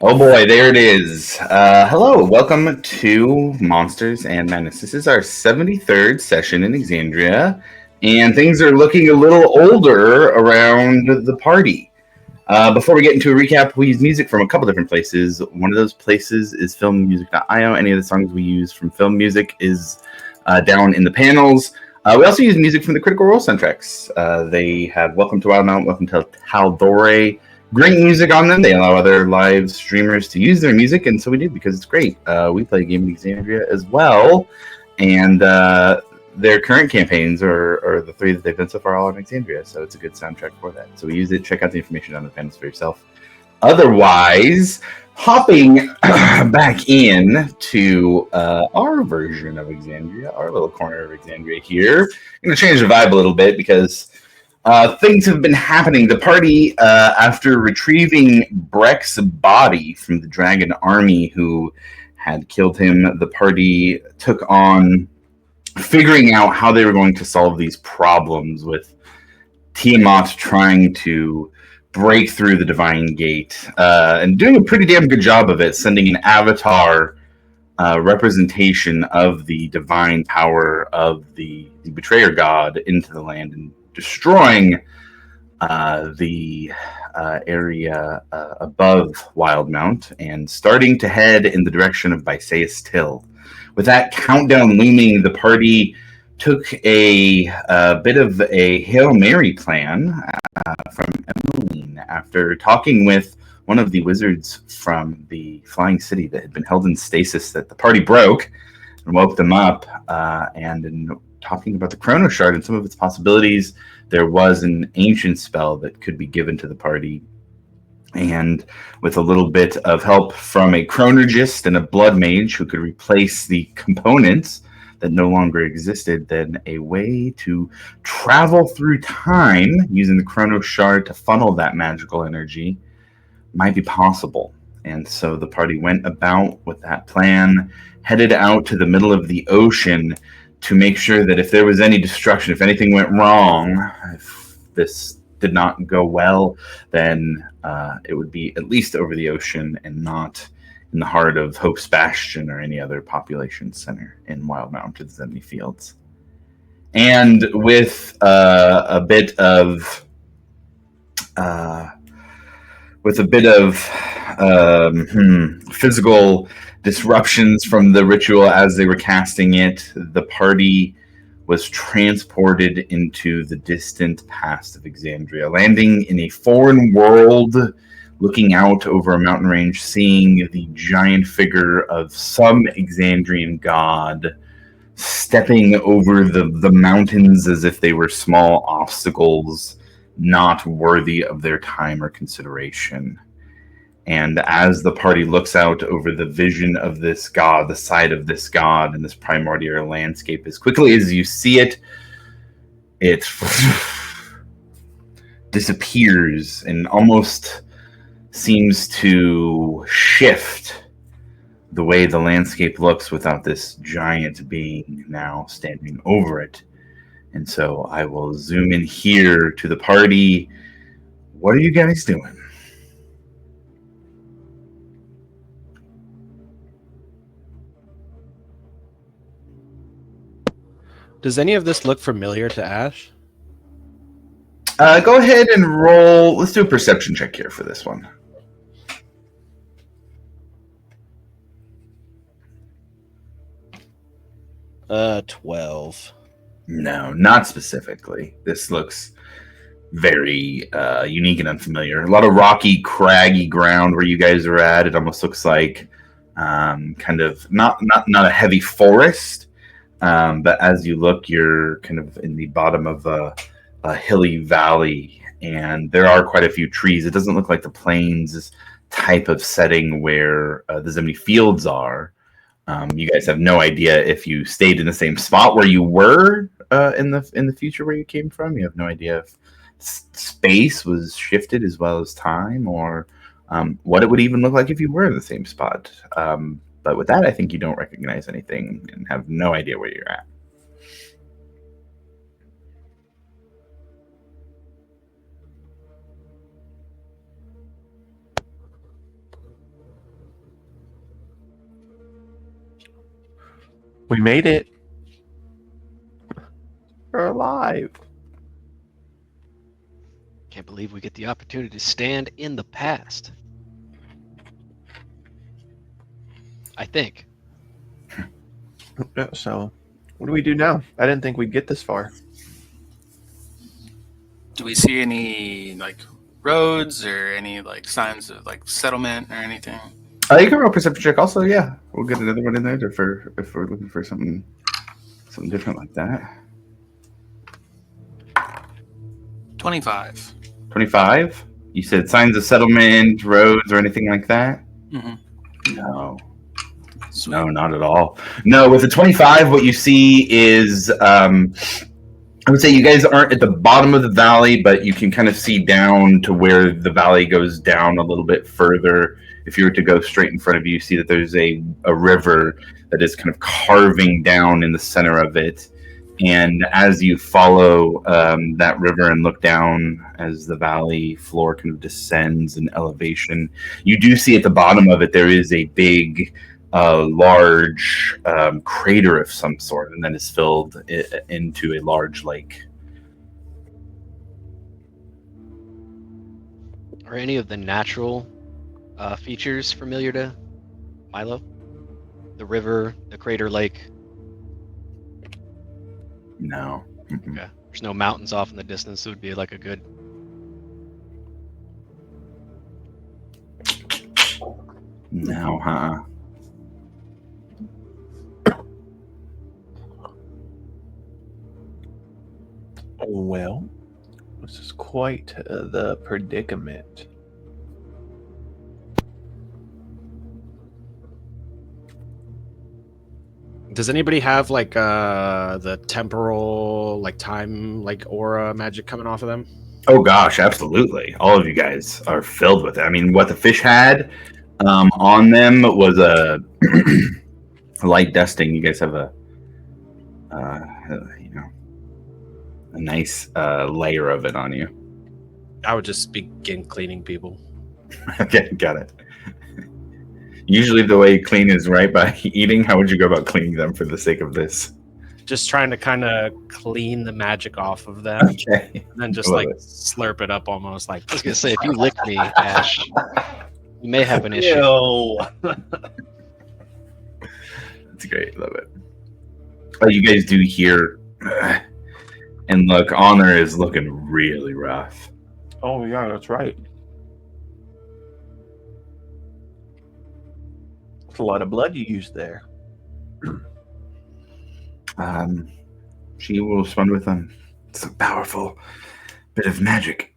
Oh boy, there it is. Hello, welcome to Monsters and Madness. This is our 73rd session in Exandria, and things are looking a little older around the party. Before we get into a recap, we use music from a couple different places. One of those places is filmmusic.io. Any of the songs we use from film music is down in the panels. We also use music from the Critical Role soundtracks. They have Welcome to Wildemount, Welcome to Haldore, great music on them. They allow other live streamers to use their music, and so we do because it's great. We play a game in Exandria as well, and their current campaigns are the three that they've done so far all in Exandria, so it's a good soundtrack for that. So we use it. Check out the information on the panels for yourself. Otherwise, hopping back in to our version of Exandria, our little corner of Exandria here. I'm going to change the vibe a little bit because things have been happening. The party, after retrieving Breck's body from the dragon army who had killed him, the party took on figuring out how they were going to solve these problems with Tiamat trying to break through the Divine Gate and doing a pretty damn good job of it, sending an avatar representation of the divine power of the betrayer god into the land and destroying the area above Wildemount and starting to head in the direction of Bysaeus Till. With that countdown looming, the party took a bit of a Hail Mary plan from Emmeline after talking with one of the wizards from the Flying City that had been held in stasis that the party broke and woke them up. And in talking about the Chrono Shard and some of its possibilities, there was an ancient spell that could be given to the party. And with a little bit of help from a chronologist and a blood mage who could replace the components that no longer existed, then a way to travel through time using the Chrono Shard to funnel that magical energy might be possible. And so the party went about with that plan, headed out to the middle of the ocean to make sure that if there was any destruction, if anything went wrong, if this did not go well, then it would be at least over the ocean and not in the heart of Hope's Bastion or any other population center in Wildemount or the Zemni Fields. And with a bit of physical disruptions from the ritual as they were casting it, the party was transported into the distant past of Exandria, landing in a foreign world, looking out over a mountain range, seeing the giant figure of some Exandrian god stepping over the mountains as if they were small obstacles not worthy of their time or consideration. And as the party looks out over the vision of this god, the sight of this god in this primordial landscape, as quickly as you see it, it disappears and almost seems to shift the way the landscape looks without this giant being now standing over it. And so I will zoom in here to the party. What are you guys doing? Does any of this look familiar to Ash? Go ahead and roll. Let's do a perception check here for this one. 12. No, not specifically. This looks very unique and unfamiliar. A lot of rocky, craggy ground where you guys are at. It almost looks like kind of not a heavy forest, but as you look, you're kind of in the bottom of a hilly valley, and there are quite a few trees. It doesn't look like the plains type of setting where the Zemni Fields are. You guys have no idea if you stayed in the same spot where you were in the future where you came from. You have no idea if space was shifted as well as time, or what it would even look like if you were in the same spot. But with that, I think you don't recognize anything and have no idea where you're at. We made it. We're alive. Can't believe we get the opportunity to stand in the past. I think. So, what do we do now? I didn't think we'd get this far. Do we see any like roads or any like signs of like settlement or anything? You can roll a perception check. Also, yeah, we'll get another one in there if we're looking for something different like that. 25. 25. You said signs of settlement, roads, or anything like that? Mm-hmm. No. No, not at all. No, with the 25, what you see is, I would say you guys aren't at the bottom of the valley, but you can kind of see down to where the valley goes down a little bit further. If you were to go straight in front of you, you see that there's a river that is kind of carving down in the center of it. And as you follow that river and look down as the valley floor kind of descends in elevation, you do see at the bottom of it there is a big, large crater of some sort, and then is filled into a large lake. Are any of the natural features familiar to Milo? The river, the crater lake. No. Mm-mm. Okay. There's no mountains off in the distance. It would be like a good. No, huh? Well, this is quite the predicament. Does anybody have like the temporal, like time, like aura magic coming off of them? Oh gosh, absolutely. All of you guys are filled with it. I mean, what the fish had on them was a light dusting. You guys have a a nice layer of it on you. I would just begin cleaning people. Okay, got it. Usually the way you clean is right by eating. How would you go about cleaning them for the sake of this? Just trying to kind of clean the magic off of them, Okay. and then just Love like it. slurp it up almost like. I was gonna say, if you lick me, Ash, you may have an issue. That's great. Love it. Oh, you guys do hear, and look, Honor is looking really rough. Oh yeah, that's right. It's a lot of blood you used there. She will respond with it's a powerful bit of magic.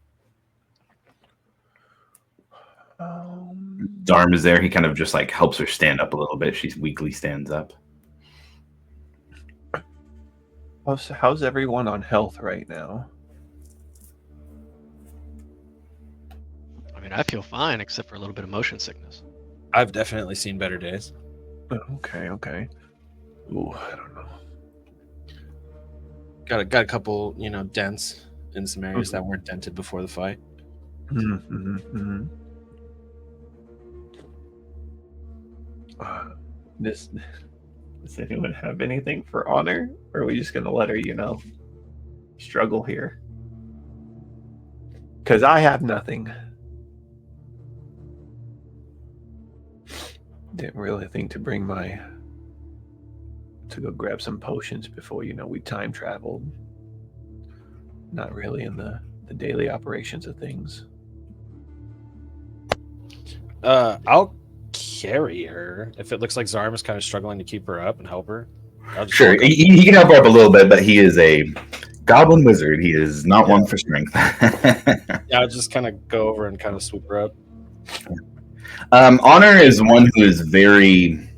Darm is there. He kind of just like helps her stand up a little bit. She weakly stands up. How's everyone on health right now? I mean, I feel fine except for a little bit of motion sickness. I've definitely seen better days. Okay. Ooh, I don't know. Got a couple, dents in some areas that weren't dented before the fight. Mm-hmm. Does anyone have anything for Honor, or are we just gonna let her, struggle here? Because I have nothing. Didn't really think to go grab some potions before, we time traveled. Not really in the daily operations of things. I'll carry her if it looks like Zarm is kind of struggling to keep her up and help her. Sure, he can help her up a little bit, but he is a goblin wizard. He is not one for strength. Yeah, I'll just kind of go over and kind of swoop her up. Honor is one who is very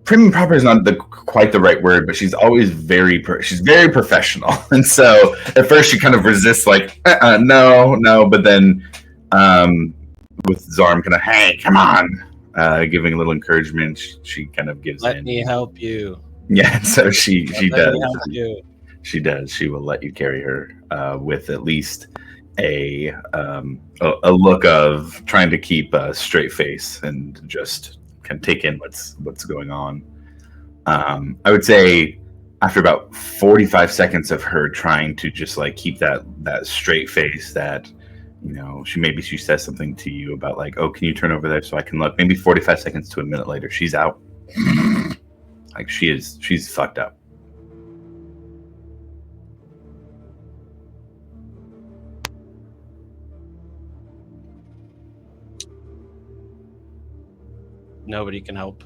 prim and proper is not quite the right word, but she's always she's very professional. And so at first she kind of resists, like, no. But then with Zarm kind of, hey, come on, giving a little encouragement, she kind of gives in. Let me help you. Yeah, so she Let does. me help you. She does. She will let you carry her with at least a look of trying to keep a straight face and just can take in what's going on. I would say after about 45 seconds of her trying to just like keep that straight face, that she says something to you about like, oh, can you turn over there so I can look? Maybe 45 seconds to a minute later, she's out. Like she's fucked up. Nobody can help.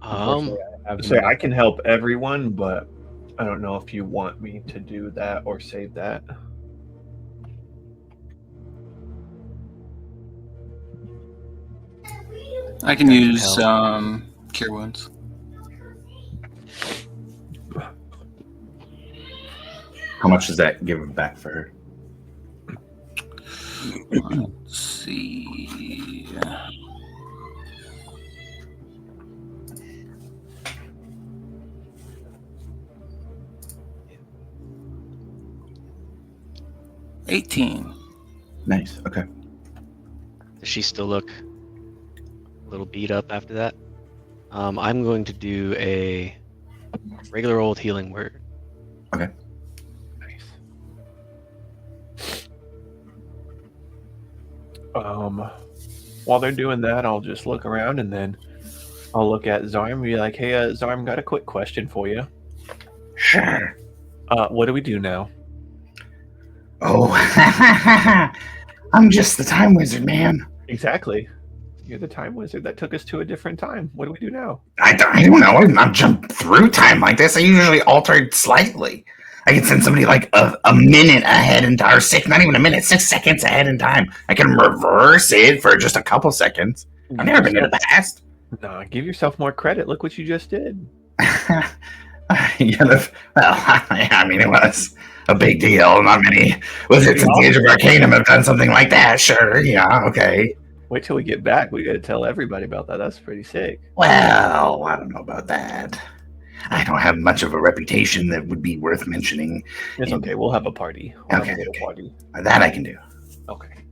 I can help everyone, but I don't know if you want me to do that or save that. I can use cure wounds. How much does that give back for her? Let's see. $18. Nice. Okay. Does she still look a little beat up after that? I'm going to do a regular old healing word. Okay. Nice. While they're doing that, I'll just look around and then I'll look at Zarm and be like, hey, Zarm, got a quick question for you. Sure. What do we do now? Oh, I'm just the time wizard, man. Exactly. You're the time wizard that took us to a different time. What do we do now? I don't know. I'm not jump through time like this. I usually alter it slightly. I can send somebody like a minute ahead in time, or not even a minute, 6 seconds ahead in time. I can reverse it for just a couple seconds. I've never been in the past. Nah, give yourself more credit. Look what you just did. I mean, it was a big deal. Not many wizards in the Age of Arcanum have done something like that. Sure, yeah, okay. Wait till we get back. We got to tell everybody about that. That's pretty sick. Well, I don't know about that. I don't have much of a reputation that would be worth mentioning. It's okay. We'll have a party. Okay. Party. That I can do. Okay.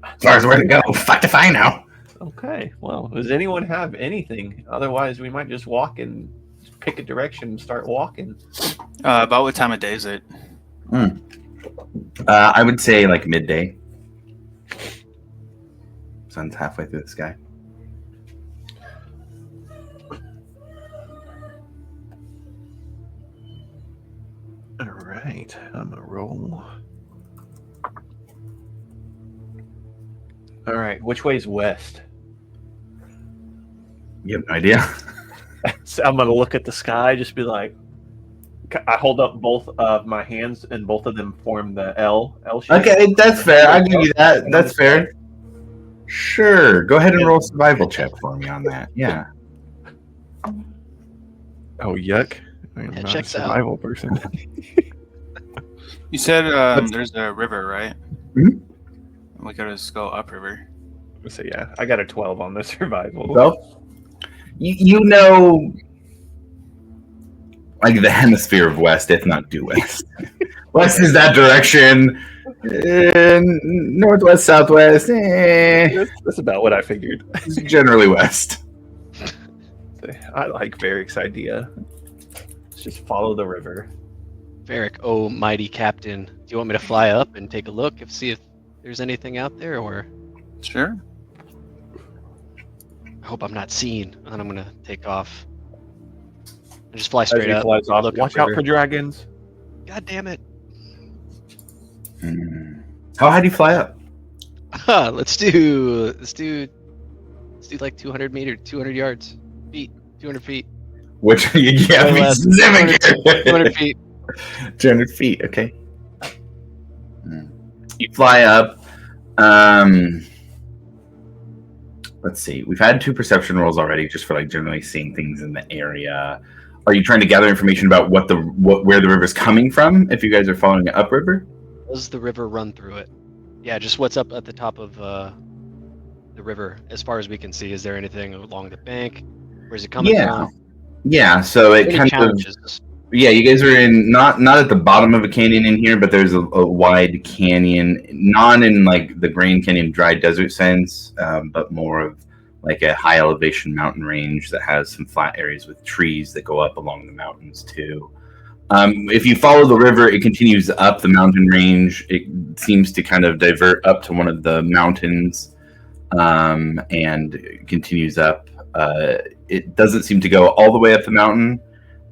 As far as where to go, fuck if I know. Okay. Well, does anyone have anything? Otherwise, we might just walk and pick a direction and start walking. About what time of day is it? I would say like midday. Sun's halfway through the sky. All right. I'm going to roll. All right. Which way is west? You have no idea? So I'm going to look at the sky, just be like, I hold up both of my hands and both of them form the L shape. Okay, that's fair. I'll give you that. That's fair. Sure. Go ahead and roll a survival check for me on that. Yeah. Oh, yuck. I'm not a checks out. survival person. You said there's a river, right? Mhm. We gotta just go upriver. So, yeah, I got a 12 on the survival. Well, you know, like the hemisphere of west, if not due west. West is that direction. Northwest, southwest. That's about what I figured. Generally west. I like Varric's idea. Let's just follow the river. Varric, oh mighty captain, do you want me to fly up and take a look and see if there's anything out there, or? Sure. I hope I'm not seen, and I'm gonna take off. And just fly straight As he up. flies off, look watch out upriver. for dragons. God damn it! How high do you fly up? Let's do like 200 meters, 200 yards, feet, 200 feet, Which yeah, Way be less. specific. 200 feet. 200 feet. Okay. You fly up. Let's see. We've had 2 perception rolls already, just for like generally seeing things in the area. Are you trying to gather information about where the river's coming from? If you guys are following it upriver. Does the river run through it? Yeah, just what's up at the top of the river, as far as we can see. Is there anything along the bank? Where's it coming from? Yeah. So it Any kind of. challenges? Yeah, you guys are in not at the bottom of a canyon in here, but there's a wide canyon, not in like the Grand Canyon dry desert sense, but more of like a high elevation mountain range that has some flat areas with trees that go up along the mountains too. If you follow the river, it continues up the mountain range. It seems to kind of divert up to one of the mountains and continues up. It doesn't seem to go all the way up the mountain,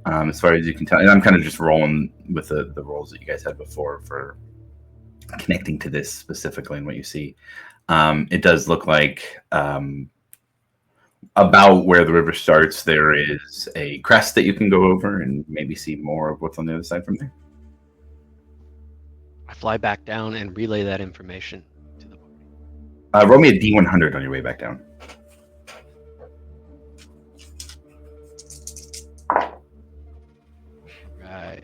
as far as you can tell. And I'm kind of just rolling with the rolls that you guys had before for connecting to this specifically and what you see. It does look like about where the river starts, there is a crest that you can go over and maybe see more of what's on the other side from there. I fly back down and relay that information to the party. Roll me a D100 on your way back down. Right.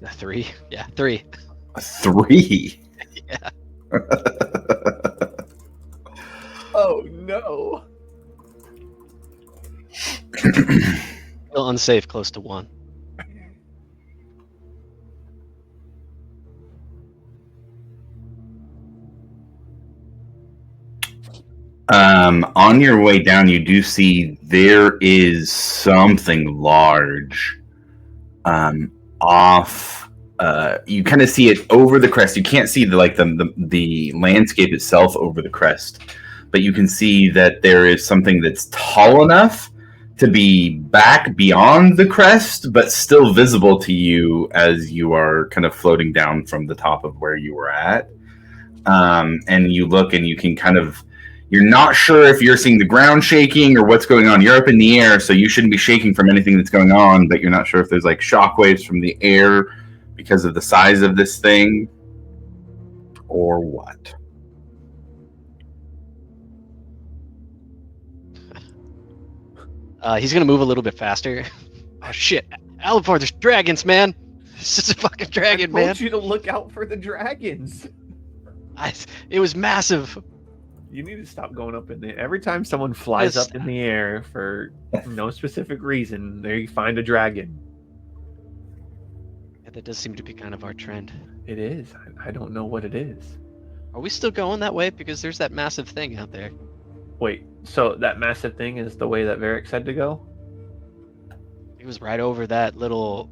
A 3? Yeah, 3. A 3? Yeah. Oh no. Still unsafe, close to 1. On your way down, you do see there is something large off. You kind of see it over the crest. You can't see the landscape itself over the crest, but you can see that there is something that's tall enough to be back beyond the crest, but still visible to you as you are kind of floating down from the top of where you were at. And you look and you can kind of, you're not sure if you're seeing the ground shaking or what's going on. You're up in the air, so you shouldn't be shaking from anything that's going on, but you're not sure if there's like shockwaves from the air because of the size of this thing or what. He's gonna move a little bit faster. Oh shit, Alipar, there's dragons, man. This is a fucking dragon, I man. told you to look out for the dragons. It was massive. You need to stop going up in the every time someone flies Yes. up in the air for no specific reason, they find a dragon. Yeah, that does seem to be kind of our trend. It is. I don't know what it is. Are we still going that way? Because there's that massive thing out there. Wait, so that massive thing is the way that Varric said to go? It was right over that little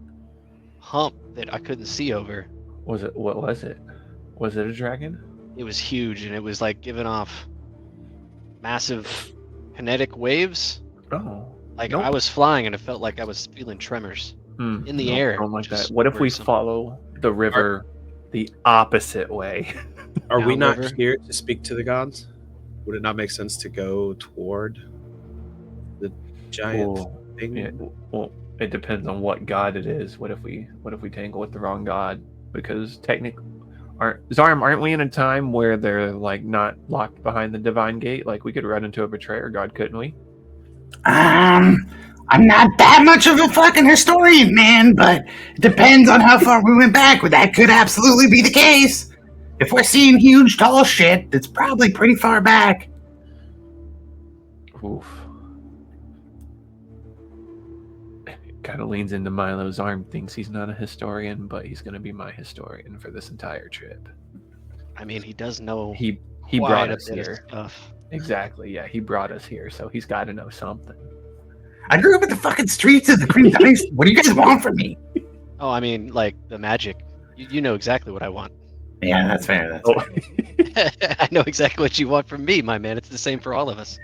hump that I couldn't see over. Was it? What was it? Was it a dragon? It was huge, and it was like giving off massive kinetic waves. Oh, Like Nope. I was flying, and it felt like I was feeling tremors. In the air, Don't like which is that. What if we worrisome. follow the river the opposite way? Are we not Downriver? here to speak to the gods? Would it not make sense to go toward the giant Well, thing? yeah, well, it depends on what god it is. What if we tangle with the wrong god? Because technically, aren't we in a time where they're like not locked behind the divine gate? Like we could run into a betrayer god, couldn't we? I'm not that much of a fucking historian, man, but it depends on how far we went back. That could absolutely be the case. If we're seeing huge, tall shit, it's probably pretty far back. Oof. Kind of leans into Milo's arm. Thinks he's not a historian, but he's going to be my historian for this entire trip. I mean, he does know He quite brought a us bit of here. stuff. Exactly. Yeah, he brought us here, so he's got to know something. I grew up in the fucking streets of the Green Dice. What do you guys want from me? Oh, I mean, like the magic. You know exactly what I want. Yeah, that's fair. That's Oh. fair. I know exactly what you want from me, my man. It's the same for all of us.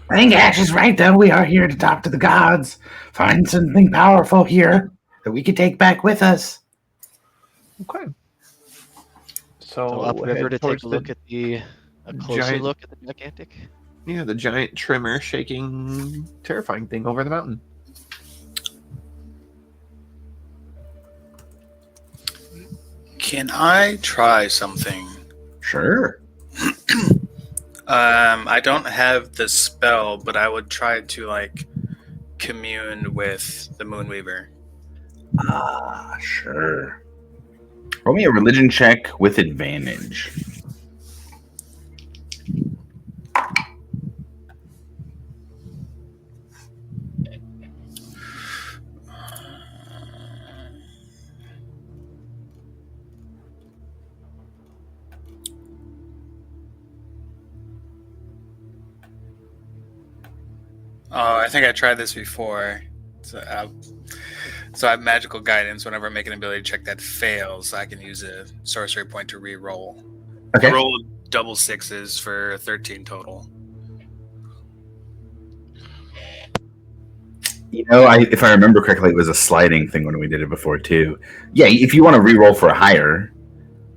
I think Ash is right, though. We are here to talk to the gods, find something powerful here that we could take back with us. Okay. So upriver head to take towards a look at a closer giant- look at the gigantic. Yeah, the giant trimmer shaking, terrifying thing over the mountain. Can I try something? Sure. I don't have the spell, but I would try to like commune with the Moonweaver. Sure. Roll me a religion check with advantage. Oh, I think I tried this before. So I have magical guidance. Whenever I make an ability check that fails, I can use a sorcery point to re-roll. Okay. I rolled double sixes for 13 total. You know, if I remember correctly, it was a sliding thing when we did it before too. Yeah, if you want to re-roll for a higher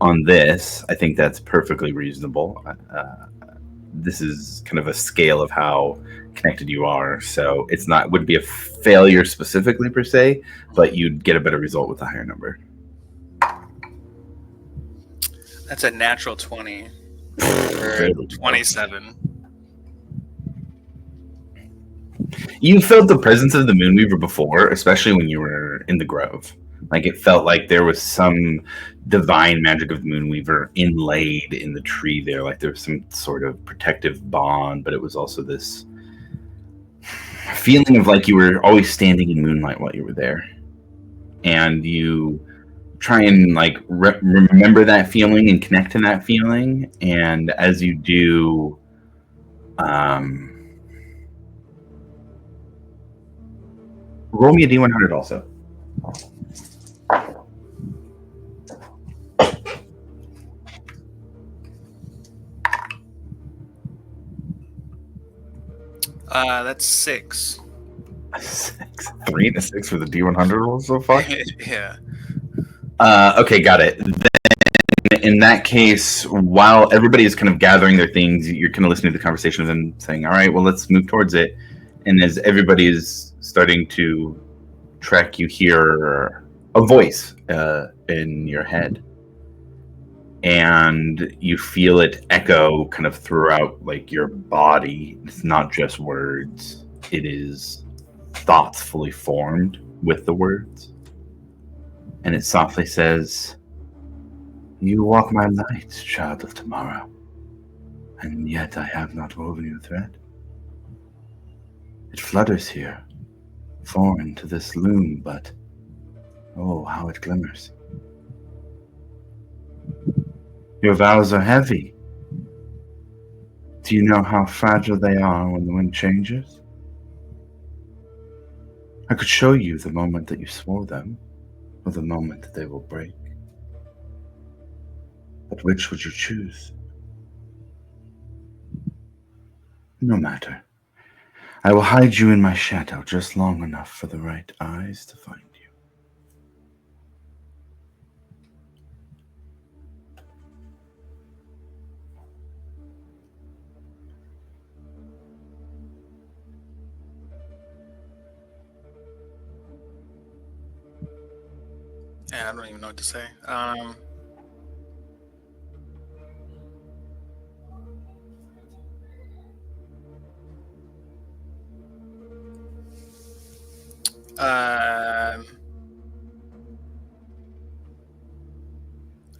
on this, I think that's perfectly reasonable. This is kind of a scale of how connected you are, so it's not wouldn't be a failure specifically per se, but you'd get a better result with a higher number. That's a natural 20 for 27. You felt the presence of the Moonweaver before, especially when you were in the Grove. Like it felt like there was some divine magic of the Moonweaver inlaid in the tree there. Like there was some sort of protective bond, but it was also this feeling of like you were always standing in moonlight while you were there. And you try and like remember that feeling and connect to that feeling. And as you do, roll me a D100 also. That's 6. 6, 3 and a 6 for the D100 roll so far. Yeah. Okay, got it. Then in that case, while everybody is kind of gathering their things, you're kind of listening to the conversation of them saying, all right, well, let's move towards it. And as everybody is starting to track, you hear a voice in your head. And you feel it echo kind of throughout like your body. It's not just words. It is thoughts fully formed with the words. And it softly says, you walk my light, child of tomorrow, and yet I have not woven you a thread. It flutters here, foreign to this loom, but oh, how it glimmers. Your vows are heavy. Do you know how fragile they are when the wind changes? I could show you the moment that you swore them, or the moment that they will break. But which would you choose? No matter. I will hide you in my shadow just long enough for the right eyes to find you. Yeah, I don't even know what to say. I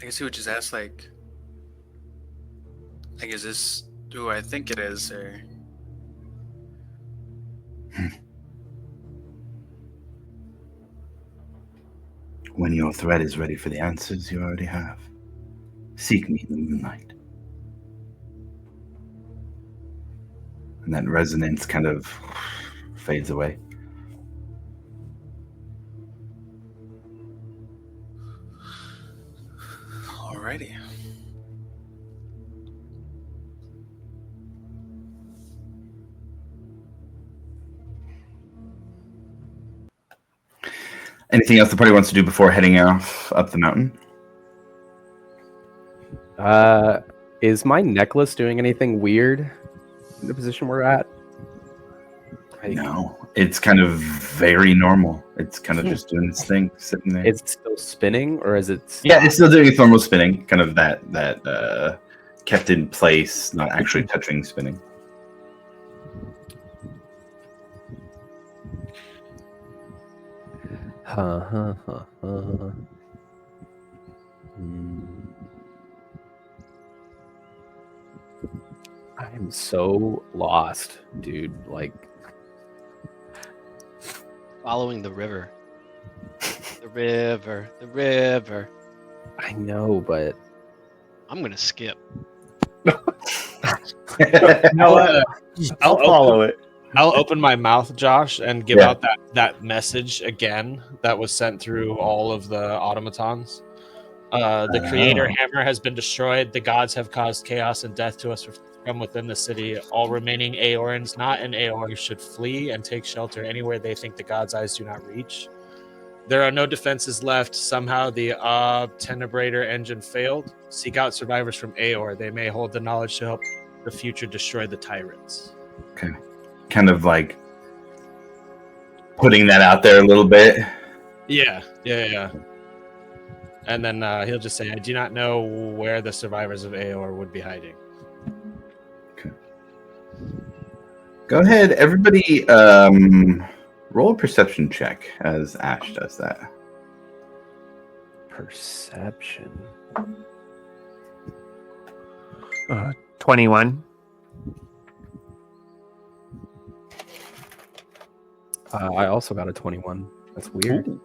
guess he would just ask, like, is this who I think it is, or... When your thread is ready for the answers you already have, seek me in the moonlight. And that resonance kind of fades away. Alrighty. Anything else the party wants to do before heading off up the mountain? Is my necklace doing anything weird in the position we're at? No, it's kind of very normal. It's kind of just doing its thing, sitting there. Is it still spinning, or is it? Yeah, it's still doing its normal spinning, kind of that kept in place, not actually touching spinning. I'm so lost, dude. Like, Following the river. The river. The river. I know, but I'm gonna skip. No, I'll follow it. I'll open my mouth, Josh, and give Yeah. out that message again that was sent through all of the automatons. The Creator Hammer has been destroyed. The gods have caused chaos and death to us from within the city. All remaining Aeorans not in Aeor should flee and take shelter anywhere they think the gods' eyes do not reach. There are no defenses left. Somehow the Tenebrator engine failed. Seek out survivors from Aeor. They may hold the knowledge to help the future destroy the tyrants. Okay. Kind of like putting that out there a little bit. Yeah. And then he'll just say, I do not know where the survivors of Aeor would be hiding. Go ahead, everybody. Roll a perception check as Ash does that. Perception. 21. I also got a 21. That's weird.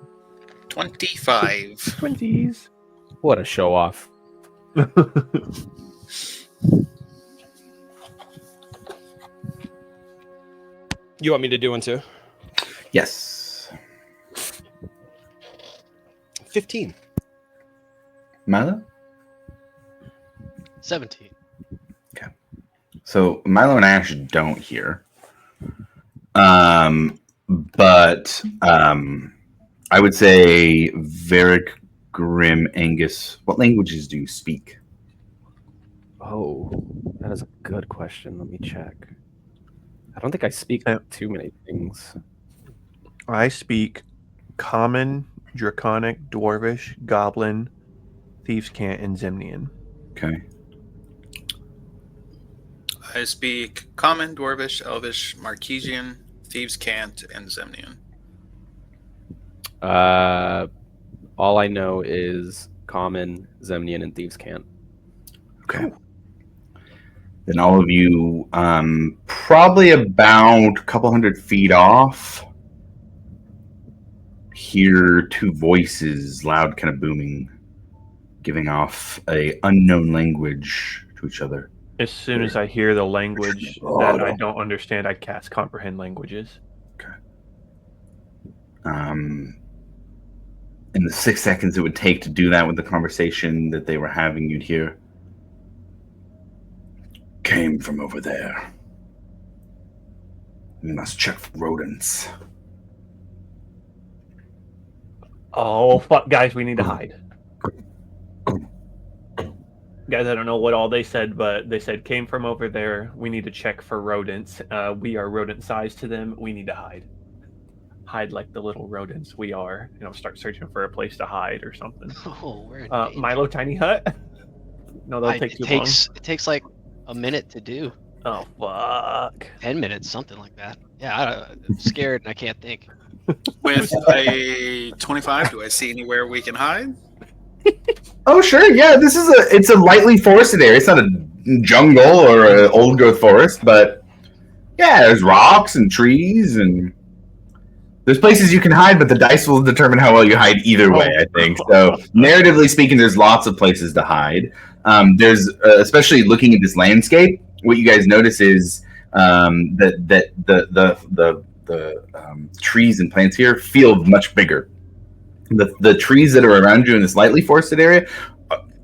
25. 20s. What a show off. You want me to do one too? Yes. 15. Milo? 17. So Milo and Ash don't hear. But I would say Varric, Grim, Angus, what languages do you speak? Oh, that is a good question. Let me check. I don't think I speak too many things. I speak Common, Draconic, Dwarvish, Goblin, Thieves' Cant, and Zemnian. Okay. I speak Common, Dwarvish, Elvish, Marquesian, Thieves' Cant, and Zemnian. All I know is Common, Zemnian, and Thieves' Cant. Okay. Then all of you, probably about a couple hundred feet off, hear two voices, loud, kind of booming, giving off a unknown language to each other. As soon as I hear the language that I don't understand, I cast Comprehend Languages. In the 6 seconds it would take to do that with the conversation that they were having, you'd hear, came from over there. We must check for rodents. Oh, fuck, guys, we need to hide. Guys, I don't know what all they said, but they said came from over there. We need to check for rodents. We are rodent sized to them. We need to hide. Hide like the little rodents we are. Start searching for a place to hide or something. Oh, we're in Milo Tiny Hut? No, that'll take too long. It takes like a minute to do. Oh, fuck. 10 minutes, something like that. Yeah, I'm scared and I can't think. With a 25, do I see anywhere we can hide? Oh, sure, yeah, it's a lightly forested area. It's not a jungle or an old growth forest, but yeah, there's rocks and trees and there's places you can hide, but the dice will determine how well you hide either way, I think. So, narratively speaking, there's lots of places to hide. There's, especially looking at this landscape, what you guys notice is that the trees and plants here feel much bigger. The trees that are around you in this lightly forested area,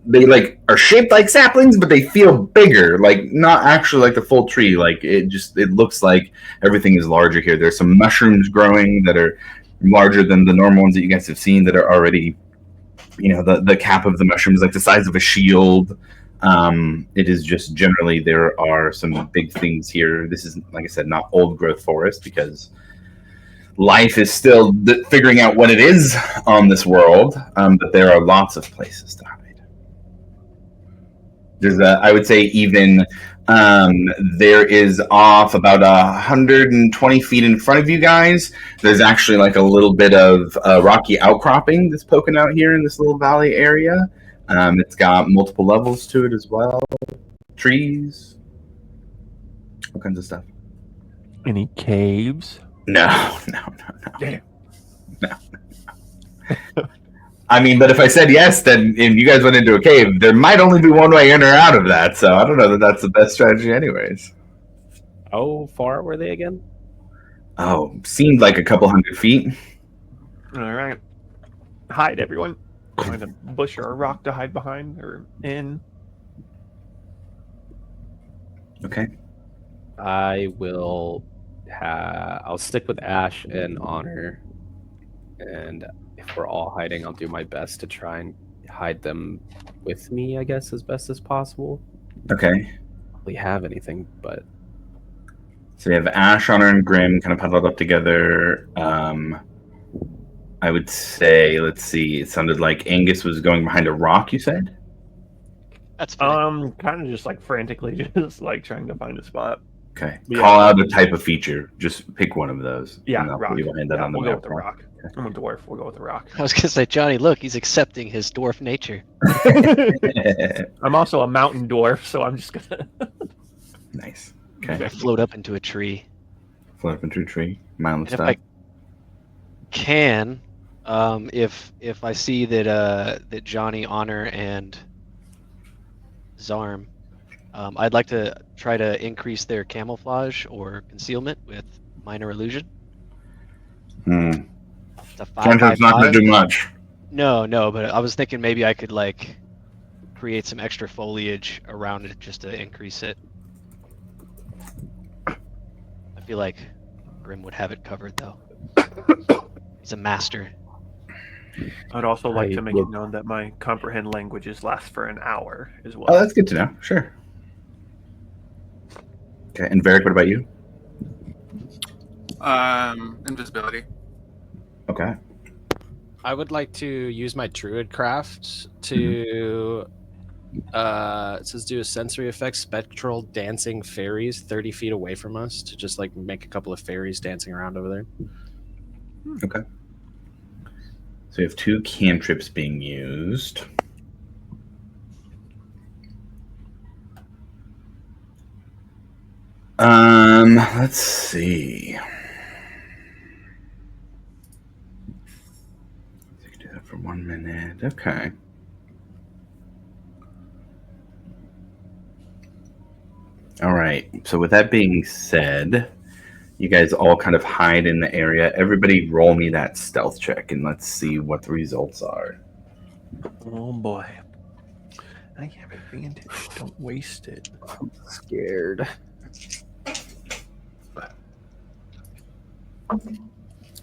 they are shaped like saplings, but they feel bigger, not actually like the full tree. It looks like everything is larger here. There's some mushrooms growing that are larger than the normal ones that you guys have seen that are already, the cap of the mushroom is like the size of a shield. It is just generally there are some big things here. This is, like I said, not old growth forest because life is still figuring out what it is on this world, but there are lots of places to hide. There's I would say even there is off about 120 feet in front of you guys. There's actually a little bit of rocky outcropping that's poking out here in this little valley area. It's got multiple levels to it as well. Trees, all kinds of stuff. Any caves? No. Damn. No. I mean, but if I said yes, then if you guys went into a cave, there might only be one way in or out of that. So I don't know that that's the best strategy anyways. How far were they again? Oh, seemed like a couple 100 feet. All right. Hide, everyone. Find a bush or a rock to hide behind or in. Okay. I will. I'll stick with Ash and Honor, and if we're all hiding, I'll do my best to try and hide them with me. I guess as best as possible. Okay. We have anything, but So you have Ash, Honor, and Grim kind of huddled up together. I would say, let's see, it sounded like Angus was going behind a rock, you said? That's fine. Kind of just like frantically, just like trying to find a spot. Okay. Yeah. Call out a type of feature. Just pick one of those. Yeah, and I'll rock. put you behind that Yeah, on the we'll go map. with the rock. I'm a dwarf. We'll go with the rock. I was gonna say, Johnny, look, he's accepting his dwarf nature. I'm also a mountain dwarf, so I'm just gonna. Nice. Okay. I float up into a tree. Float up into a tree. Mindless And if I can, if I see that Johnny, Honor, and Zarm, I'd like to try to increase their camouflage or concealment with minor illusion. It's a 5 Cantrip's not going to do much. No, but I was thinking maybe I could like create some extra foliage around it just to increase it. I feel like Grim would have it covered though. He's a master. I'd also like I to make will- it known that my comprehend languages last for an hour as well. Oh, that's good to know. Sure. Okay. And Varric, what about you? Invisibility. Okay. I would like to use my druid craft to it says do a sensory effect, spectral dancing fairies 30 feet away from us, to just like make a couple of fairies dancing around over there. Okay. So we have 2 cantrips being used. Let's see. You can do that for 1 minute. Okay. All right. So with that being said, you guys all kind of hide in the area. Everybody roll me that stealth check and let's see what the results are. Oh boy. I have advantage. Don't waste it. I'm scared.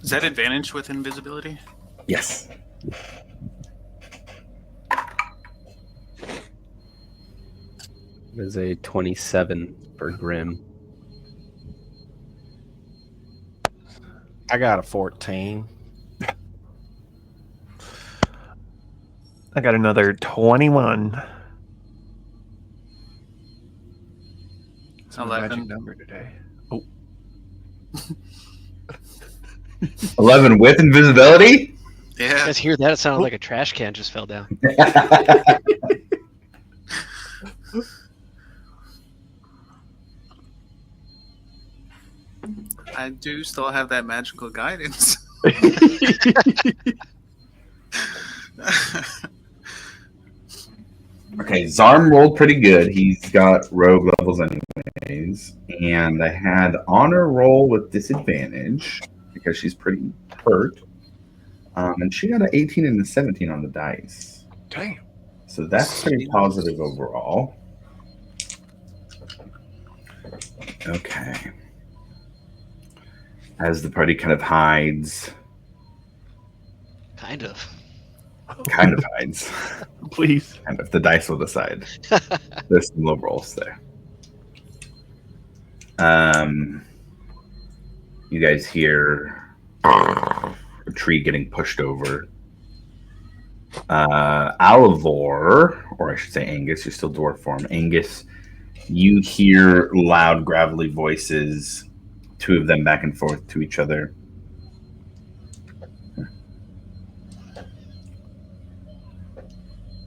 Is that advantage with invisibility? Yes. It is a 27 for Grim. I got a 14. I got another 21. It's my 11. magic number today. Oh, 11 with invisibility? You Yeah. guys hear that? It sounded like a trash can just fell down. I do still have that magical guidance. Okay, Zarm rolled pretty good. He's got rogue levels anyways. And I had Honor roll with disadvantage because she's pretty hurt. And she got an 18 and a 17 on the dice. damn. So that's pretty positive overall. Okay. As the party kind of hides, Kind of. Please. kind of, the dice will decide. There's some low rolls there. You guys hear a tree getting pushed over. Alivor, or I should say Angus, you're still dwarf form. Angus, you hear loud, gravelly voices, 2 of them back and forth to each other.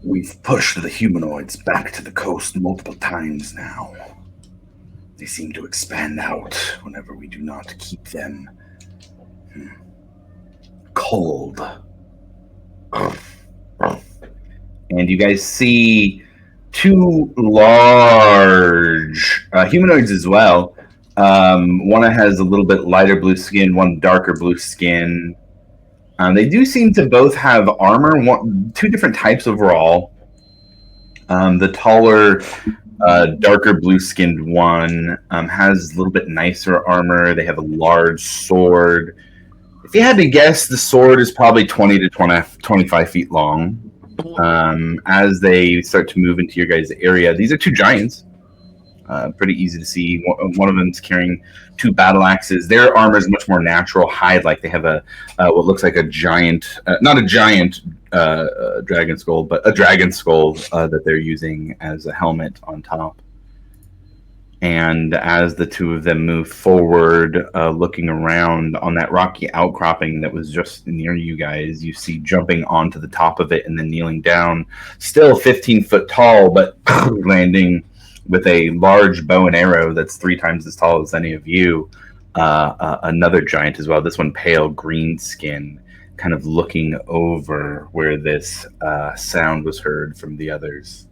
We've pushed the humanoids back to the coast multiple times now. They seem to expand out whenever we do not keep them cold. And you guys see 2 large humanoids as well, One has a little bit lighter blue skin, one darker blue skin. They do seem to both have armor, two different types overall. The taller, darker blue-skinned one has a little bit nicer armor. They have a large sword. If you had to guess, the sword is probably 20 to 25 feet long. As they start to move into your guys' area, these are two giants. Pretty easy to see. One of them's carrying two battle axes. Their armor is much more natural hide-like. They have what looks like a giant, not a giant dragon skull, but a dragon skull that they're using as a helmet on top. And as the two of them move forward, looking around on that rocky outcropping that was just near you guys, you see jumping onto the top of it and then kneeling down, still 15 foot tall, but landing with a large bow and arrow that's 3 times as tall as any of you. Another giant as well. This one pale green skin, kind of looking over where this sound was heard from the others.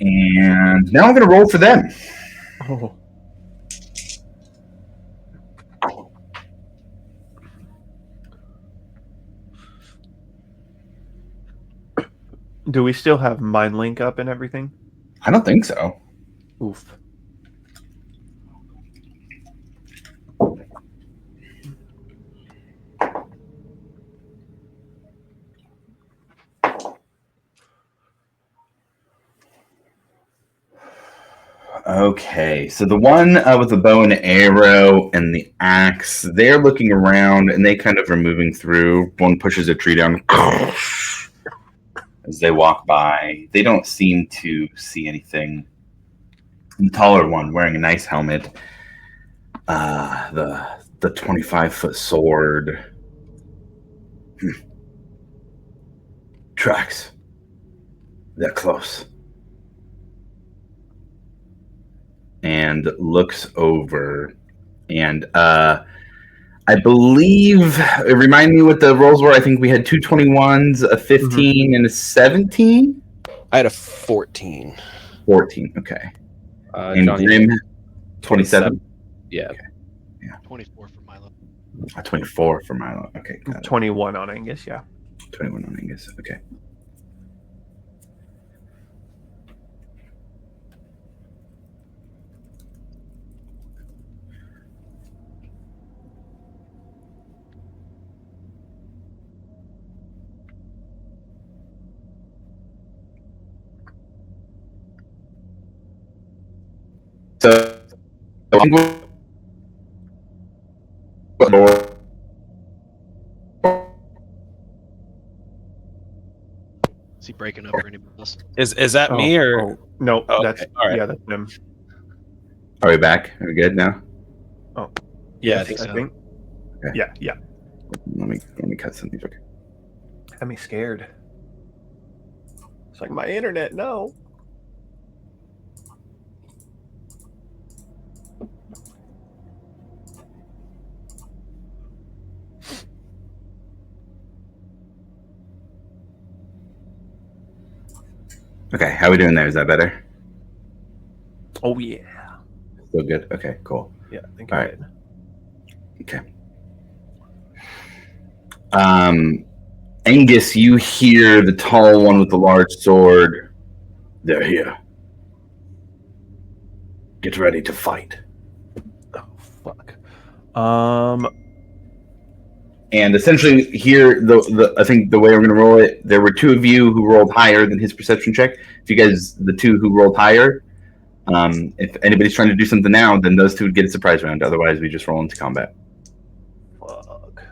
And now I'm going to roll for them. Oh. Do we still have Mind Link up and everything? I don't think so. Oof. Okay, so the one with the bow and arrow and the axe, they're looking around and they kind of are moving through. One pushes a tree down as they walk by. They don't seem to see anything. The taller one, wearing a nice helmet, the 25-foot sword. Tracks. They're close. And looks over, and I believe, remind me what the rolls were. I think we had 2 21s, a 15, and a 17. I had a 14. 14, okay. And Johnny, Grim, 27. Yeah. Okay. 24 for Milo. 24 for Milo. Okay, got it. 21 on Angus, yeah. 21 on Angus. Okay. So, I think Is he breaking up for anybody else? Is that me or? No, Oh, that's okay. All right. yeah, that's him. Are we back? Are we good now? Yeah, I Yes, think so. Okay. Yeah. Let me cut something. Okay. Had me scared. It's like my internet, no. Okay, how are we doing there? Is that better? Oh yeah. Still good? Okay, cool. Yeah, I think All I right. did. Okay. Angus, you hear the tall one with the large sword. They're here. Get ready to fight. Oh fuck. And essentially here, I think the way we're going to roll it, there were 2 of you who rolled higher than his perception check. If you guys, the 2 who rolled higher, if anybody's trying to do something now, then those 2 would get a surprise round. Otherwise, we just roll into combat. Fuck.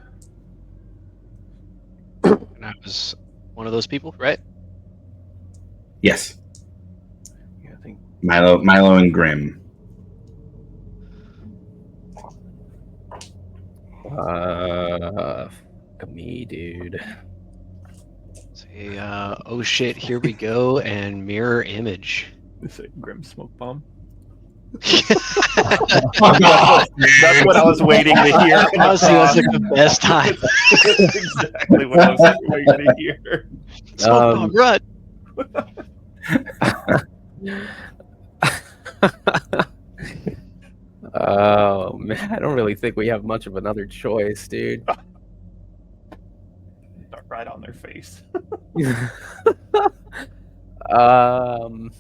And I was one of those people, right? Yes, Yeah, I think Milo and Grim. Fuck me, dude. Say, oh shit, here we go, and mirror image. it's a grim smoke bomb. Fuck off, That's what I was waiting to hear. Honestly, that's like the best time. That's exactly what I was waiting to hear. Smoke bomb, run. Oh man, I don't really think we have much of another choice, dude. Start right on their face. um,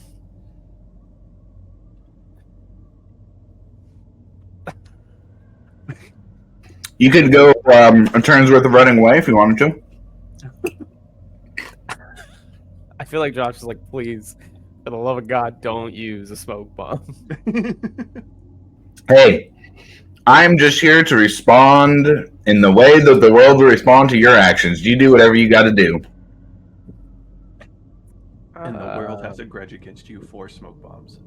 You could go a turn's worth of running away if you wanted to. I feel like Josh is like, please, for the love of God, don't use a smoke bomb. Hey, I'm just here to respond in the way that the world will respond to your actions. You do whatever you got to do. And the world has a grudge against you for smoke bombs.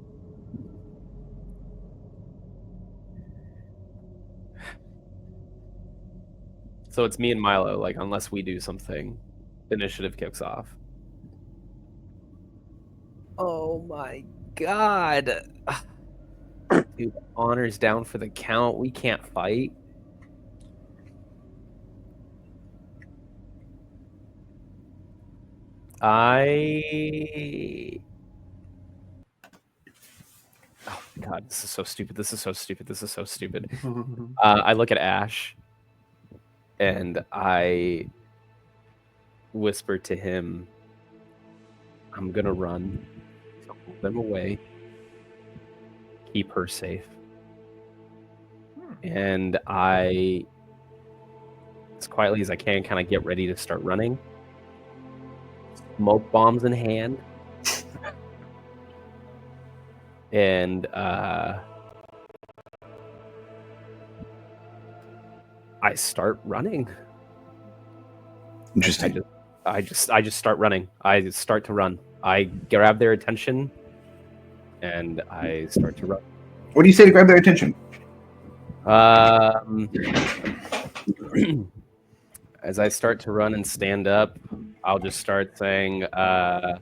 So it's me and Milo. Like, unless we do something, initiative kicks off. Oh my god. Dude, Honor's down for the count. We can't fight. Oh my god, this is so stupid. This is so stupid. This is so stupid. I look at Ash and I whisper to him, I'm gonna run. Pull them away. Keep her safe. And I, as quietly as I can, kind of get ready to start running. Smoke bombs in hand. And I start running. Interesting. I just start running. I start to run. I grab their attention and I start to run. What do you say to grab their attention? As I start to run and stand up, I'll just start saying, I'll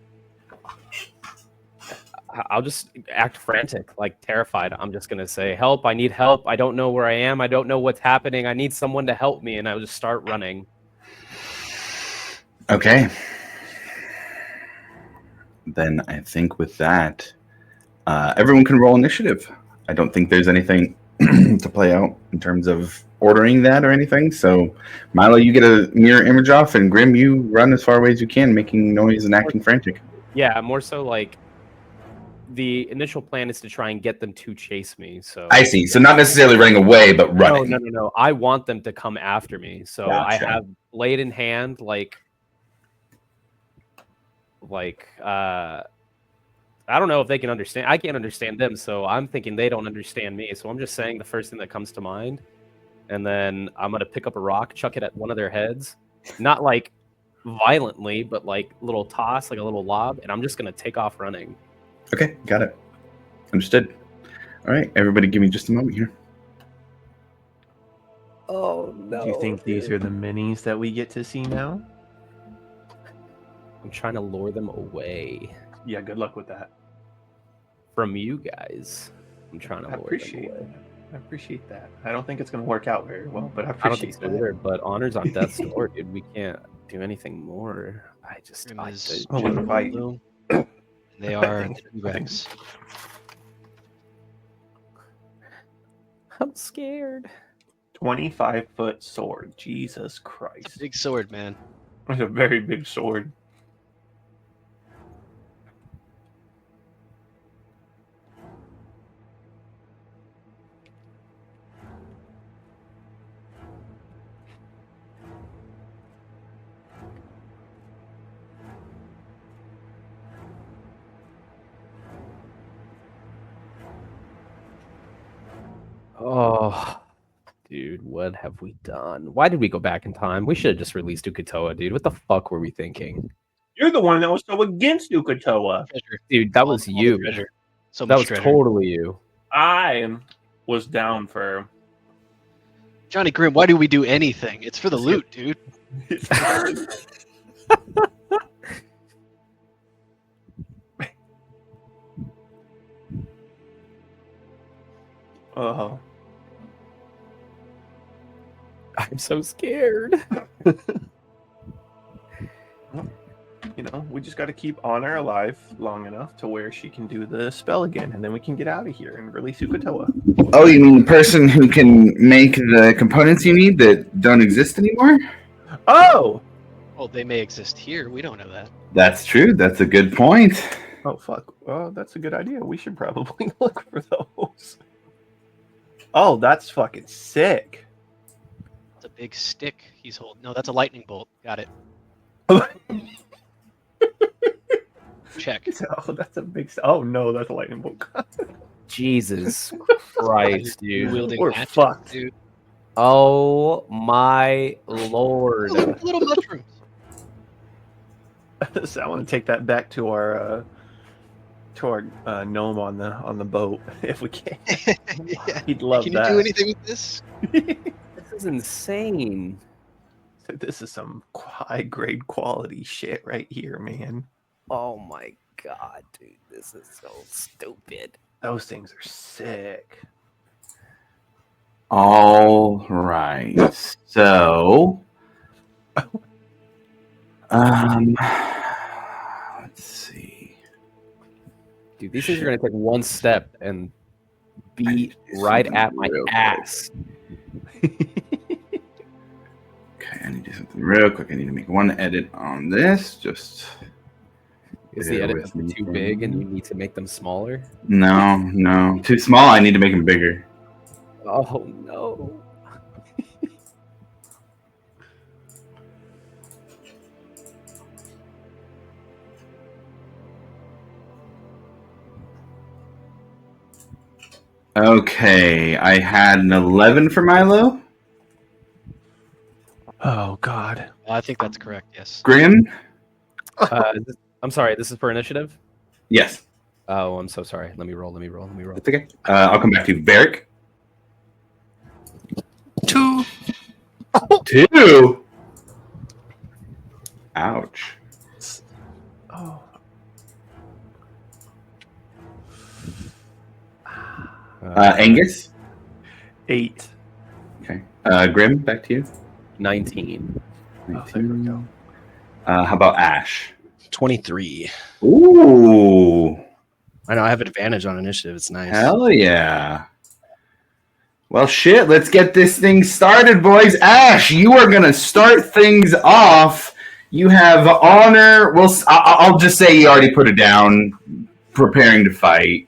just act frantic, like terrified. I'm just going to say, help, I need help. I don't know where I am. I don't know what's happening. I need someone to help me. And I'll just start running. Okay. Then I think with that, everyone can roll initiative. I don't think there's anything to play out in terms of ordering that or anything. So, Milo, you get a mirror image off, and Grim, you run as far away as you can, making noise and acting frantic. Yeah, more so like the initial plan is to try and get them to chase me. So I see. So not necessarily running away, but running. No. I want them to come after me. So Gotcha. I have blade in hand, like I don't know if they can understand. I can't understand them, so I'm thinking they don't understand me. So I'm just saying the first thing that comes to mind, and then I'm gonna pick up a rock, chuck it at one of their heads, not like violently, but like a little toss, like a little lob, and I'm just gonna take off running. Okay, got it. Understood. All right, everybody, give me just a moment here. Oh no! Do you think these are the minis that we get to see now? I'm trying to lure them away. Yeah, good luck with that. From you guys, I'm trying to lure them away. I appreciate that. I don't think it's going to work out very well, but I I don't appreciate think so that. either, but Honor's on death's door, dude. We can't do anything more. Grim is I want to fight. blue. They are think- Rex. I'm scared. 25-foot sword. Jesus It's a Christ. big sword, man. It's a very big sword. Oh, dude, what have we done? Why did we go back in time? We should have just released Ukatoa, dude. What the fuck were we thinking? You're the one that was so against Ukatoa. Treasure. Dude, that All- was all the you. treasure. So That much was treasure. totally you. I was down for. Johnny Grim, why do we do anything? It's for the loot, dude. Oh. I'm so scared. You know, we just got to keep Honor alive long enough to where she can do the spell again, and then we can get out of here and release Ukatoa. Oh, you mean the person who can make the components you need that don't exist anymore? Oh! Well, they may exist here. We don't know that. That's true. That's a good point. Oh, fuck. Oh, that's a good idea. We should probably look for those. Oh, that's fucking sick. It's a big stick he's holding. No, that's a lightning bolt. Got it. Check. Oh, that's a big... Oh, no, that's a lightning bolt. Jesus Christ, dude. Wielding We're magic, fucked. dude. Oh my lord. Little mushrooms. So I want to take that back to our gnome on the boat if we can. Yeah. He'd love Can that. you do anything with this? This is insane. This is some high grade quality shit right here, man. Oh my god, dude. This is so stupid. Those things are sick. All right. So, let's see. Dude, these things are gonna take one step and be right at my Real quick. ass. Okay, I need to do something real quick. I need to make one edit on this. Just Is the bear edit with me too for a big and you moment. need to make them smaller? No, too small. I need to make them bigger. Oh no. Okay, I had an 11 for Milo. Oh God. I think that's correct. Yes. Grim? I'm sorry, this is for initiative? Yes, Oh, I'm so sorry. Let me roll. that's okay. I'll come back to you. Varric? 2. 2? Ouch. Oh. Angus? 8. Okay. Grim, back to you. 19. Oh, there we go. How about Ash? 23. Ooh, I know I have advantage on initiative. It's nice. hell yeah. Well, shit, let's get this thing started, boys. Ash, you are going to start things off. You have honor. Well, I'll just say you already put it down, preparing to fight.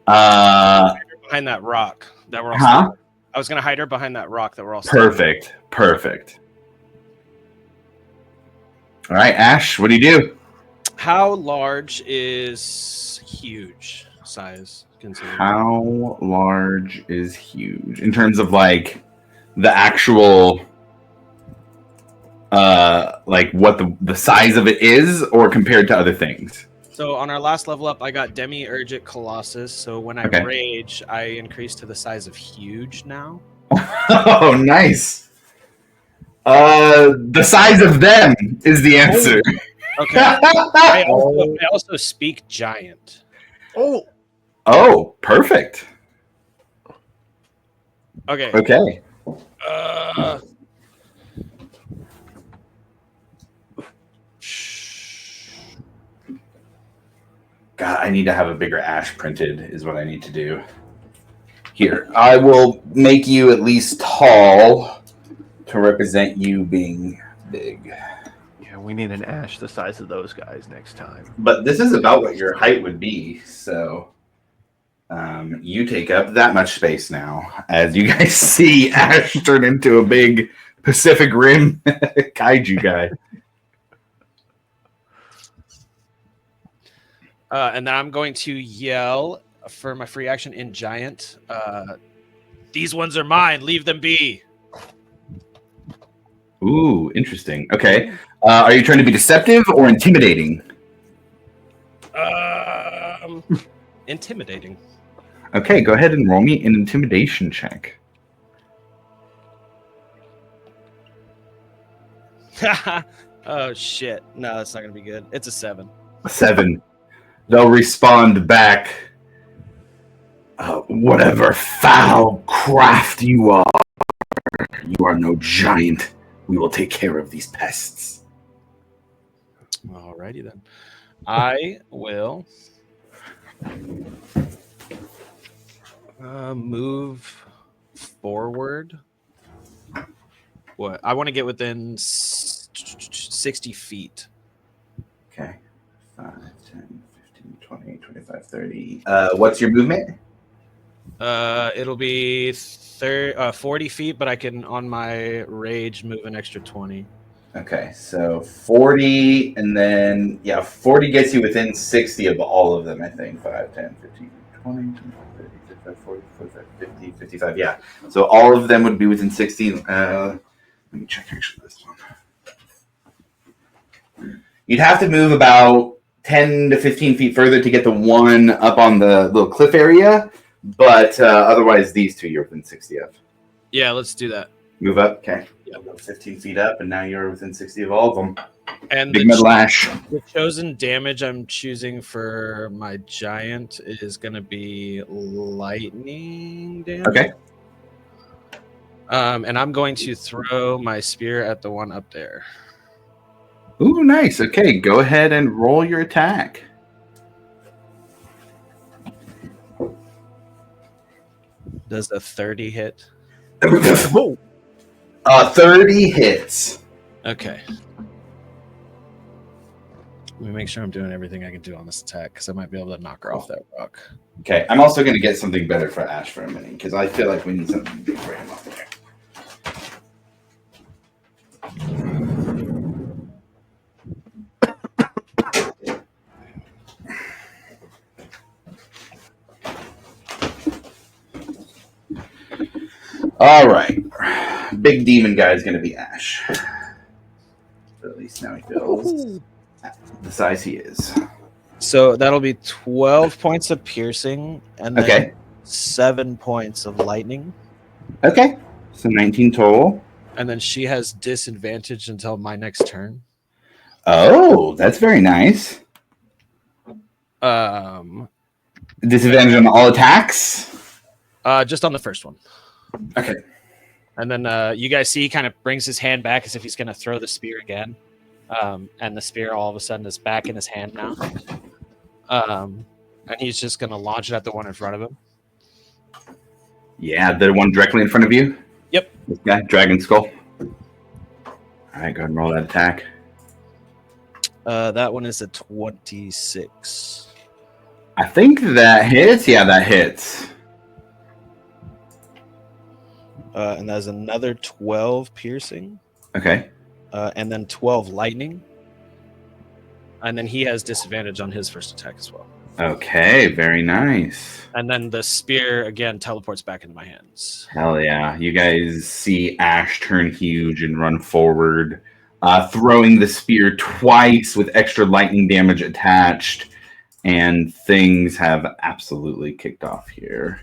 Behind that rock that we're all Huh? I was gonna hide her behind that rock that we're all Perfect. All right, Ash, what do you do? How large is huge size considered? How large is huge in terms of like the actual like what the size of it is, or compared to other things? So on our last level up, I got Demiurgic Colossus. So when I Okay. rage, I increase to the size of huge now. Oh, nice. The size of them is the answer. Okay. I also speak giant. Oh. Oh, perfect. Okay. Okay. God, I need to have a bigger Ash printed, is what I need to do. Here, I will make you at least tall to represent you being big. Yeah, we need an Ash the size of those guys next time. But this is about what your height would be, so you take up that much space now. As you guys see, Ash turn into a big Pacific Rim kaiju guy. And then I'm going to yell for my free action in giant. These ones are mine. Leave them be. Ooh, interesting. Okay. Are you trying to be deceptive or intimidating? Intimidating. Okay, go ahead and roll me an intimidation check. Oh shit! No, that's not gonna be good. It's a 7. 7. They'll respond back. Whatever foul craft you are no giant. We will take care of these pests. Alrighty then. I will move forward. What? I want to get within 60 feet. Okay. 5, 10, 15, 20, 25, 30. What's your movement? It'll be 40 feet, but I can, on my rage, move an extra 20. Okay, so 40, and then, 40 gets you within 60 of all of them, I think. 5, 10, 15, 20, 25, 30, 35, 40, 45, 50, 55, yeah. So all of them would be within 60. Let me check actually this one. You'd have to move about 10 to 15 feet further to get the one up on the little cliff area, but otherwise these two you're within 60 of. Yeah, let's do that. Move up, okay. Yep. Go 15 feet up, and now you're within 60 of all of them. And Big Metal Ash. the chosen damage I'm choosing for my giant is going to be lightning damage. Okay. And I'm going to throw my spear at the one up there. Ooh, nice. Okay, go ahead and roll your attack. Does a 30 hit? 30 hits. Okay. Let me make sure I'm doing everything I can do on this attack, because I might be able to knock her off that rock. Okay, I'm also going to get something better for Ash for a minute, because I feel like we need something big for him up there. All right. Big demon guy is going to be Ash. But at least now he feels the size he is. So that'll be 12 points of piercing, and then Okay. 7 points of lightning. Okay. So 19 total. And then she has disadvantage until my next turn. Oh, that's very nice. Disadvantage on all attacks? Just on the first one. Okay. And then you guys see he kind of brings his hand back as if he's going to throw the spear again. And the spear all of a sudden is back in his hand now. And he's just going to launch it at the one in front of him. Yeah, the one directly in front of you? Yep. This guy, Dragon Skull. All right, go ahead and roll that attack. That one is a 26. I think that hits. Yeah, that hits. And that's another 12 piercing. Okay. And then 12 lightning. And then he has disadvantage on his first attack as well. Okay, very nice. And then the spear, again, teleports back into my hands. Hell yeah. You guys see Ash turn huge and run forward, throwing the spear twice with extra lightning damage attached, and things have absolutely kicked off here.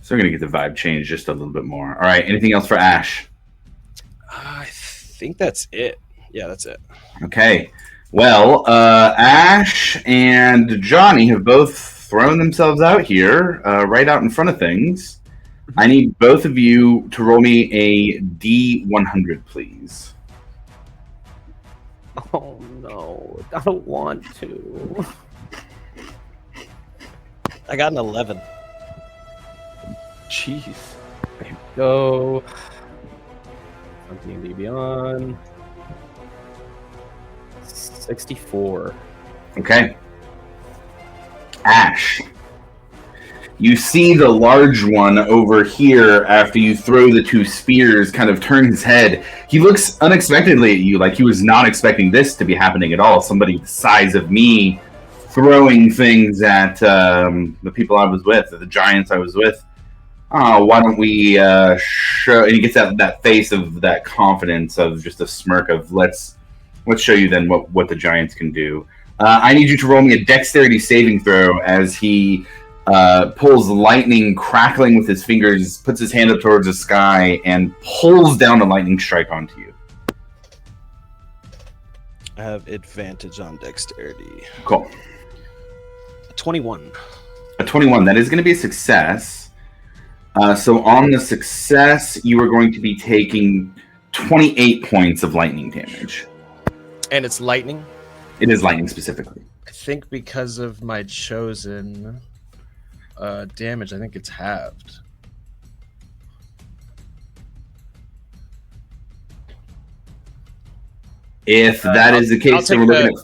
So we're going to get the vibe changed just a little bit more. All right, anything else for Ash? I think that's it. Yeah, that's it. Okay. Well, Ash and Johnny have both thrown themselves out here, right out in front of things. I need both of you to roll me a D100, please. Oh no, I don't want to. I got an 11. Jeez. There we go. D&D Beyond. 64. Okay. Ash. You see the large one over here after you throw the two spears kind of turn his head. He looks unexpectedly at you, like he was not expecting this to be happening at all. Somebody the size of me throwing things at the people I was with, the giants I was with. Oh, why don't we show... And he gets that face of that confidence of just a smirk of let's show you then what the giants can do. I need you to roll me a dexterity saving throw as he pulls lightning crackling with his fingers, puts his hand up towards the sky, and pulls down a lightning strike onto you. I have advantage on dexterity. Cool. 21. A 21. That is going to be a success. So on the success, you are going to be taking 28 points of lightning damage. And it's lightning? It is lightning specifically. I think because of my chosen damage, I think it's halved. If that is the case, then we're looking at.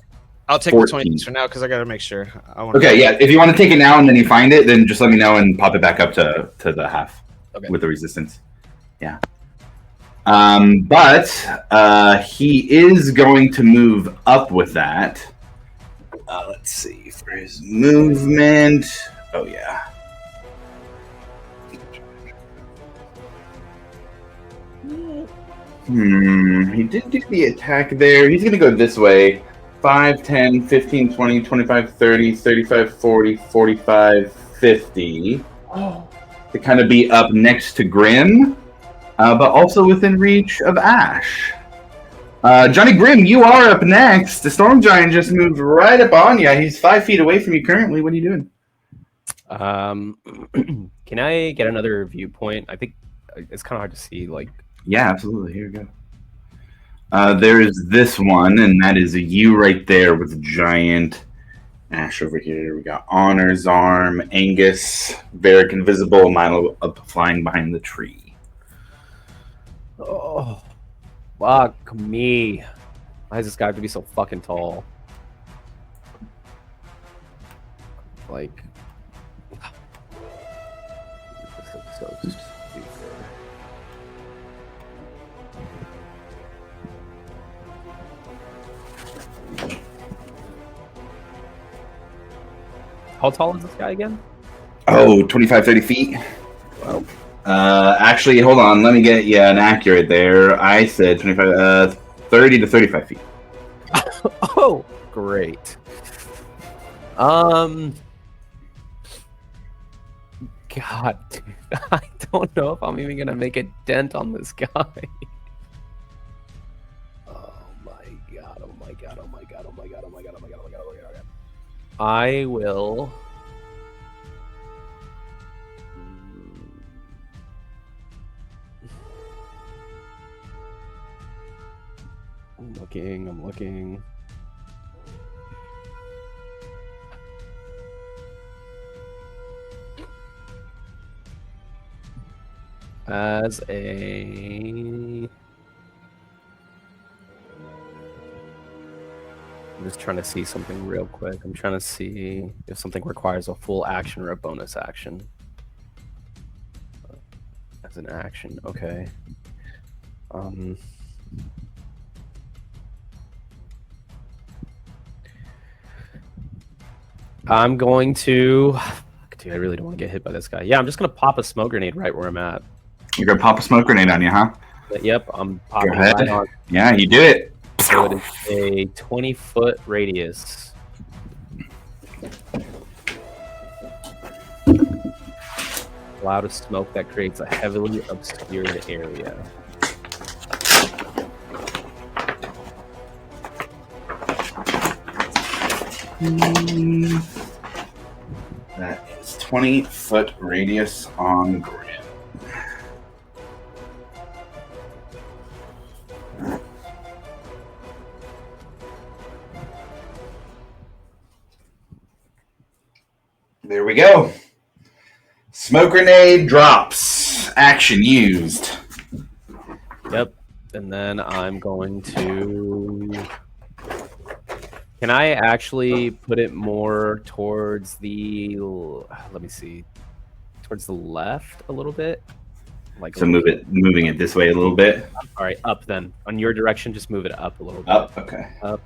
I'll take 14. the 20 for now because I gotta make sure. Okay, yeah. If you want to take it now and then you find it, then just let me know and pop it back up to the half with the resistance. Yeah. But he is going to move up with that. Let's see for his movement. Oh yeah. He did do the attack there. He's going to go this way. 5, 10, 15, 20, 25, 30, 35, 40, 45, 50. To kind of be up next to Grim, but also within reach of Ash. Johnny Grimm, you are up next. The Storm Giant just moved right up on you. He's 5 feet away from you currently. What are you doing? Can I get another viewpoint? I think it's kind of hard to see. Like, yeah, absolutely. Here we go. There is this one, and that is a U right there with Giant. Ash over here. We got Honor's Arm, Angus, Varric Invisible, Milo up flying behind the tree. oh, fuck me. Why does this guy have to be so fucking tall? Like, this is so stupid. How tall is this guy again? Oh, 25, 30 feet. Wow. Actually, hold on. Let me get you an accurate there. I said 25, 30 to 35 feet. Oh, great. God, dude, I don't know if I'm even gonna make a dent on this guy. Oh my god! Oh my god! Oh my god! Oh my god! Oh my god! Oh my god! Oh my god! Oh my god! I will. I'm looking. As a... I'm just trying to see something real quick. I'm trying to see if something requires a full action or a bonus action. As an action, okay. I'm going to... Dude, I really don't want to get hit by this guy. Yeah, I'm just going to pop a smoke grenade right where I'm at. You're going to pop a smoke grenade on you, huh? Yep, I'm popping Go ahead. right on. Yeah, you do it. So it is a 20-foot radius. Cloud of smoke that creates a heavily obscured area. That is 20-foot radius on Grim. There we go. Smoke grenade drops. Action used. Yep. And then I'm going to... Can I actually put it more towards the... Let me see. Towards the left a little bit? Like So moving it this way a little bit. All right, up then. On your direction, just move it up a little bit. Up, okay. Up.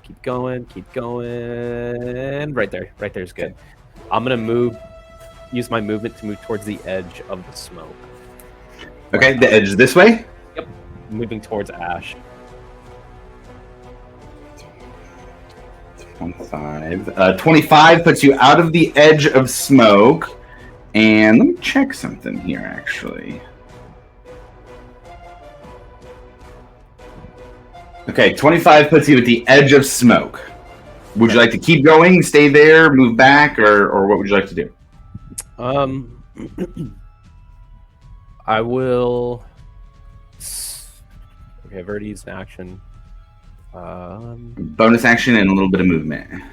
Keep going. Right there is good. I'm gonna use my movement to move towards the edge of the smoke. Okay, the edge this way? Yep, moving towards Ash. 25 puts you out of the edge of smoke. And let me check something here, actually. Okay, 25 puts you at the edge of smoke. Would you like to keep going, stay there, move back, or what would you like to do? I will... Okay, I've already used an action. Bonus action and a little bit of movement.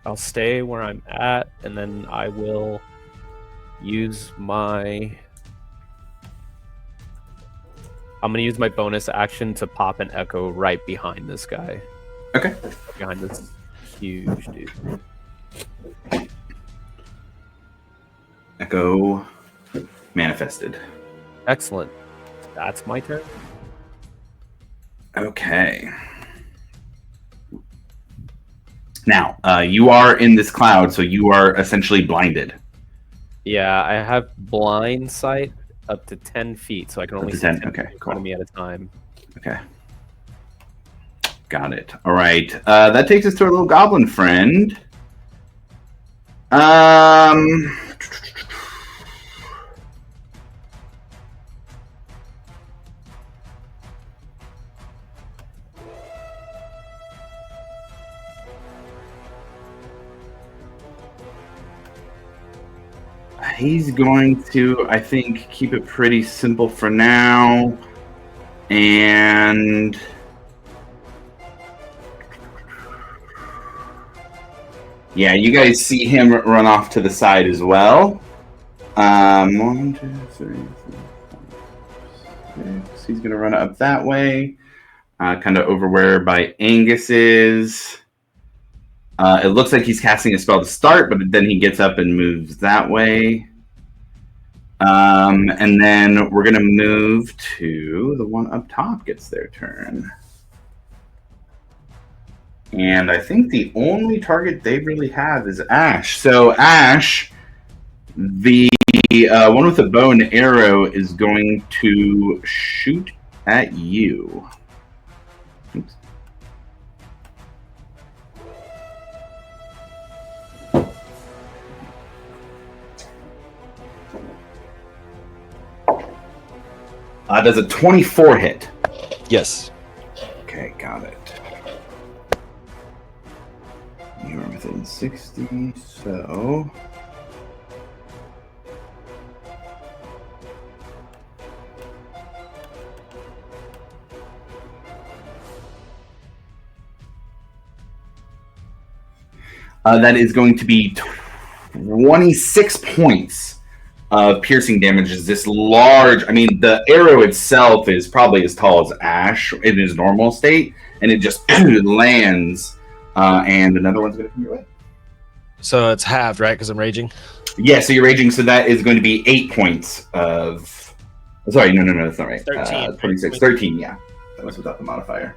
I'll stay where I'm at, and then I will use my. I'm gonna use my bonus action to pop an echo right behind this guy. Okay. Behind this huge dude. Echo manifested. Excellent. That's my turn. Okay. Now, you are in this cloud, so you are essentially blinded. Yeah, I have blind sight up to 10 feet, so I can only to see 10, 10 okay, feet in front cool. of me at a time. Okay. Got it. All right. That takes us to our little goblin friend. He's going to, I think, keep it pretty simple for now. And yeah, you guys see him run off to the side as well. 1, 2, 3, 4, 5, 6. He's going to run up that way, kind of over where by Angus is. It looks like he's casting a spell to start, but then he gets up and moves that way. And then we're going to move to the one up top gets their turn. And I think the only target they really have is Ash. So Ash, the one with the bow and arrow, is going to shoot at you. Oops. Does a 24 hit? Yes. Okay, got it. You are within 60, so... that is going to be 26 points of piercing damage. Is this large? I mean, the arrow itself is probably as tall as Ash in his normal state, and it just lands, and another one's going to come your way. So it's halved, right? Because I'm raging. Yeah, so you're raging, so that is going to be 8 points of... Sorry, no, that's not right. 13. 26, 13, yeah. That was without the modifier.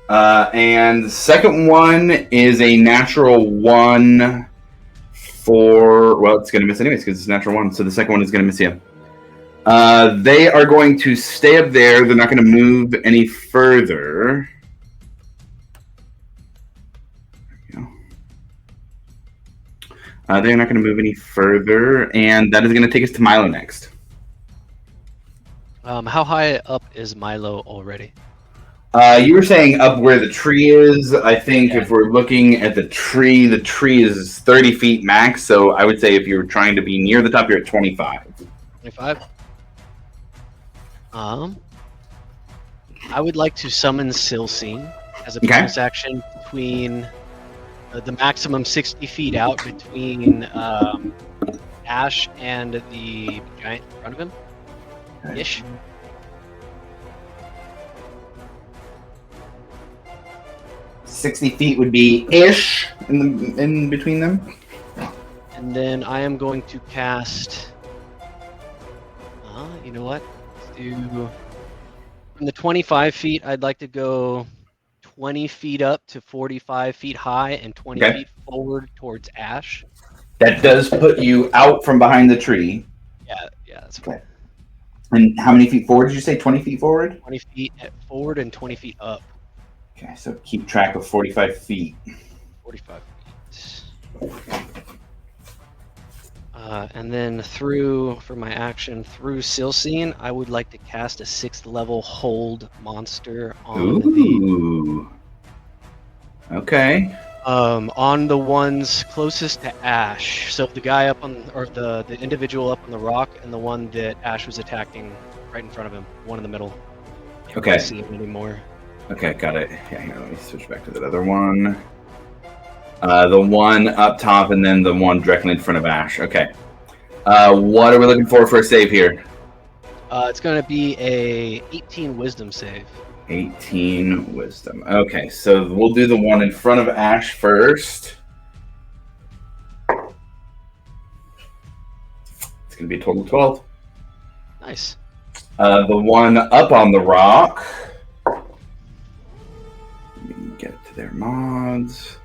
And the second one is a natural 1 for... Well, it's going to miss anyways because it's a natural 1, so the second one is going to miss you. They are going to stay up there. They're not going to move any further. There we go. They're not going to move any further, and that is going to take us to Milo next. How high up is Milo already? You were saying up where the tree is. I think if we're looking at the tree is 30 feet max. So I would say if you're trying to be near the top, you're at 25. 25? I would like to summon Silsine as a bonus action between the maximum 60 feet out between Ash and the giant in front of him. Ish. $60 feet would be ish in between them. And then I am going to cast. You know what? Let's do from the 25 feet. I'd like to go 20 feet up to 45 feet high and 20 feet forward towards Ash. That does put you out from behind the tree. Yeah, that's fine. And how many feet forward did you say? 20 feet forward? 20 feet forward and 20 feet up. Okay, so keep track of 45 feet. 45 feet. And then for my action, through Silsine, I would like to cast a 6th level hold monster on Okay. on the ones closest to Ash. So the guy up on, or the individual up on the rock, and the one that Ash was attacking right in front of him. One in the middle. Can't Okay. really see him anymore. Okay, got it. Yeah, here, let me switch back to that other one. The one up top and then the one directly in front of Ash. Okay. What are we looking for a save here? It's going to be a 18 Wisdom save. 18 wisdom. Okay, so we'll do the one in front of Ash first. It's going to be a total of 12. Nice. The one up on the rock. Let me get to their mods.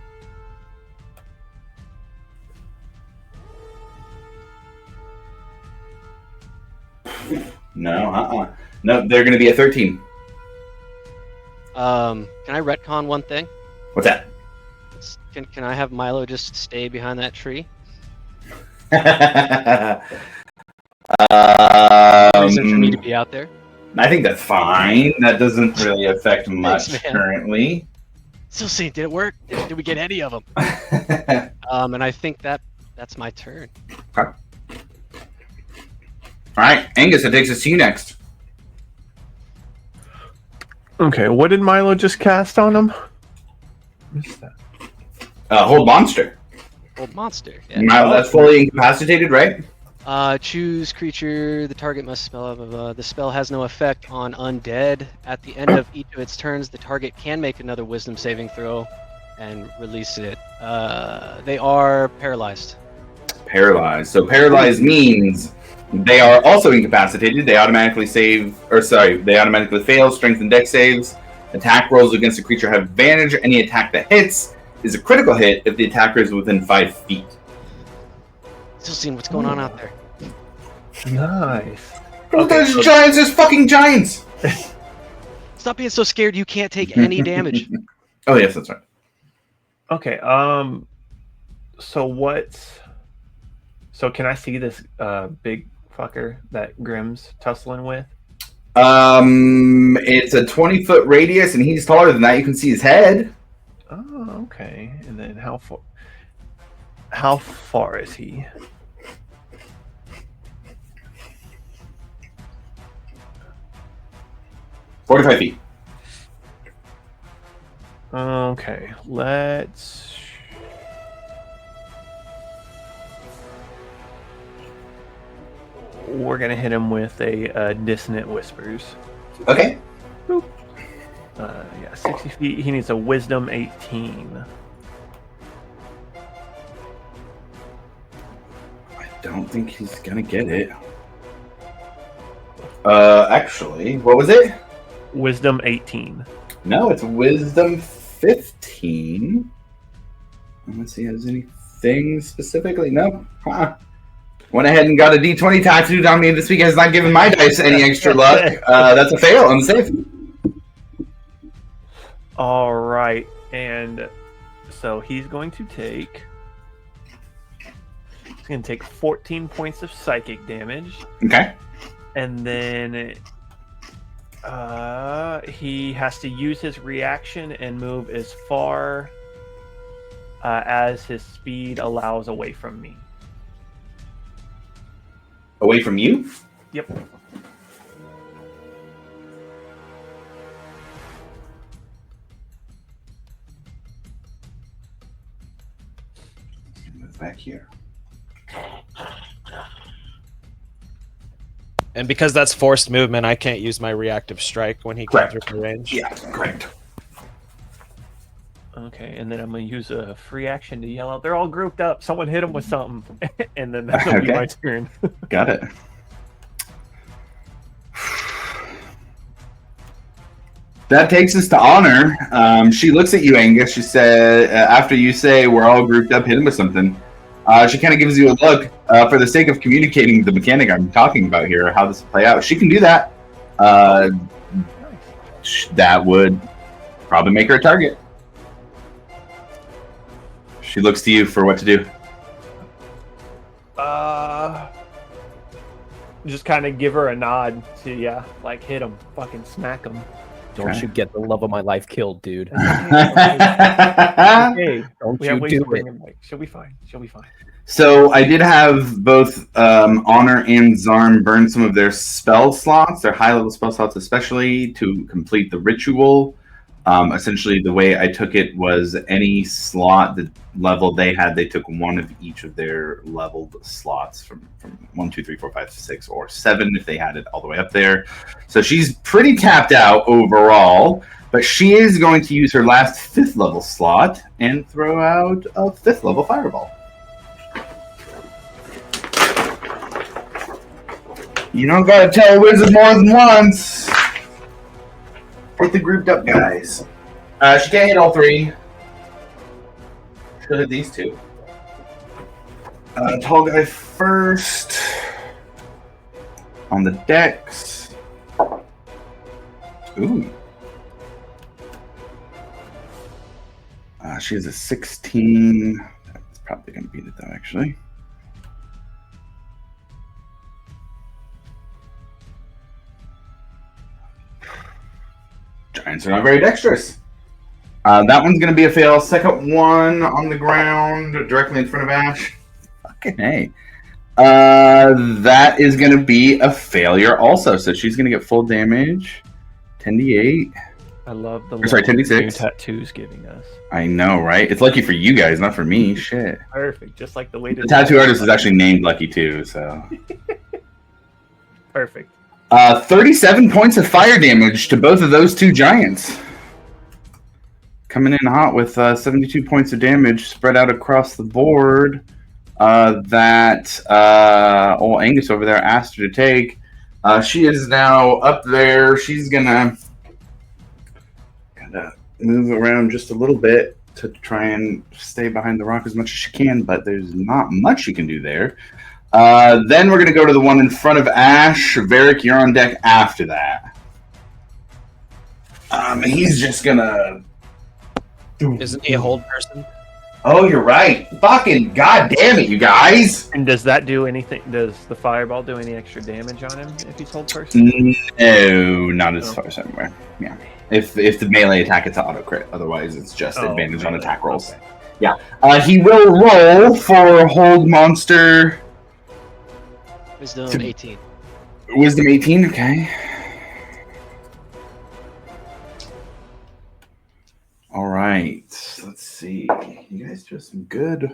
No, No, they're going to be a 13. Can I retcon one thing? What's that? Can I have Milo just stay behind that tree? Reason for me to be out there? I think that's fine. That doesn't really affect much Thanks, man. currently. Still seeing, did it work? Did we get any of them? And I think that's my turn. Okay. All right, Angus, it takes us to you next. Okay, what did Milo just cast on him? What's that? Hold monster. Old monster. Yeah. Now that's fully incapacitated, right? Choose creature. The target must spell. The spell has no effect on undead. At the end of each of its turns, the target can make another Wisdom saving throw and release it. They are paralyzed. Paralyzed. So paralyzed means they are also incapacitated. They automatically they automatically fail strength and dex saves. Attack rolls against the creature have advantage. Any attack that hits is a critical hit if the attacker is within 5 feet. Still seeing what's going on out there. Nice. There's giants. There's fucking giants. Stop being so scared. You can't take any damage. Oh yes, that's right. Okay. So can I see this big fucker that Grimm's tussling with? It's a 20-foot radius, and he's taller than that. You can see his head. Oh, okay. And then how far? How far is he? "45 feet. Okay, let's. We're gonna hit him with a dissonant whispers. Okay. Yeah, 60 feet. He needs a wisdom 18. I don't think he's gonna get it. Actually, what was it? Wisdom 18. No, it's wisdom 15. Unless he has anything specifically. No. Went ahead and got a D20 tattooed on me this week. Has not given my dice any extra luck. That's a fail on the save. All right, and so he's going to take. He's going to take 14 points of psychic damage. Okay. And then he has to use his reaction and move as far as his speed allows away from me. Away from you? Yep. Move back here. And because that's forced movement, I can't use my reactive strike when he comes Correct. through the range. Yeah, correct. Okay, and then I'm going to use a free action to yell out, "They're all grouped up. Someone hit them with something." And then that'll be Okay. my turn. Got it. That takes us to Honor. She looks at you, Angus. She said, after you say we're all grouped up, hit him with something. She kind of gives you a look. For the sake of communicating the mechanic I'm talking about here, how this will play out, she can do that. That would probably make her a target. She looks to you for what to do. Just kind of give her a nod to, like hit him, fucking smack him. Don't Okay. you get the love of my life killed, dude. Hey, Don't we have you ways do to bring it. him back. She'll be fine. She'll be fine. So I did have both Honor and Zarm burn some of their spell slots, their high level spell slots, especially to complete the ritual. Essentially, the way I took it was any slot, the level they had, they took one of each of their leveled slots from 1, 2, 3, 4, 5, 6, or 7 if they had it all the way up there. So she's pretty tapped out overall, but she is going to use her last 5th level slot and throw out a 5th level fireball. You don't gotta tell a wizard more than once. Hit the grouped up guys. She can't hit all 3. She'll hit these 2. Tall guy first. On the dex. Ooh. She has a 16. That's probably gonna beat it though, actually. Giants are not very dexterous. That one's going to be a fail. Second one on the ground, directly in front of Ash. Fucking hey. That is going to be a failure also. So she's going to get full damage. 10d8. I love the 10d6. new tattoos giving us. I know, right? It's lucky for you guys, not for me. Shit. Perfect, just like the way The tattoo artist is actually named Lucky too, so. Perfect. 37 points of fire damage to both of those 2 giants. Coming in hot with 72 points of damage spread out across the board. That old Angus over there asked her to take. She is now up there. She's gonna move around just a little bit to try and stay behind the rock as much as she can, but there's not much she can do there. Then we're going to go to the one in front of Ash. Varric, you're on deck after that. He's just going to... Isn't he a hold person? Oh, you're right. Fucking goddamn it, you guys! And does that do anything? Does the fireball do any extra damage on him if he's hold person? No, not as far as I'm aware. Yeah. If the melee attack, it's an auto crit. Otherwise, it's just advantage on attack rolls. Okay. Yeah. He will roll for hold monster... Wisdom 18. Wisdom 18, okay. All right, let's see. You guys do have some good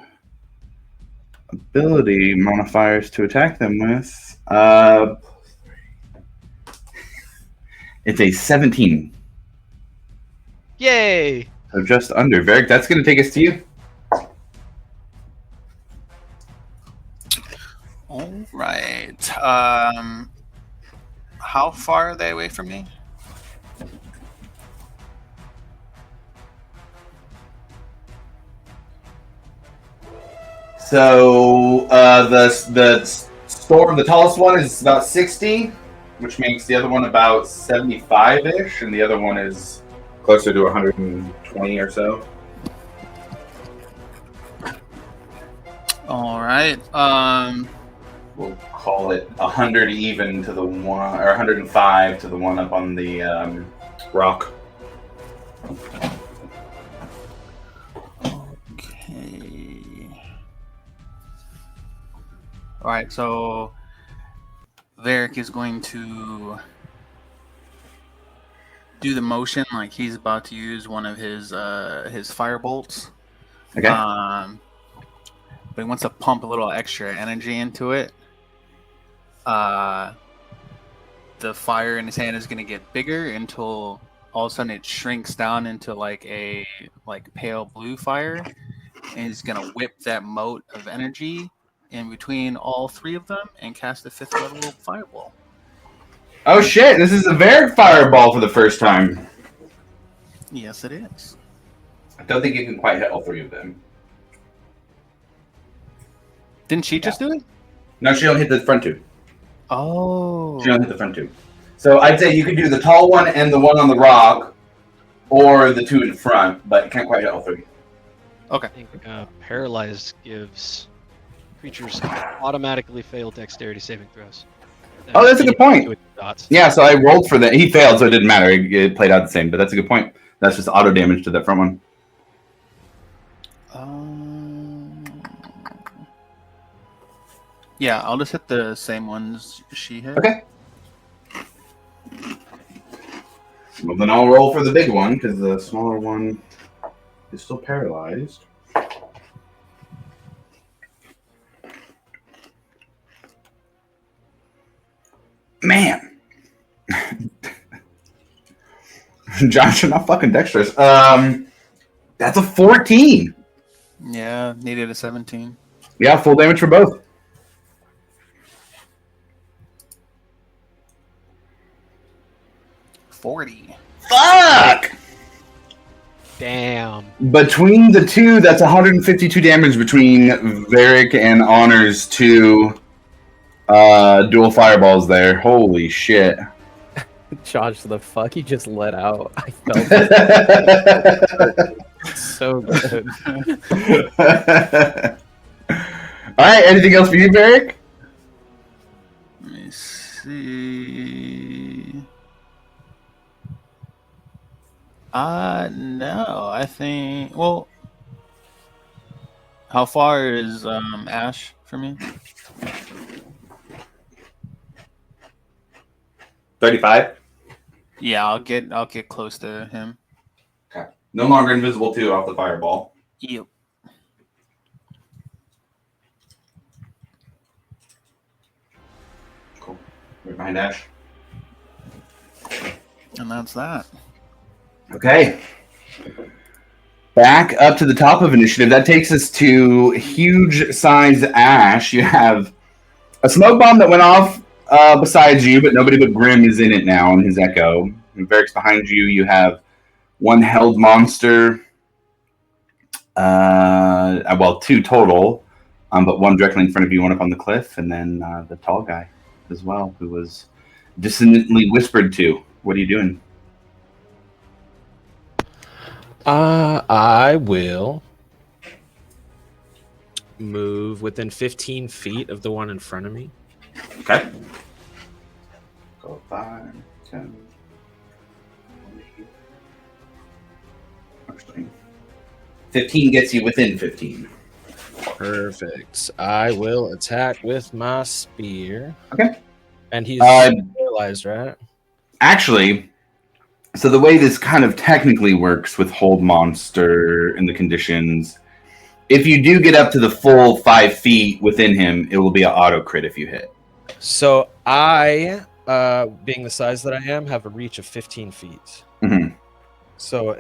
ability modifiers to attack them with. It's a 17. Yay! So just under. Varric, that's going to take us to you. All right. How far are they away from me? So the storm, the tallest one is about 60, which makes the other one about 75-ish, and the other one is closer to 120 or so. All right. We'll call it 100 even to the one, or 105 to the one up on the rock. Okay. All right. So Varric is going to do the motion like he's about to use one of his fire bolts. Okay. But he wants to pump a little extra energy into it. The fire in his hand is going to get bigger until all of a sudden it shrinks down into like a pale blue fire, and he's going to whip that mote of energy in between all 3 of them and cast a 5th level fireball. Oh shit! This is a Varric fireball for the first time. Yes, it is. I don't think you can quite hit all 3 of them. Didn't she just do it? No, she don't hit the front 2. Oh. She don't hit the front 2. So I'd say you could do the tall one and the one on the rock, or the 2 in front, but you can't quite hit all 3. Okay. I think paralyzed gives creatures automatically fail dexterity saving throws. Oh, that's a good point. With dots. Yeah, so I rolled for that. He failed, so it didn't matter. It played out the same, but that's a good point. That's just auto damage to that front one. Yeah, I'll just hit the same ones she hit. Okay. Well, then I'll roll for the big one because the smaller one is still paralyzed. Man. Josh, you're not fucking dexterous. That's a 14. Yeah, needed a 17. Yeah, full damage for both. $40. Fuck! Damn. Between the two, that's 152 damage between Varric and Honor's two dual fireballs there. Holy shit. Josh, the fuck you just let out. I felt it so good. Alright, anything else for you, Varric? Let me see. No, I think. Well, how far is Ash from me? 35. Yeah, I'll get close to him. Okay. No longer invisible too off the fireball. Yep. Cool. Right behind Ash. And that's that. Okay. Back up to the top of initiative. That takes us to huge size Ash. You have a smoke bomb that went off besides you, but nobody but Grim is in it now in his echo. And Varric's behind you. You have one held monster. Well, two total, but one directly in front of you, one up on the cliff, and then the tall guy as well, who was dissonantly whispered to. What are you doing? I will move within 15 feet of the one in front of me. Okay. Go 5, 10, 20. 15 gets you within 15. Perfect. I will attack with my spear. Okay. And he's Uh, paralyzed, right? Actually, so the way this kind of technically works with hold monster and the conditions, if you do get up to the full 5 feet within him, it will be an auto crit if you hit. So I, being the size that I am, have a reach of 15 feet. Mhm. So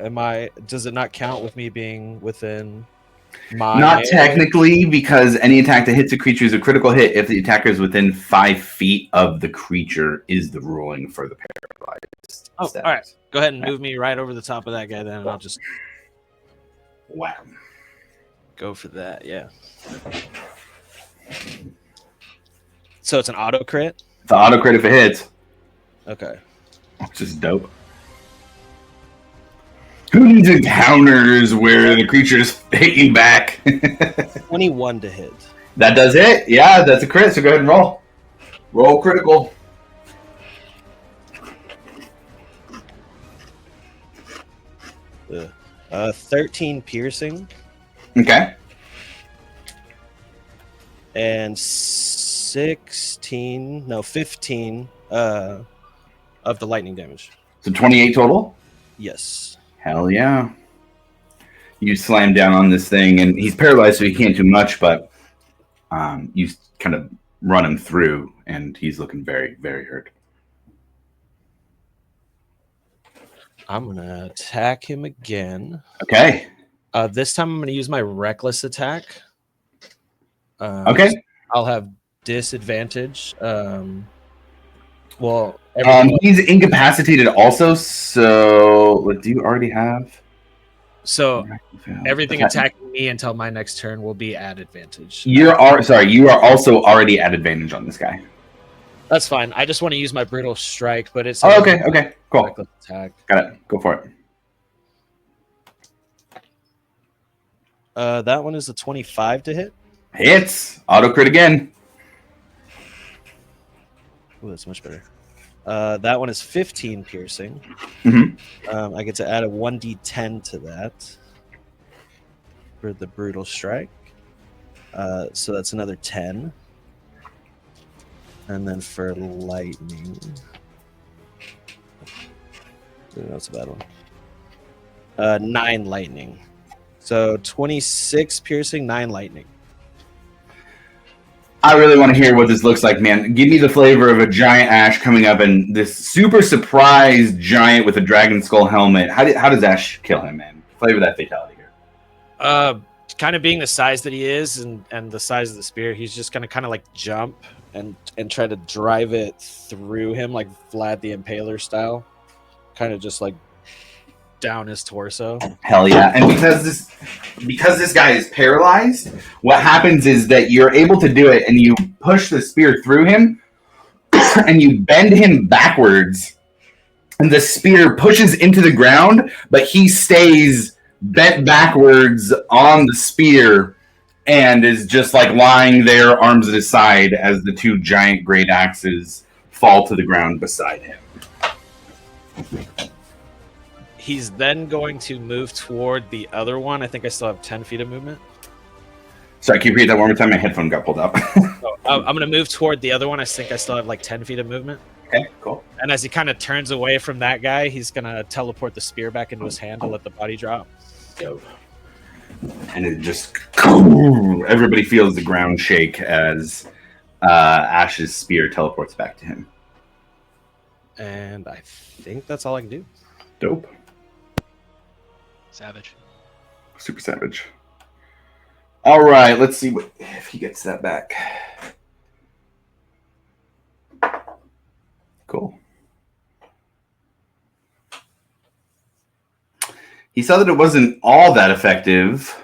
does it not count with me being within my... Not technically, because any attack that hits a creature is a critical hit if the attacker is within 5 feet of the creature is the ruling for the paralyzed. Oh, status. all right. Go ahead and move me right over the top of that guy then, and I'll just Wow. go for that, yeah. So it's an auto crit? The auto crit if it hits, Okay. which is dope. Who needs encounters where the creature's hitting back? 21 to hit. That does hit. Yeah, that's a crit, so go ahead and roll. Roll critical. Ugh. 13 piercing Okay. and 15 of the lightning damage. So 28 total? Yes. Hell yeah. You slam down on this thing, and he's paralyzed, so he can't do much, but you kind of run him through, and he's looking very, very hurt. I'm going to attack him again. Okay. This time I'm going to use my reckless attack. Okay. I'll have disadvantage. He's incapacitated also, so do you already have? So everything Okay. attacking me until my next turn will be at advantage. You are also already at advantage on this guy. That's fine. I just want to use my brutal strike, but it's Oh, okay, cool. reckless attack. Got it. Go for it. That one is a 25 to hit. Hits. Auto crit again. Ooh, that's much better. That one is 15 piercing. Mhm. I get to add a 1d10 to that for the brutal strike. So that's another 10. And then for lightning. Ooh, that's a bad one. 9 lightning. So 26 piercing, 9 lightning. I really want to hear what this looks like, man. Give me the flavor of a giant Ash coming up and this super surprised giant with a dragon skull helmet. How does Ash kill him, man? Flavor that fatality here. Kind of being the size that he is and the size of the spear, he's just gonna kind of like jump and try to drive it through him like Vlad the Impaler style. Kind of just like down his torso. Hell yeah. And because this guy is paralyzed, what happens is that you're able to do it and you push the spear through him and you bend him backwards and the spear pushes into the ground, but he stays bent backwards on the spear and is just like lying there, arms at his side, as the 2 giant great axes fall to the ground beside him. He's then going to move toward the other one. I think I still have 10 feet of movement. Sorry, can you repeat that one more time? My headphone got pulled up. So, I'm going to move toward the other one. I think I still have like 10 feet of movement. Okay, cool. And as he kind of turns away from that guy, he's going to teleport the spear back into his hand to let the body drop. Dope. And it just... Everybody feels the ground shake as Ash's spear teleports back to him. And I think that's all I can do. Dope. Savage. Super savage. All right, let's see if he gets that back. Cool. He saw that it wasn't all that effective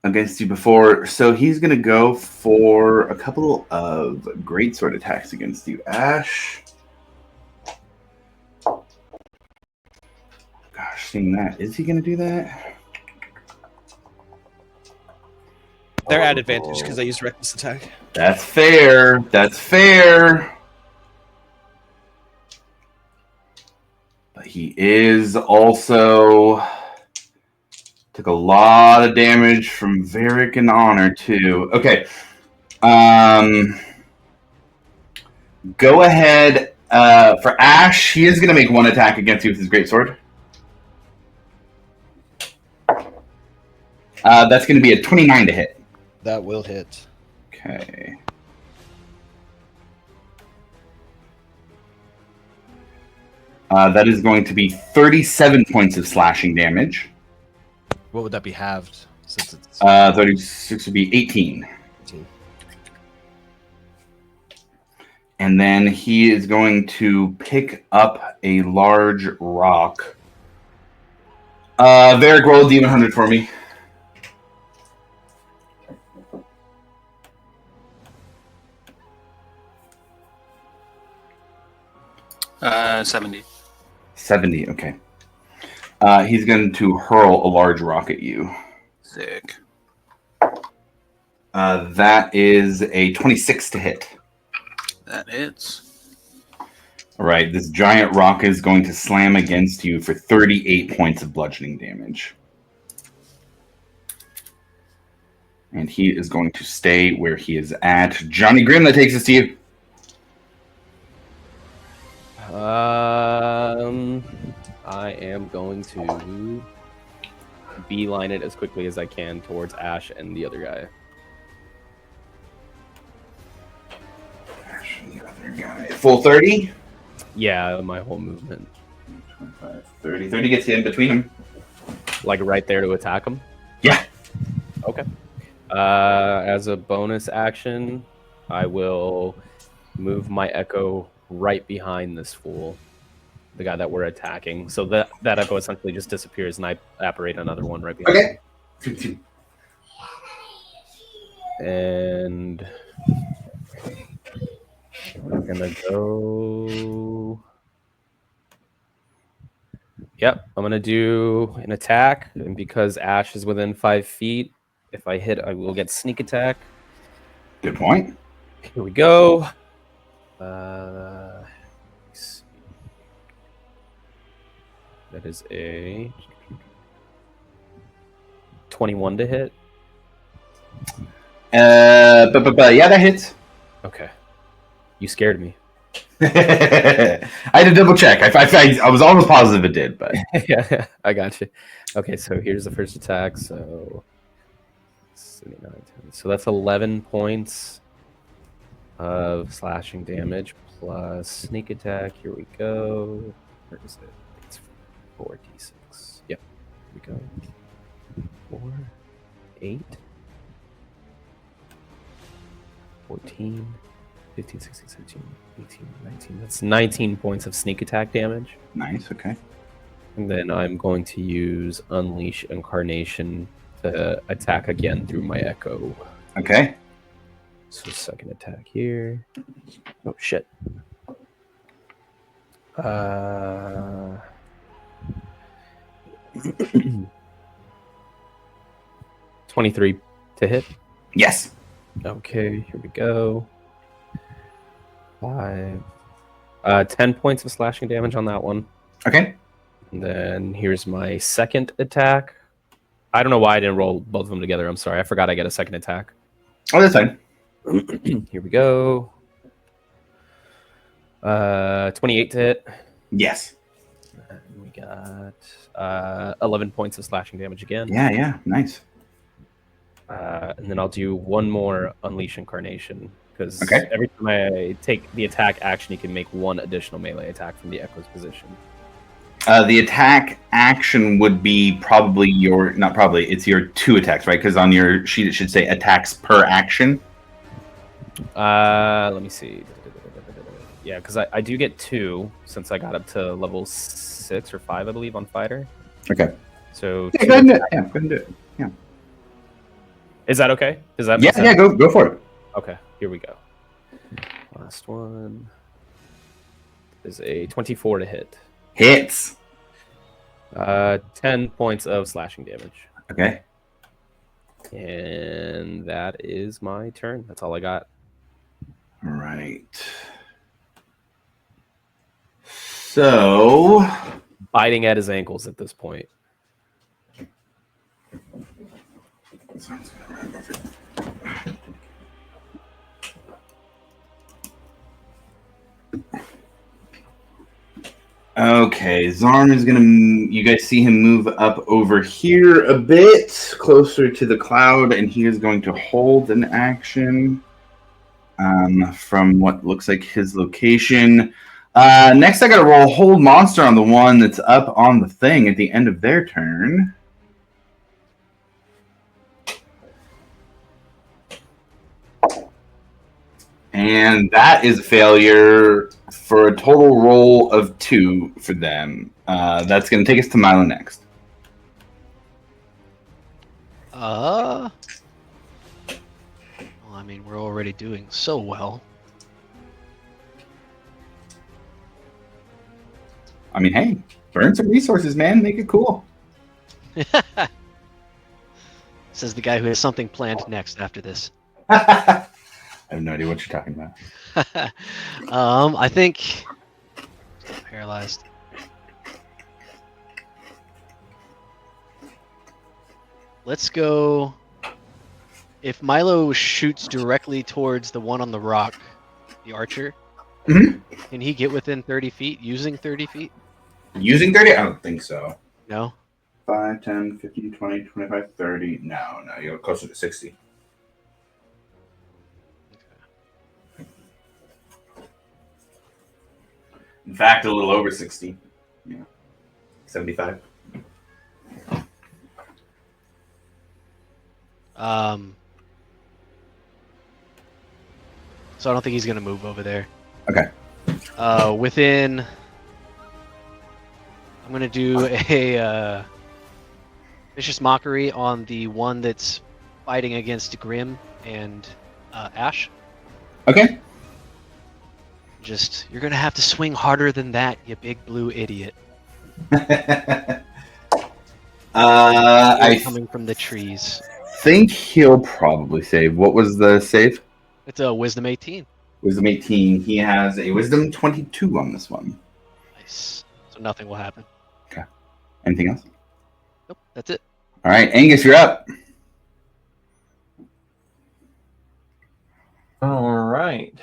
against you before, so he's going to go for a couple of greatsword attacks against you, Ash. Gosh, seeing that, is he going to do that? They're at advantage because I used reckless attack. That's fair. That's fair. But he is also took a lot of damage from Varric and Honor too. Okay. Go ahead. For Ash, he is going to make 1 attack against you with his greatsword. That's going to be a 29 to hit. That will hit. Okay. That is going to be 37 points of slashing damage. What would that be halved? Since it's 36 would be 18. 18. And then he is going to pick up a large rock. Varric, roll a D100 for me. 70. 70, okay. He's going to hurl a large rock at you. Sick. That is a 26 to hit. That hits. All right, this giant rock is going to slam against you for 38 points of bludgeoning damage. And he is going to stay where he is at. Johnny Grimm, that takes us to you. I am going to beeline it as quickly as I can towards Ash and the other guy. Ash and the other guy. Full 30? Yeah, my whole movement. 25, 30. 30 gets you in between them. Like right there to attack him? Yeah. Okay. As a bonus action, I will move my echo right behind this fool, the guy that we're attacking. So that echo essentially just disappears, and I apparate another one right behind Okay. him. And I'm gonna go. Yep, I'm gonna do an attack, and because Ash is within 5 feet, if I hit, I will get sneak attack. Good point. Here we go. Let's see. That is a 21 to hit. Yeah, that hits. Okay. You scared me. I had to double check. I was almost positive it did, but Yeah, I got you. Okay, so here's the first attack. So 79, 10. So that's 11 points of slashing damage plus sneak attack. Here we go. Where is it? It's 4d6. Yep. Here we go. 4, 8, 14, 15, 16, 17, 18, 19. That's 19 points of sneak attack damage. nice. Okay. And then I'm going to use Unleash Incarnation to attack again through my Echo. Okay. So second attack here. Oh shit. 23 to hit. Yes. Okay, here we go. 5. 10 points of slashing damage on that one. Okay. And then here's my second attack. I don't know why I didn't roll both of them together. I'm sorry. I forgot I get a second attack. Oh, that's fine. Here we go. 28 to hit. Yes. And we got 11 points of slashing damage again. Yeah. Nice. And then I'll do one more Unleash Incarnation. Because Okay. every time I take the attack action, you can make one additional melee attack from the Echo's position. The attack action would be probably it's your 2 attacks, right? Because on your sheet it should say attacks per action. Let me see. Yeah, because I do get 2 since I got up to level 6 or 5, I believe, on Fighter. Okay. So Yeah, go ahead and do it. Yeah, go ahead and do it. Yeah. is that okay? Does that make sense? Yeah, go for it. Okay, here we go. Last one is a 24 to hit. Hits. 10 points of slashing damage. Okay. And that is my turn. That's all I got. All right. So, Biting at his ankles at this point. okay, Zarm is gonna. You guys see him move up over here a bit, closer to the cloud, and he is going to hold an action from what looks like his location. Next, I got to roll hold monster on the one that's up on the thing at the end of their turn. And that is a failure for a total roll of 2 for them. That's going to take us to Milo next. Well, I mean, we're already doing so well. I mean, hey, burn some resources, man. Make it cool. Says the guy who has something planned next after this. I have no idea what you're talking about. I think still paralyzed. Let's go. If Milo shoots directly towards the one on the rock, the archer, Mhm. can he get within 30 feet using 30 feet? Using 30? I don't think so. No. 5, 10, 15, 20, 25, 30. No, you're closer to 60. In fact, a little over 60. Yeah. 75. So I don't think he's gonna move over there. Okay. Within, I'm gonna do a vicious mockery on the one that's fighting against Grim and Ash. Okay. Just, you're gonna have to swing harder than that, you big blue idiot. I Coming from the trees. think he'll probably save. What was the save? It's a wisdom 18. Wisdom 18. He has a wisdom 22 on this one. Nice. So nothing will happen. Anything else? Nope, that's it. All right, Angus, you're up. All right.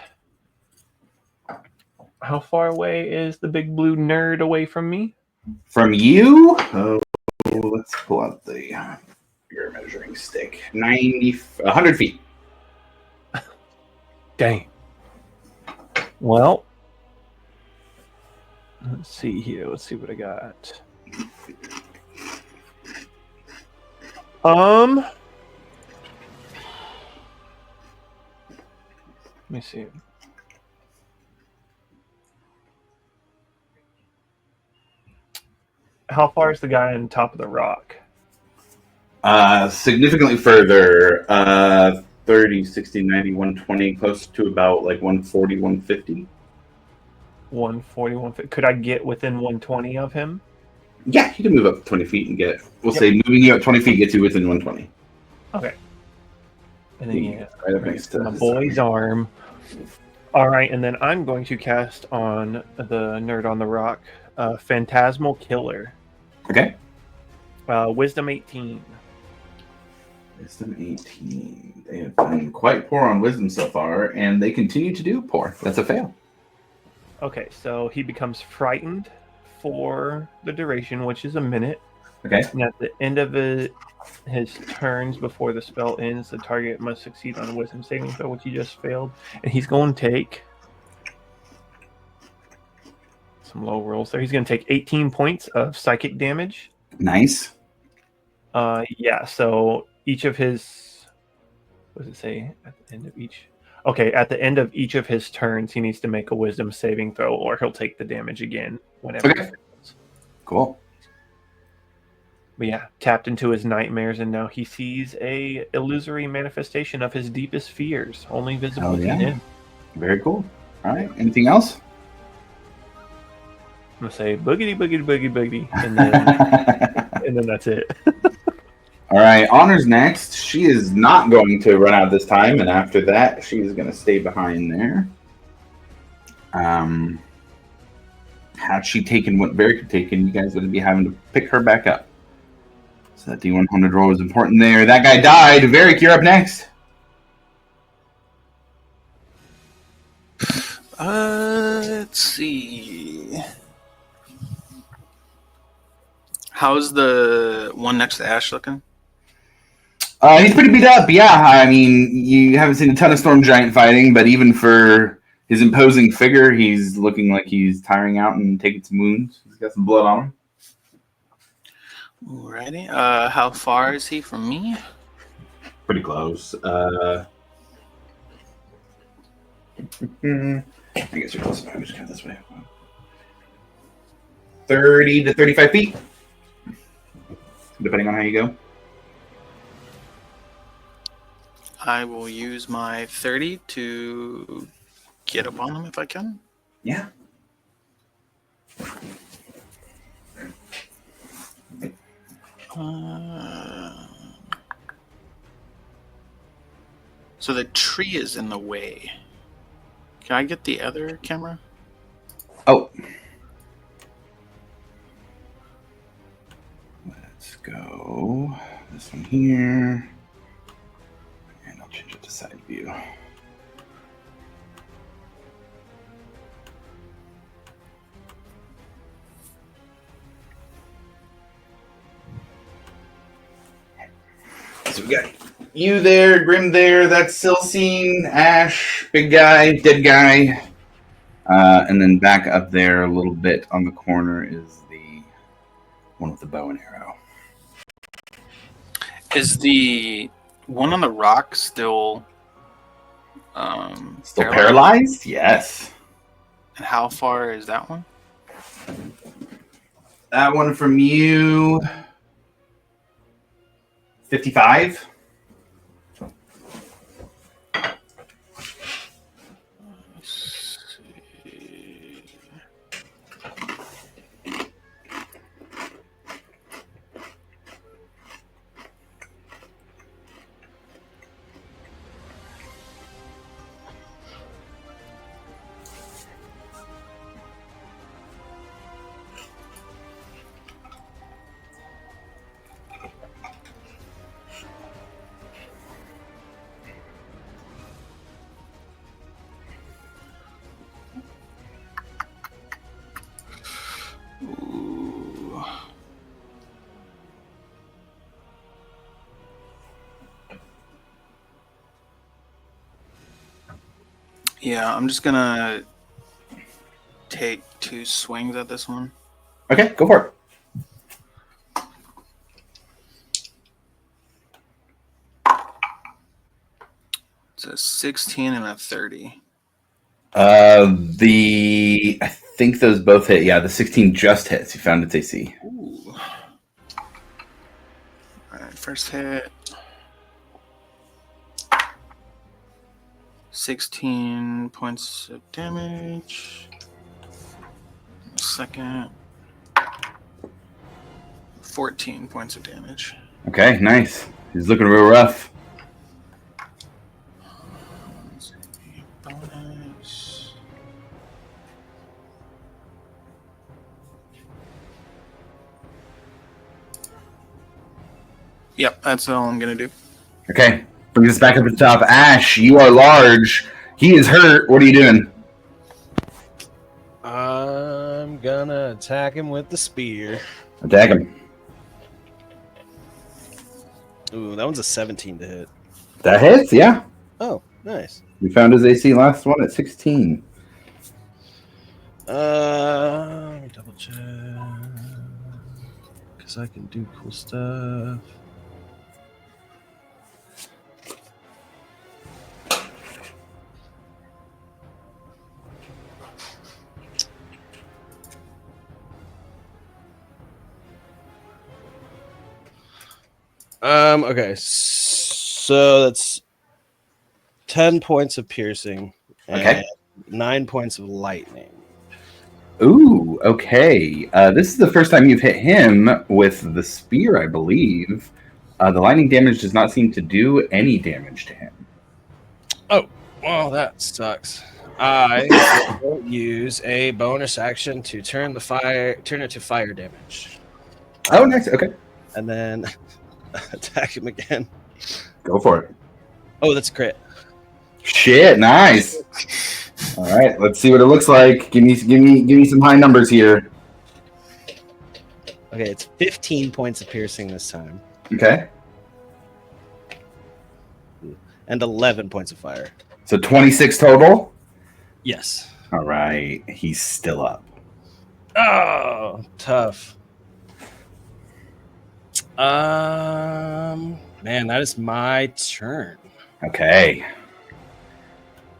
How far away is the big blue nerd away from me? From you, let's pull out your measuring stick. 100 feet. Dang. Well, let's see here. Let's see what I got. Let me see. How far is the guy on top of the rock? Significantly further. 30, 60, 90, 120, close to about like 140, 150. 140, 150. Could I get within 120 of him? Yeah, you can move up 20 feet and say moving you up 20 feet gets you within 120. Okay. And then, Right up next to my his boy's arm. All right, and then I'm going to cast on the nerd on the rock, Phantasmal Killer. Okay. Wisdom 18. Wisdom 18. They have been quite poor on wisdom so far, and they continue to do poor. That's a fail. Okay, so he becomes frightened for the duration, which is a minute. Okay. And at the end of his turns before the spell ends, the target must succeed on a wisdom saving throw, which he just failed. And he's going to take some low rolls there. He's going to take 18 points of psychic damage. Nice. Yeah, so each of his... What does it say at the end of each? Okay, at the end of each of his turns, he needs to make a wisdom saving throw, or he'll take the damage again whenever Okay. he fails. Cool. But yeah, tapped into his nightmares, and now he sees a illusory manifestation of his deepest fears, only visible Oh, to yeah. him. Very cool. All right. Anything else? I'm gonna say boogity, boogity, boogity, boogity, and then that's it. All right. Honor's next. She is not going to run out this time, and after that, she is going to stay behind there. Had she taken what Varric had taken, you guys would be having to pick her back up. So that D100 roll is important there. That guy died. Varric, you're up next. Let's see. How's the one next to Ash looking? He's pretty beat up. Yeah, I mean, you haven't seen a ton of Storm Giant fighting, but even for his imposing figure, he's looking like he's tiring out and taking some wounds. He's got some blood on him. Alrighty. How far is he from me? Pretty close. I guess you're close enough. I'm just kind of this way. 30 to 35 feet, depending on how you go. I will use my 30 to get up on him if I can. Yeah. So the tree is in the way. Can I get the other camera? Oh. Let's go. This one here. And I'll change it to side view. So we got you there, Grim there, that's Silcine, Ash, big guy, dead guy. And then back up there a little bit on the corner is the one with the bow and arrow. Is the one on the rock still Still paralyzed? Yes. And how far is that one? That one from you, 55. Yeah, I'm just gonna take 2 swings at this one. Okay, go for it. It's a 16 and a 30. I think those both hit. Yeah, the 16 just hits. You found its AC. Ooh. Alright, first hit. 16 points of damage. Second. 14 points of damage. Okay, nice. He's looking real rough. Bonus. Yep, that's all I'm gonna do. Okay, bring us back up to the top. Ash, you are large. He is hurt. What are you doing? I'm gonna attack him with the spear. Attack him. Ooh, that one's a 17 to hit. That hits, yeah. Oh, nice. We found his AC last one at 16. Let me double check. Because I can do cool stuff. Okay, so that's 10 points of piercing and Okay. 9 points of lightning. Ooh, okay. This is the first time you've hit him with the spear, I believe. The lightning damage does not seem to do any damage to him. Oh, well, that sucks. I will use a bonus action to turn it to fire damage, Oh, nice. Okay. and then attack him again. Go for it. Oh, that's a crit. Shit, nice. All right, let's see what it looks like. Give me some high numbers here. Okay, it's 15 points of piercing this time, Okay. and 11 points of fire. So 26 total. Yes. All right, he's still up. Oh, tough. Man, that is my turn. Okay.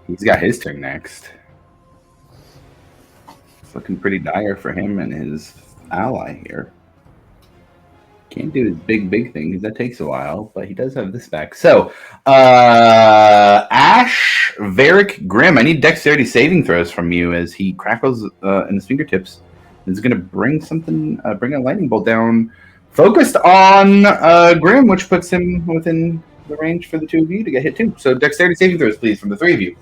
He's got his turn next. It's looking pretty dire for him and his ally here. Can't do his big thing because that takes a while, but he does have this back. So, Ash, Varric, Grim, I need dexterity saving throws from you as he crackles in his fingertips. He's going to bring a lightning bolt down, focused on Grim, which puts him within the range for the two of you to get hit too. So, dexterity saving throws, please, from the three of you.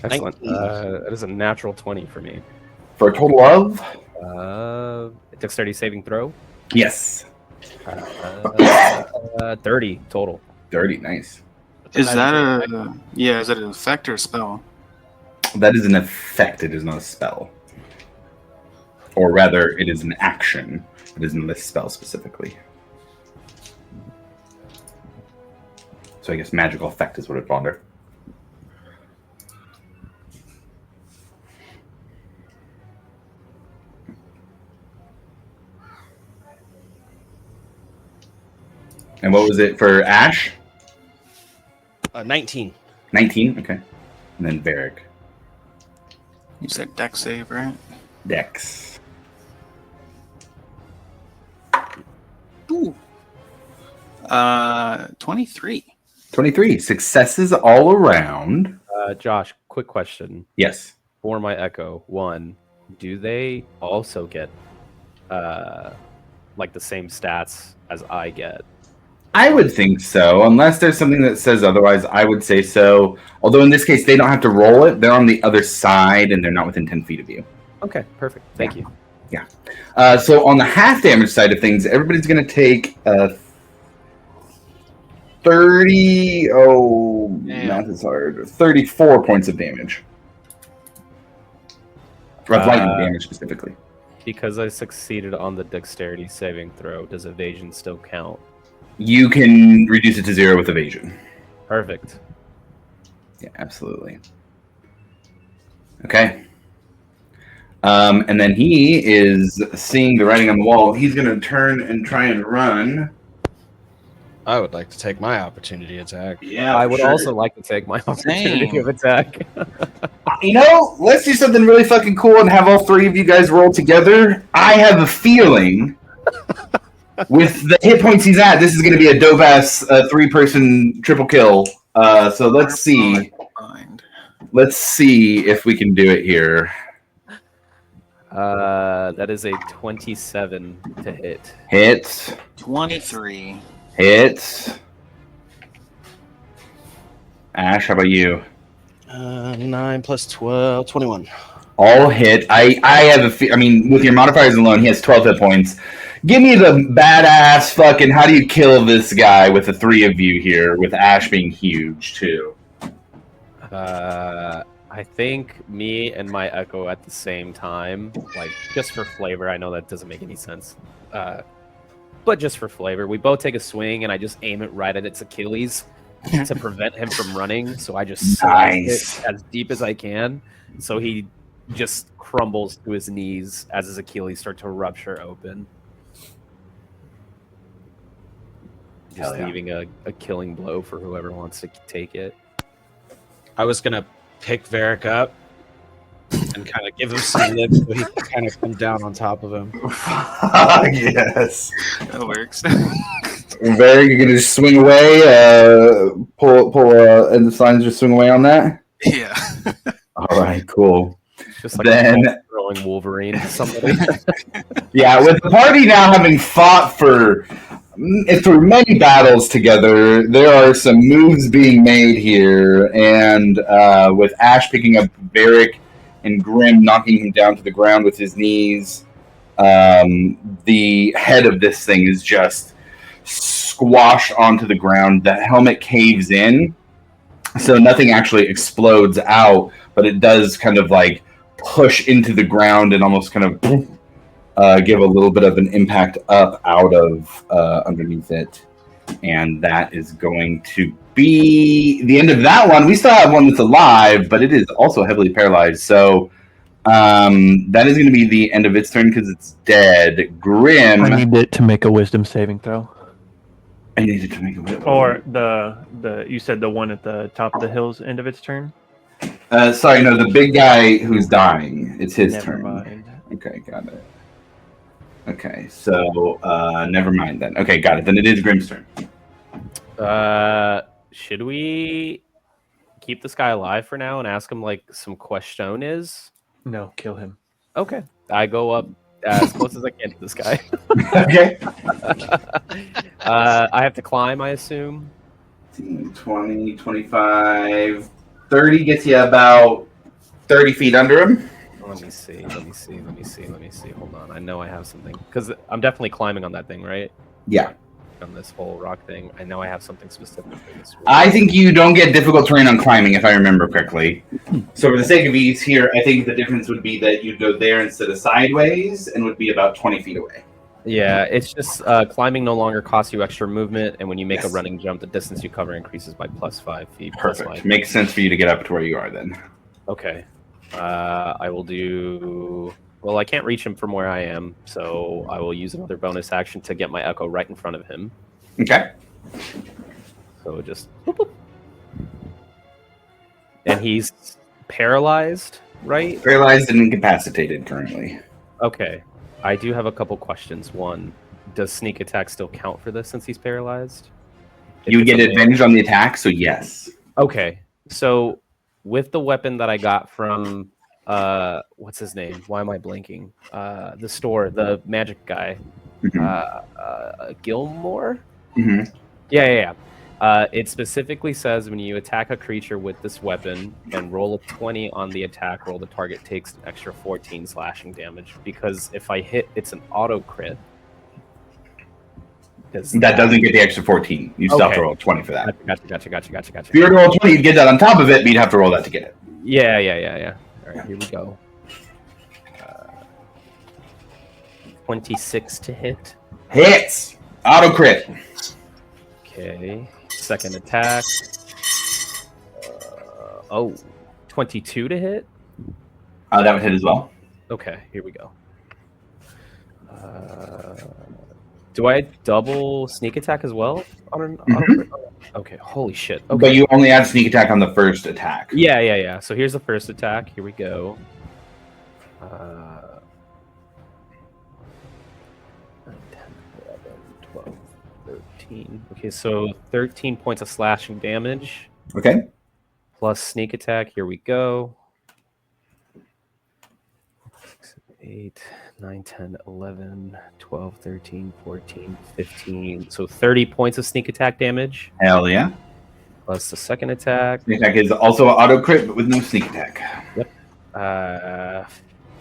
Excellent. 19. That is a natural 20 for me. For a total of? Dexterity saving throw. Yes. 30 total. 30, nice. Is that an effect or a spell? That is an effect, it is not a spell. Or rather, it is an action. It isn't a spell specifically. So I guess magical effect is what it'd fall under. And what was it for Ash? 19. 19, okay. And then Varric. You said dex save, right? Dex. Ooh. 23. 23. Successes all around. Josh, quick question. Yes. For my Echo, one, do they also get like the same stats as I get? I would think so, unless there's something that says otherwise. I would say so. Although in this case, they don't have to roll it; they're on the other side, and they're not within 10 feet of you. Okay, perfect. Thank you. So on the half damage side of things, everybody's going to take 30. Oh, math is hard. 34 points of damage. Of lightning damage specifically. Because I succeeded on the dexterity saving throw, does evasion still count? You can reduce it to 0 with evasion. Perfect. Yeah, absolutely. Okay. And then he is seeing the writing on the wall. He's going to turn and try and run. I would like to take my opportunity attack. Yeah, I would also like to take my opportunity Same. of attack. You know, let's do something really fucking cool and have all three of you guys roll together. I have a feeling, with the hit points he's at, this is going to be a dope ass 3-person triple kill. So let's see. Let's see if we can do it here. That is a 27 to hit. Hit. 23. Hit. Ash, how about you? 9 plus 12, 21. All hit. I have I mean, with your modifiers alone, he has 12 hit points. Give me the badass fucking, how do you kill this guy with the three of you here, with Ash being huge, too? I think me and my Echo at the same time, like, just for flavor. I know that doesn't make any sense. But just for flavor, we both take a swing, and I just aim it right at its Achilles to prevent him from running. So I just slice it as deep as I can. So he just crumbles to his knees as his Achilles start to rupture open. Just leaving a killing blow for whoever wants to take it. I was going to pick Varric up and kind of give him some lift so he can kind of come down on top of him. Yes. That works. Very, you're going to just swing away, and the signs just swing away on that? Yeah. All right, cool. Just like Then- a throwing Wolverine to somebody. Yeah, with the party now having fought through many battles together, there are some moves being made here, and with Ash picking up Varric and Grim knocking him down to the ground with his knees, the head of this thing is just squashed onto the ground. The helmet caves in, so nothing actually explodes out, but it does kind of like push into the ground and almost kind of give a little bit of an impact up out of underneath it. And that is going to be the end of that one. We still have one that's alive, but it is also heavily paralyzed. So that is going to be the end of its turn because it's dead. Grim. I need it to make a wisdom saving throw. I needed to make a bit. Or the you said the one at the top of the hill's end of its turn? Sorry, no, the big guy who's dying. It's his Never turn. mind. Okay, got it. Okay, so never mind then. Okay, got it. Then it is Grim's turn. Should we keep this guy alive for now and ask him like some question is? No, kill him. Okay. I go up as close as I can to this guy. Okay. I have to climb, I assume. 20, 25, 30 gets you about 30 feet under him. Let me see. Hold on. I know I have something. Because I'm definitely climbing on that thing, right? Yeah. On this whole rock thing. I know I have something specific for this. I think you don't get difficult terrain on climbing, if I remember correctly. So for the sake of ease here, I think the difference would be that you'd go there instead of sideways and would be about 20 feet away. Yeah, it's just climbing no longer costs you extra movement, and when you make a Yes. running jump, the distance you cover increases by plus 5 feet. Perfect. Plus 5. Makes sense for you to get up to where you are then. Okay. I will do... Well, I can't reach him from where I am, so I will use another bonus action to get my Echo right in front of him. Okay. So just... Boop, boop. And he's paralyzed, right? Paralyzed and incapacitated currently. Okay. I do have a couple questions. One, does sneak attack still count for this since he's paralyzed? If You would it's get a- advantage on the attack, so yes. Okay. So with the weapon that I got from what's his name? Why am I blanking? The store, the magic guy. Gilmore? hmm Yeah. It specifically says when you attack a creature with this weapon and roll a 20 on the attack roll, the target takes an extra 14 slashing damage. Because if I hit, it's an auto crit. That doesn't get the extra 14. You still have to Okay. roll 20 for that. Gotcha. If you were to roll 20, you'd get that on top of it, but you'd have to roll that to get it. Yeah. All right, here we go. 26 to hit. Hits! Auto crit. Okay. Second attack. 22 to hit. That would hit as well. Okay, here we go. Do I double sneak attack as well? Okay, holy shit. Okay. But you only add sneak attack on the first attack. Yeah. So here's the first attack. Here we go. 9, 10, 11, 12, 13. Okay, so 13 points of slashing damage. Okay. Plus sneak attack. Here we go. 8, 9, 10, 11, 12, 13, 14, 15. So 30 points of sneak attack damage. Hell yeah. Plus the second attack. Sneak attack is also an auto crit, but with no sneak attack. Yep.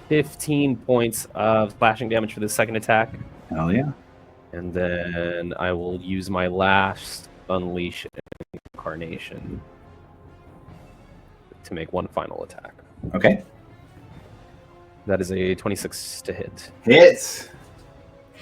15 points of slashing damage for the second attack. Hell yeah. And then I will use my last Unleash Incarnation to make one final attack. Okay. That is a 26 to hit. Hits.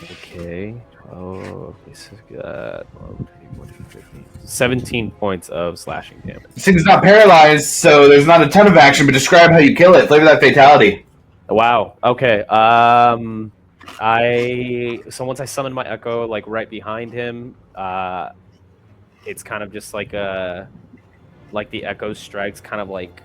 Okay. 12. Okay, so we got 12, 13, 14, 15. 17 points of slashing damage. This thing's not paralyzed, so there's not a ton of action, but describe how you kill it. Flavor that fatality. Wow. Okay. So once I summon my Echo, like right behind him, it's kind of just like the Echo strikes, kind of like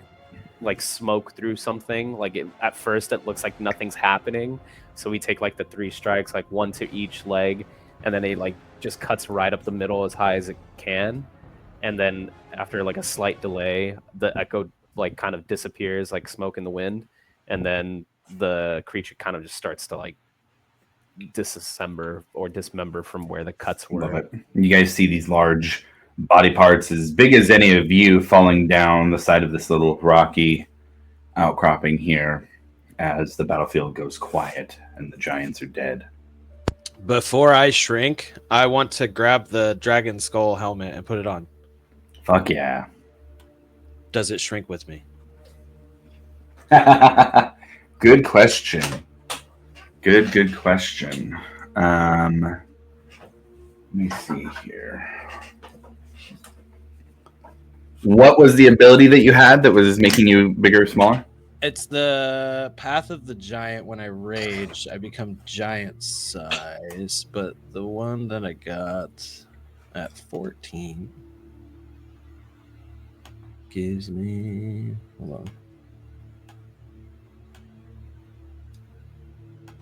smoke through something. At first it looks like nothing's happening, so we take like the 3 strikes, like 1 to each leg, and then it like just cuts right up the middle as high as it can, and then after like a slight delay, the Echo like kind of disappears like smoke in the wind, and then the creature kind of just starts to like disassemble or dismember from where the cuts were. Love it. You guys see these large body parts as big as any of you falling down the side of this little rocky outcropping here as the battlefield goes quiet and the giants are dead. Before I shrink, I want to grab the dragon skull helmet and put it on. Fuck yeah. Does it shrink with me? Good question. Good question. Let me see here. What was the ability that you had that was making you bigger or smaller? It's the Path of the Giant. When I rage, I become giant size, but the one that I got at 14 gives me... Hold on.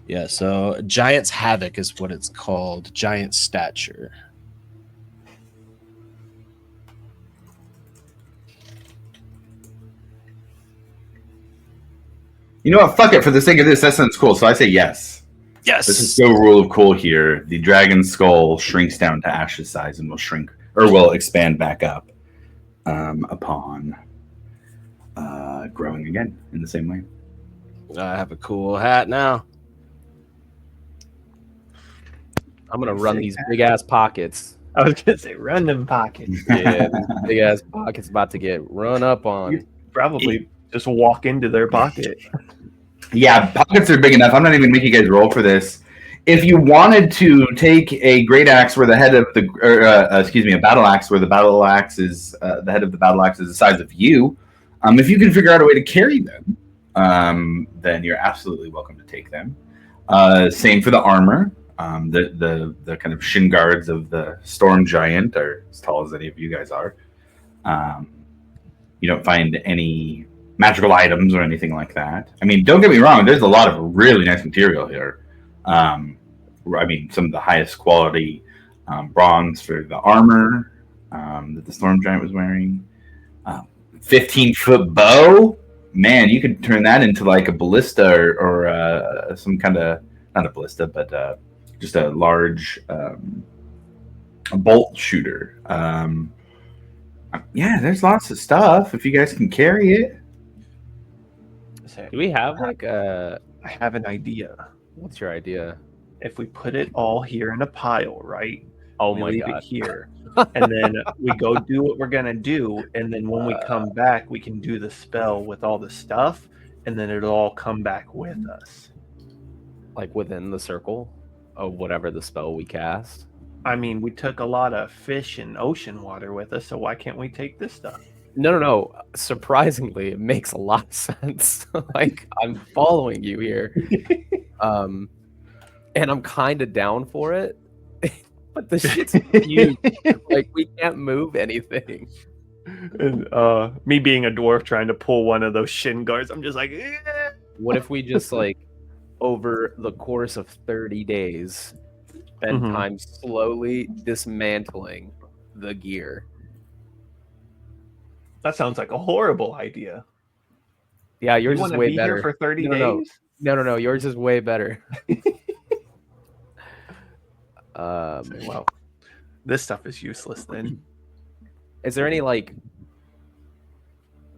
Yeah, so Giant's Havoc is what it's called. Giant Stature. You know what? Fuck it. For the sake of this, that sounds cool. So I say yes. Yes. This is still rule of cool here. The dragon skull shrinks down to Ash's size and will shrink or will expand back up upon growing again in the same way. I have a cool hat now. I'm gonna run these big ass pockets. I was gonna say, run them pockets. Yeah, big ass pockets about to get run up on. You probably just walk into their pocket. Yeah, pockets are big enough. I'm not even making you guys roll for this. If you wanted to take a great axe where the head of the, a battle axe where the battle axe is, the head of the battle axe is the size of you, if you can figure out a way to carry them, then you're absolutely welcome to take them. Same for the armor. The kind of shin guards of the storm giant are as tall as any of you guys are. You don't find any magical items or anything like that. I mean, don't get me wrong. There's a lot of really nice material here. I mean, some of the highest quality bronze for the armor that the storm giant was wearing. 15-foot bow. Man, you could turn that into like a ballista or some kind of, not a ballista, but just a large a bolt shooter. Yeah, there's lots of stuff if you guys can carry it. Do we have like a? I have an idea. What's your idea? If we put it all here in a pile, right? Oh we my leave god! it here, and then we go do what we're gonna do, and then when we come back, we can do the spell with all the stuff, and then it'll all come back with us. Like within the circle of whatever the spell we cast. I mean, we took a lot of fish and ocean water with us, so why can't we take this stuff? No. Surprisingly, it makes a lot of sense. Like, I'm following you here. And I'm kind of down for it. But the shit's huge. Like, we can't move anything. And me being a dwarf trying to pull one of those shin guards, I'm just like, eh. What if we just, like, over the course of 30 days, spend Mhm. time slowly dismantling the gear? That sounds like a horrible idea. Yeah, You yours is want to way be better. here for 30 No. days? No. Yours is way better. Wow. This stuff is useless then. Is there any, like,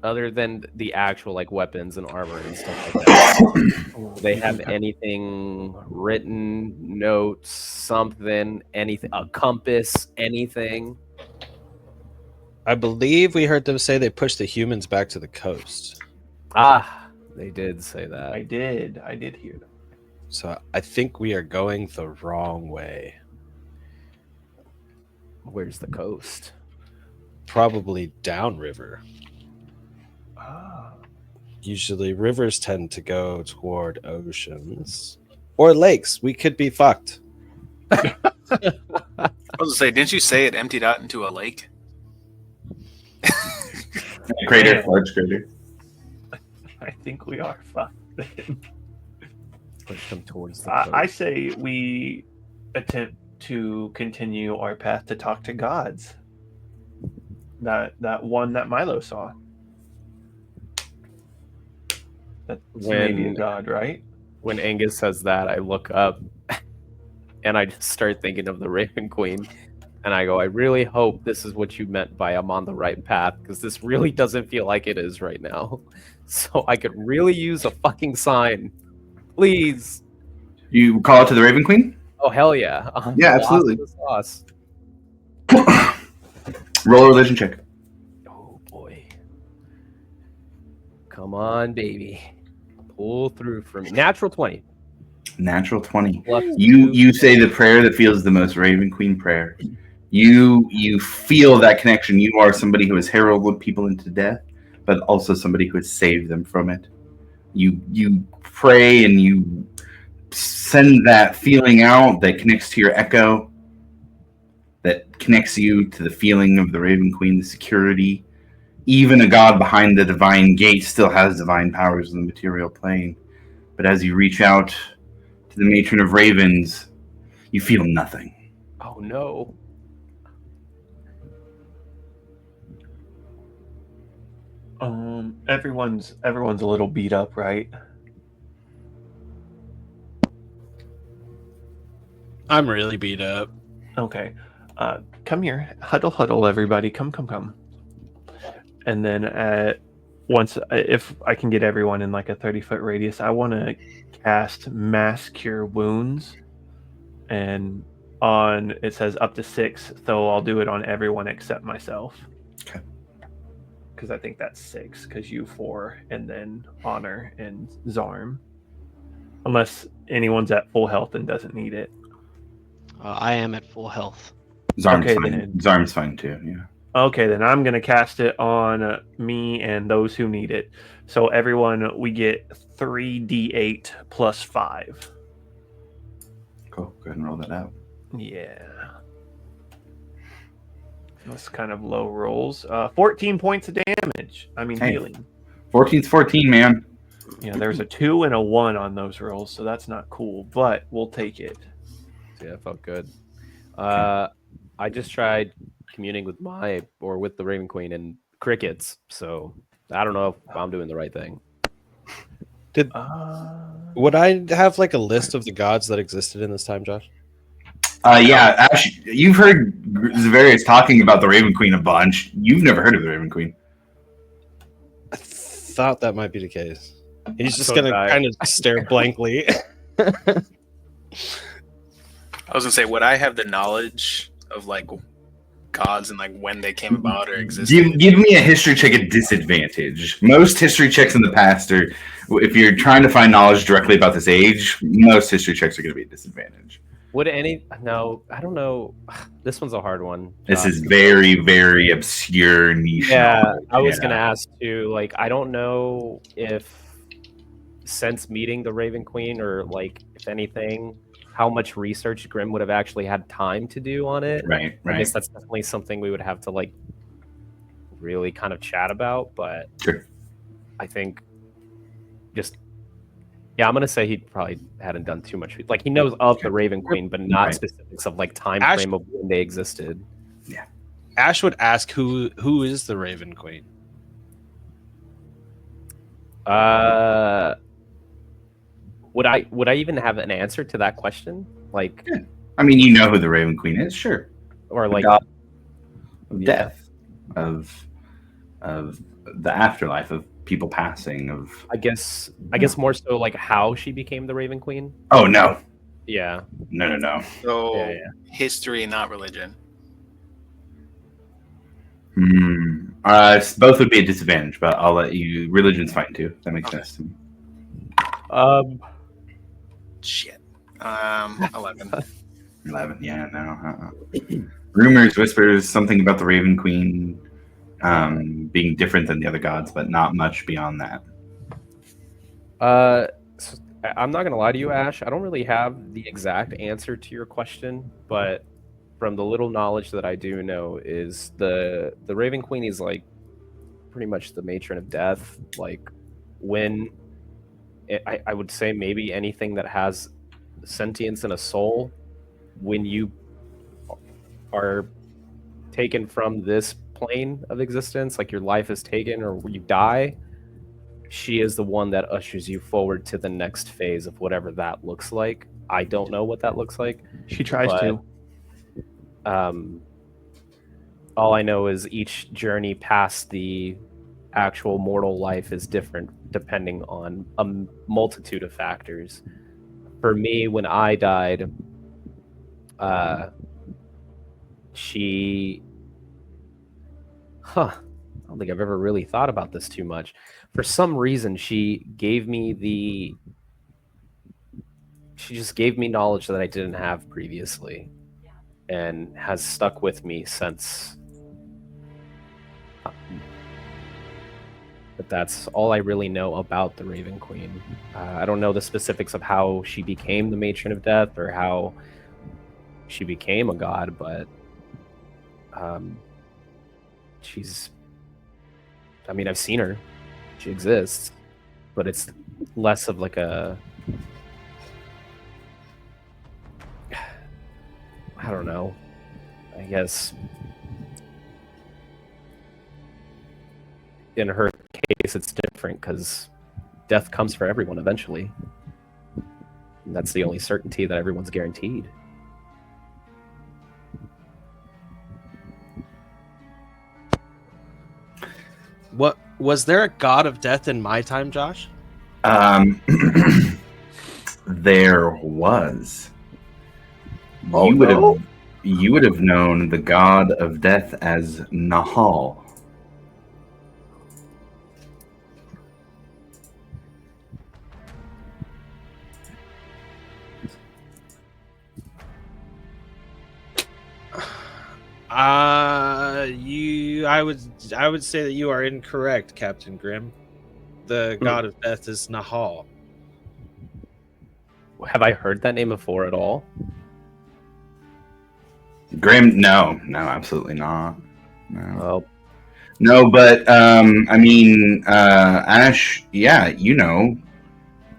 other than the actual, like, weapons and armor and stuff like that, do they have anything written, notes, something, anything, a compass, anything? I believe we heard them say they pushed the humans back to the coast. Ah, they did say that. I did hear that. So I think we are going the wrong way. Where's the coast? Probably downriver. Ah. Usually rivers tend to go toward oceans or lakes. We could be fucked. I was gonna say, didn't you say it emptied out into a lake? Crater, large crater. I think we are fucked. Push them towards the coast. I say we attempt to continue our path to talk to gods. That one that Milo saw. That's maybe a god, right? When Angus says that, I look up and I just start thinking of the Raven Queen. And I go, I really hope this is what you meant by I'm on the right path, because this really doesn't feel like it is right now. So I could really use a fucking sign. Please. You call it to the Raven Queen? Oh, hell yeah. Yeah, absolutely. Sauce. Roll a religion check. Oh, boy. Come on, baby. Pull through for me. Natural 20. Natural 20. Plus You say the prayer that feels the most Raven Queen prayer. You feel that connection. You are somebody who has heralded people into death, but also somebody who has saved them from it. You pray and you send that feeling out that connects to your echo, that connects you to the feeling of the Raven Queen, the security. Even a god behind the divine gate still has divine powers in the material plane. But as you reach out to the matron of ravens, you feel nothing. Oh, no. Everyone's a little beat up, right? I'm really beat up. Okay. Come here. Huddle, everybody. Come. And then once, if I can get everyone in like a 30-foot radius, I want to cast Mass Cure Wounds. And it says up to 6, so I'll do it on everyone except myself. Okay. Because I think that's 6, because you 4, and then Honor and Zarm. Unless anyone's at full health and doesn't need it. I am at full health. Zarm's Okay, fine. then. Zarm's fine too, yeah. Okay, then I'm going to cast it on me and those who need it. So everyone, we get 3d8 plus 5. Cool. Go ahead and roll that out. Yeah. That's kind of low rolls. 14 points of damage. I mean, Hey. healing. 14's 14, man. Yeah, there's a 2 and a 1 on those rolls, so that's not cool, but we'll take it. Yeah, it felt good. I just tried communing with with the Raven Queen and crickets, so I don't know if I'm doing the right thing. Would I have like a list of the gods that existed in this time, Josh? Yeah, Ash, you've heard Zavarius talking about the Raven Queen a bunch. You've never heard of the Raven Queen. I thought that might be the case. He's just So gonna did I. kind of stare blankly. I was gonna say, would I have the knowledge of like gods and like when they came about or existed? Give me a history check at disadvantage. Most history checks in the past if you're trying to find knowledge directly about this age, most history checks are going to be at disadvantage. Would any? No, I don't know. This one's a hard one. This Josh. is very, very obscure niche. Yeah, knowledge. I was Yeah. gonna ask too. Like, I don't know if since meeting the Raven Queen, or like if anything, how much research Grim would have actually had time to do on it. Right, I guess right. that's definitely something we would have to like really kind of chat about. But Sure. I think just yeah, I'm gonna say he probably hadn't done too much. Like he knows of the Raven Queen, but not Right. specifics of like time Ash- frame of when they existed. Ash would ask who is the Raven Queen. Would I even have an answer to that question? Like, I mean, you know who the Raven Queen is, sure. or like, God of Yeah. death, of the afterlife, of people passing, of I guess more so like how she became the Raven Queen. oh no, Yeah. no. So Yeah, history, not religion. Both would be a disadvantage, but I'll let you. Religion's fine too. That makes Okay. sense to me. Shit. 11. 11, yeah, no. Rumors, whispers, something about the Raven Queen being different than the other gods, but not much beyond that. So I'm not gonna lie to you, Ash. I don't really have the exact answer to your question, but from the little knowledge that I do know, is the Raven Queen is like pretty much the matron of death. Like when I would say maybe anything that has sentience and a soul, when you are taken from this plane of existence, like your life is taken or you die, she is the one that ushers you forward to the next phase of whatever that looks like. I don't know what that looks like. She tries But- to. All I know is each journey past the actual mortal life is different depending on a multitude of factors. For me, when I died, she... I don't think I've ever really thought about this too much. For some reason, she just gave me knowledge that I didn't have previously, and has stuck with me since. But that's all I really know about the Raven Queen. I don't know the specifics of how she became the Matron of Death or how she became a god, but she's... I mean, I've seen her. She exists. But it's less of like a... I don't know. I guess in her case it's different because death comes for everyone eventually. And that's the only certainty that everyone's guaranteed. What was there a god of death in my time, Josh? There was. Oh, You would have known the god of death as Nahal. I would say that you are incorrect, Captain Grimm. The god of death is Nahal. Have I heard that name before at all? Grim? No, absolutely not. No. Well, No, but I mean, Ash, yeah, you know,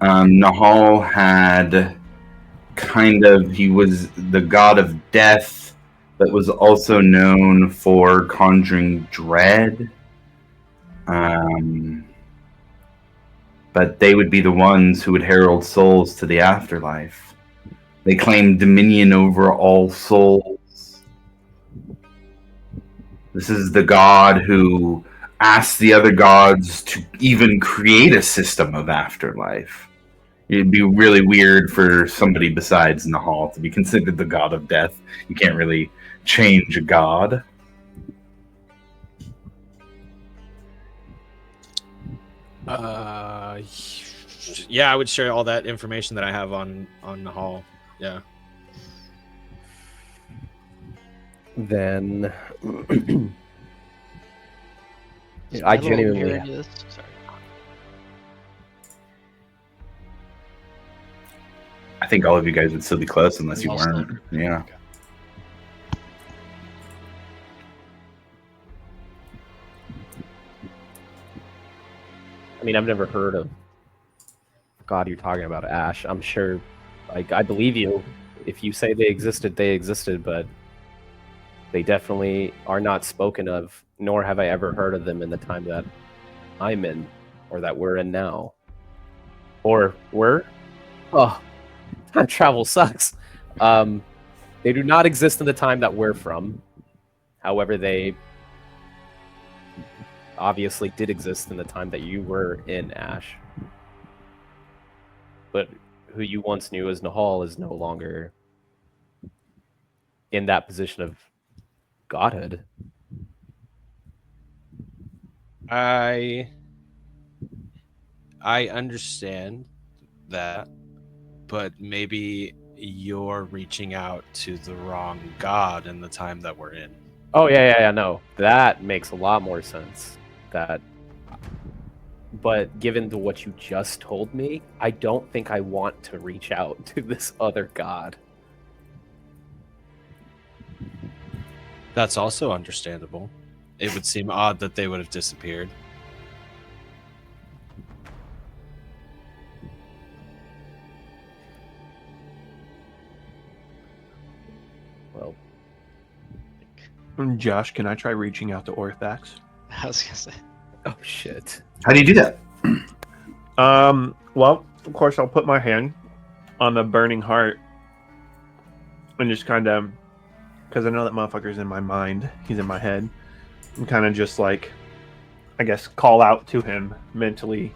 Nahal had he was the god of death, but was also known for conjuring dread. But they would be the ones who would herald souls to the afterlife. They claimed dominion over all souls. This is the god who asked the other gods to even create a system of afterlife. It'd be really weird for somebody besides Nahal to be considered the god of death. You can't really change a god. Yeah, I would share all that information that I have on Nahal. Yeah. then Does I Milo genuinely hear any of this? Sorry. I think all of you guys would still be close unless you All still- weren't. Yeah. Okay. I mean, I've never heard of God. You're talking about Ash. I'm sure, like, I believe you. If you say they existed, but they definitely are not spoken of, nor have I ever heard of them in the time that I'm in, or that we're in now. Or were? Oh, time travel sucks. They do not exist in the time that we're from. However, they obviously did exist in the time that you were in, Ash. But who you once knew as Nahal is no longer in that position of godhood. I understand that, but maybe you're reaching out to the wrong god in the time that we're in. Oh yeah, no. That makes a lot more sense. But given to what you just told me, I don't think I want to reach out to this other god. That's also understandable. It would seem odd that they would have disappeared. Well, Josh, can I try reaching out to Orthax? I was gonna say. oh shit. How do you do that? Well, of course, I'll put my hand on the burning heart and just kind of, because I know that motherfucker's in my mind, he's in my head, and kind of just like, I guess, call out to him mentally,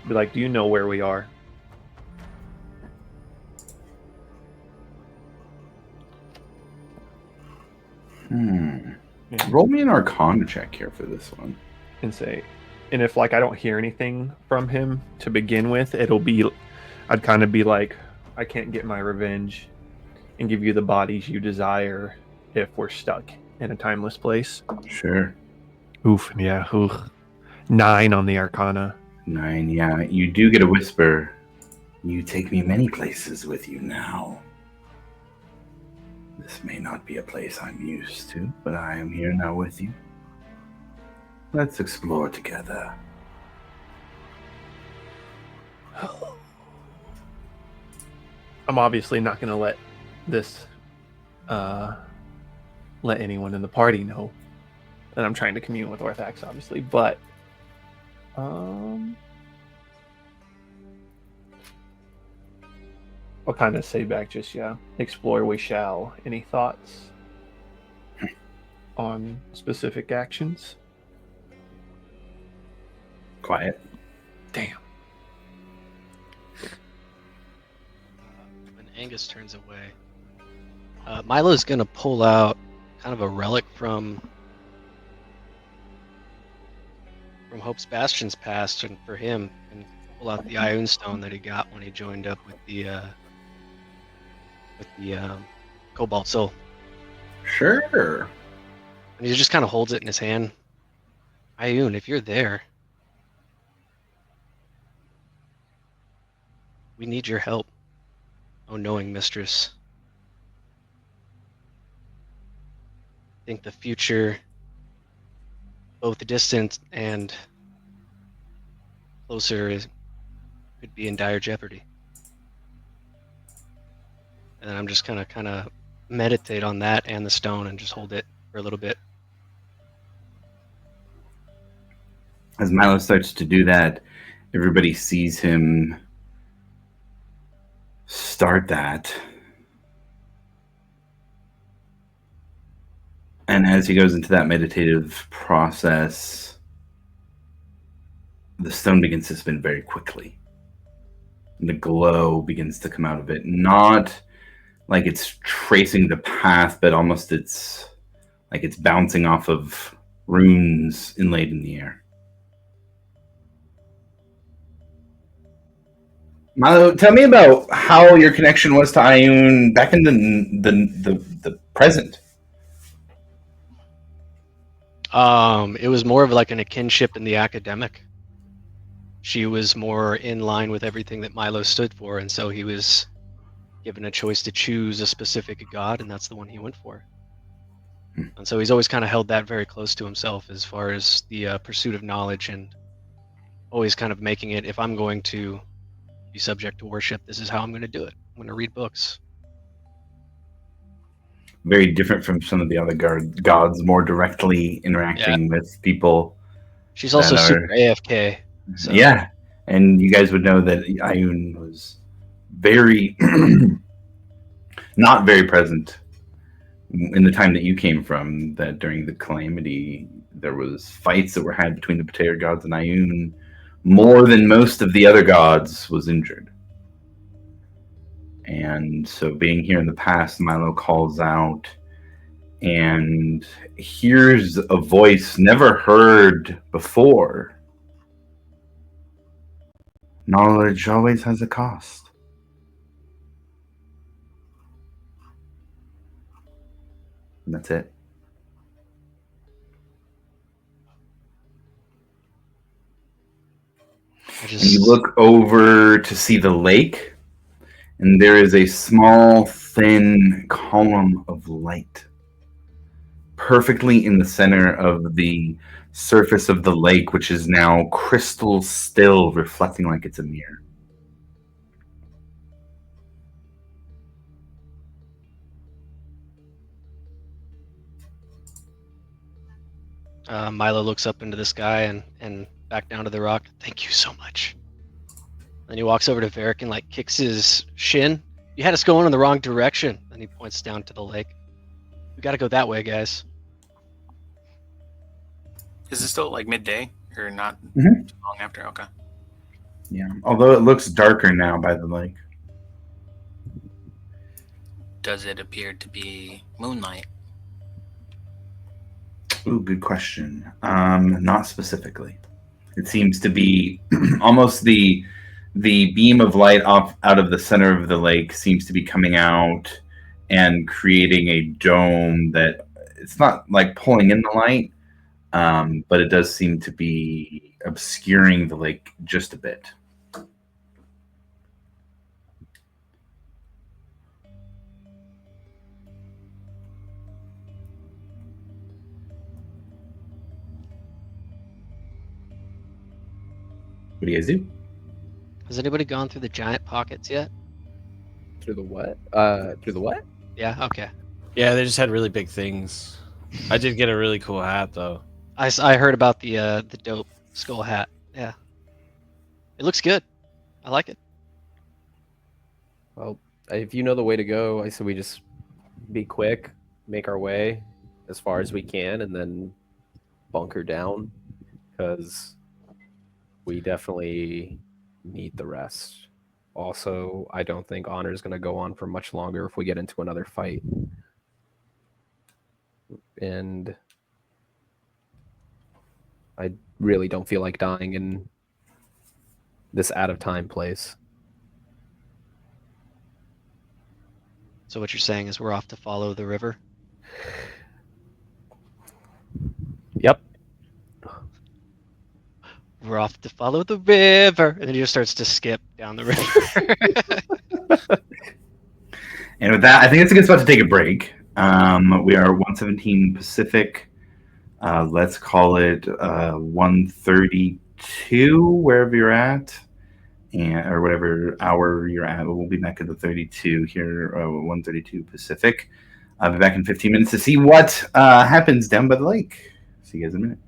be like, "Do you know where we are?" Hmm. Yeah. Roll me an Arcana check here for this one. And say, and if like I don't hear anything from him to begin with, I'd kind of be like, I can't get my revenge and give you the bodies you desire if we're stuck in a timeless place. Sure. Oof, yeah, oof. 9 on the Arcana. 9, yeah. You do get a whisper. You take me many places with you now. This may not be a place I'm used to, but I am here now with you. Let's explore together. I'm obviously not going to let this, let anyone in the party know that I'm trying to commune with Orthax, obviously, but, I'll kind of say back just, yeah, explore we shall. Any thoughts on specific actions? Quiet. Damn. When Angus turns away, Milo's gonna pull out kind of a relic from Hope's Bastion's past, and for him, and pull out the Ioun Stone that he got when he joined up with the Cobalt Soul. Sure. And he just kind of holds it in his hand. Ioun, if you're there, we need your help, oh knowing mistress. I think the future, both distant and closer, could be in dire jeopardy. And I'm just gonna kind of meditate on that and the stone and just hold it for a little bit. As Milo starts to do that, everybody sees him start that. And as he goes into that meditative process, the stone begins to spin very quickly. And the glow begins to come out of it. Not like it's tracing the path, but almost it's like it's bouncing off of runes inlaid in the air. Milo, tell me about how your connection was to Ioun back in the present. It was more of like a kinship in the academic. She was more in line with everything that Milo stood for, and so he was given a choice to choose a specific god, and that's the one he went for. And so he's always kind of held that very close to himself as far as the pursuit of knowledge, and always kind of making it, if I'm going to be subject to worship, this is how I'm going to do it. I'm going to read books. Very different from some of the other gods, more directly interacting with people. She's also that super are- AFK. So. Yeah, and you guys would know that Ayun was very not very present in the time that you came from. That during the calamity, there was fights that were had between the Pater gods and Ayun. More than most of the other gods was injured. And so being here in the past, Milo calls out and hears a voice never heard before. Knowledge always has a cost. And that's it. And you look over to see the lake, and there is a small, thin column of light perfectly in the center of the surface of the lake, which is now crystal still, reflecting like it's a mirror. Milo looks up into the sky and back down to the rock. Thank you so much. Then he walks over to Varric and like kicks his shin. You had us going in the wrong direction. And he points down to the lake. We got to go that way, guys. Is it still like midday or not Mhm. too long after? Okay. Yeah, although it looks darker now by the lake. Does it appear to be moonlight? Ooh, good question. Not specifically. It seems to be almost the beam of light off out of the center of the lake seems to be coming out and creating a dome that it's not like pulling in the light, but it does seem to be obscuring the lake just a bit. What do you guys do? Has anybody gone through the giant pockets yet? Through the what? Through the what? Yeah, okay. Yeah, they just had really big things. I did get a really cool hat though. I heard about the dope skull hat. Yeah. It looks good. I like it. Well, if you know the way to go, I say we just be quick, make our way as far as we can, and then bunker down, because we definitely need the rest. Also, I don't think Honor is going to go on for much longer if we get into another fight. And I really don't feel like dying in this out of time place. So what you're saying is we're off to follow the river? Yep. We're off to follow the river. And then he just starts to skip down the river. And with that, I think it's a good spot to take a break. We are 1:17 Pacific. Let's call it 1:32, wherever you're at, or whatever hour you're at. We'll be back at the 32 here, 1:32 Pacific. I'll be back in 15 minutes to see what happens down by the lake. See you guys in a minute.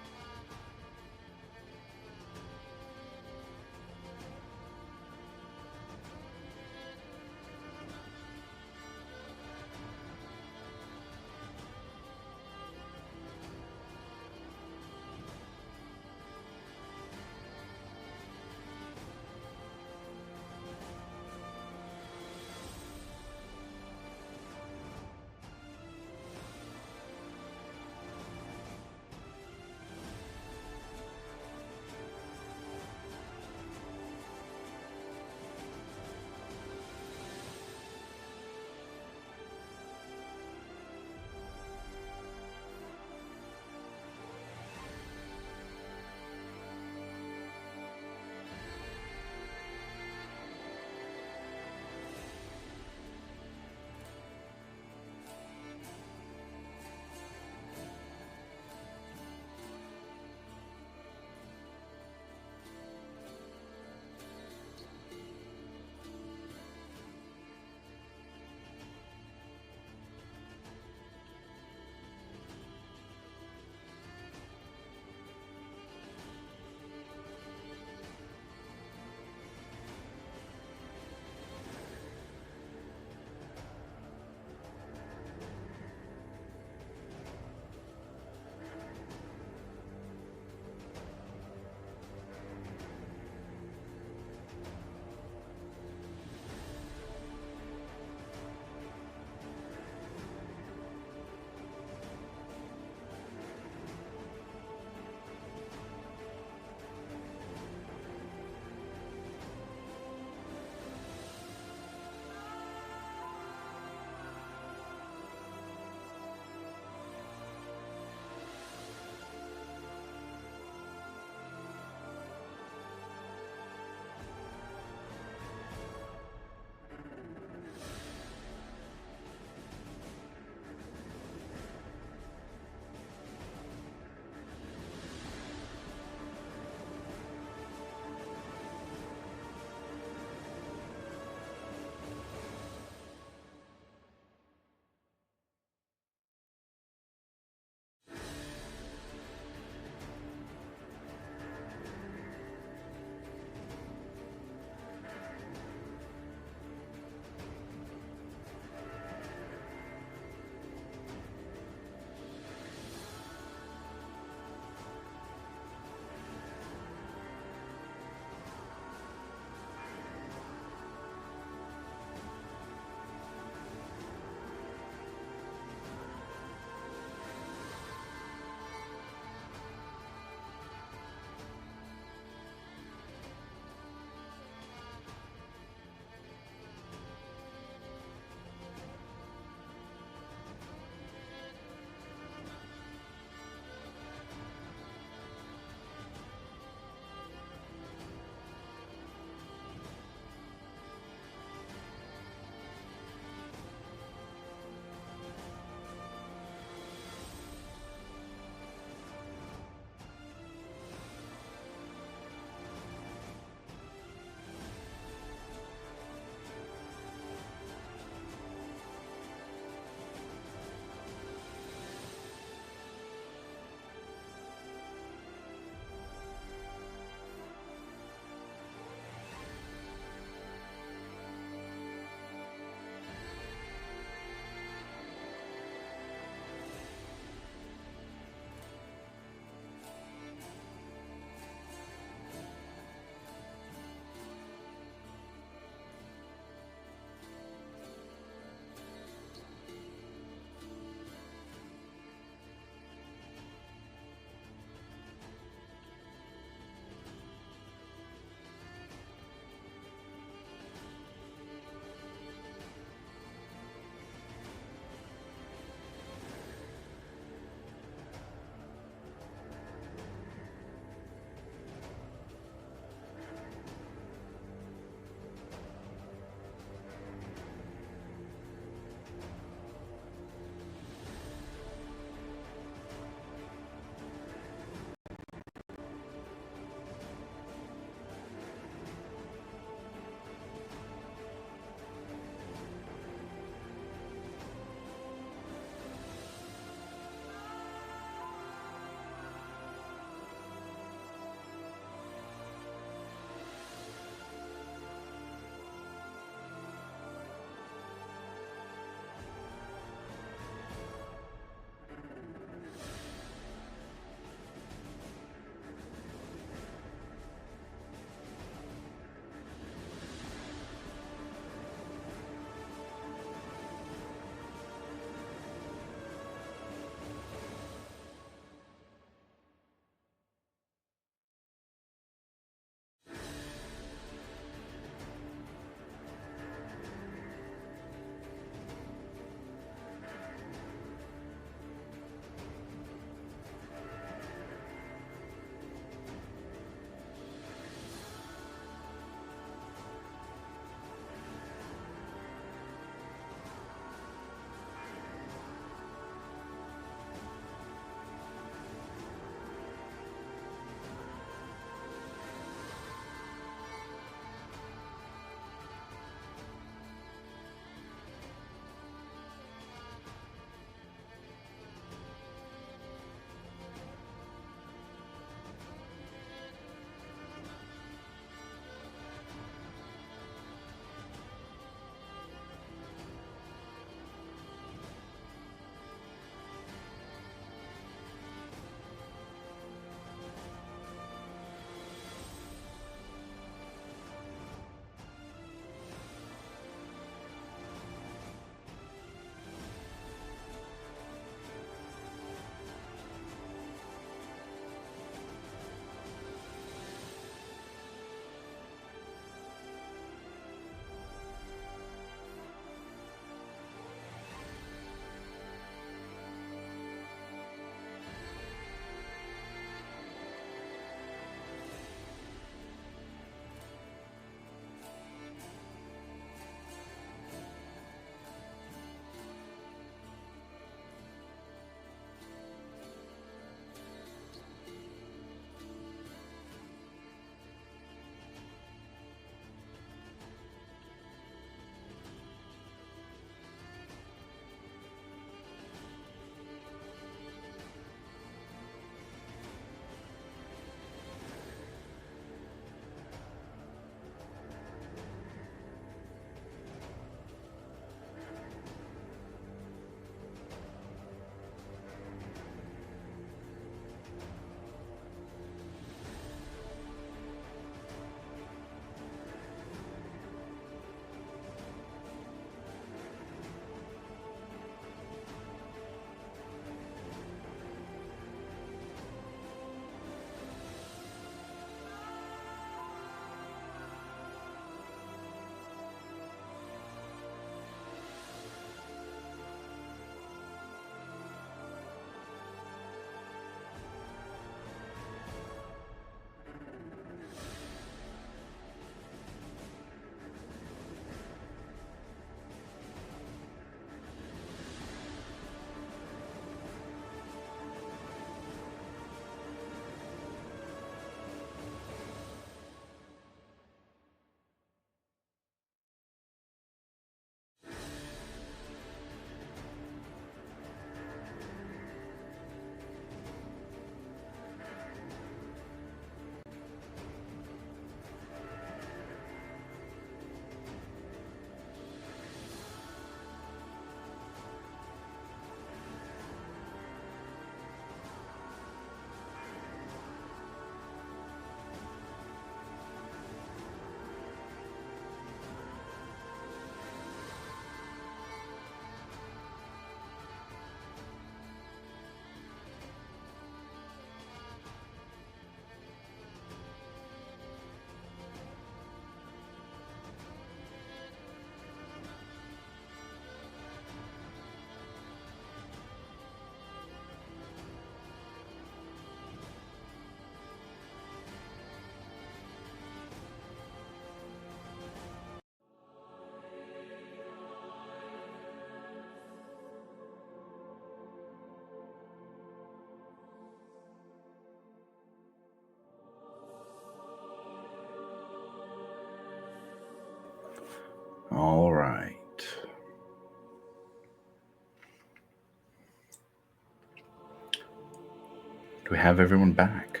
we have everyone back?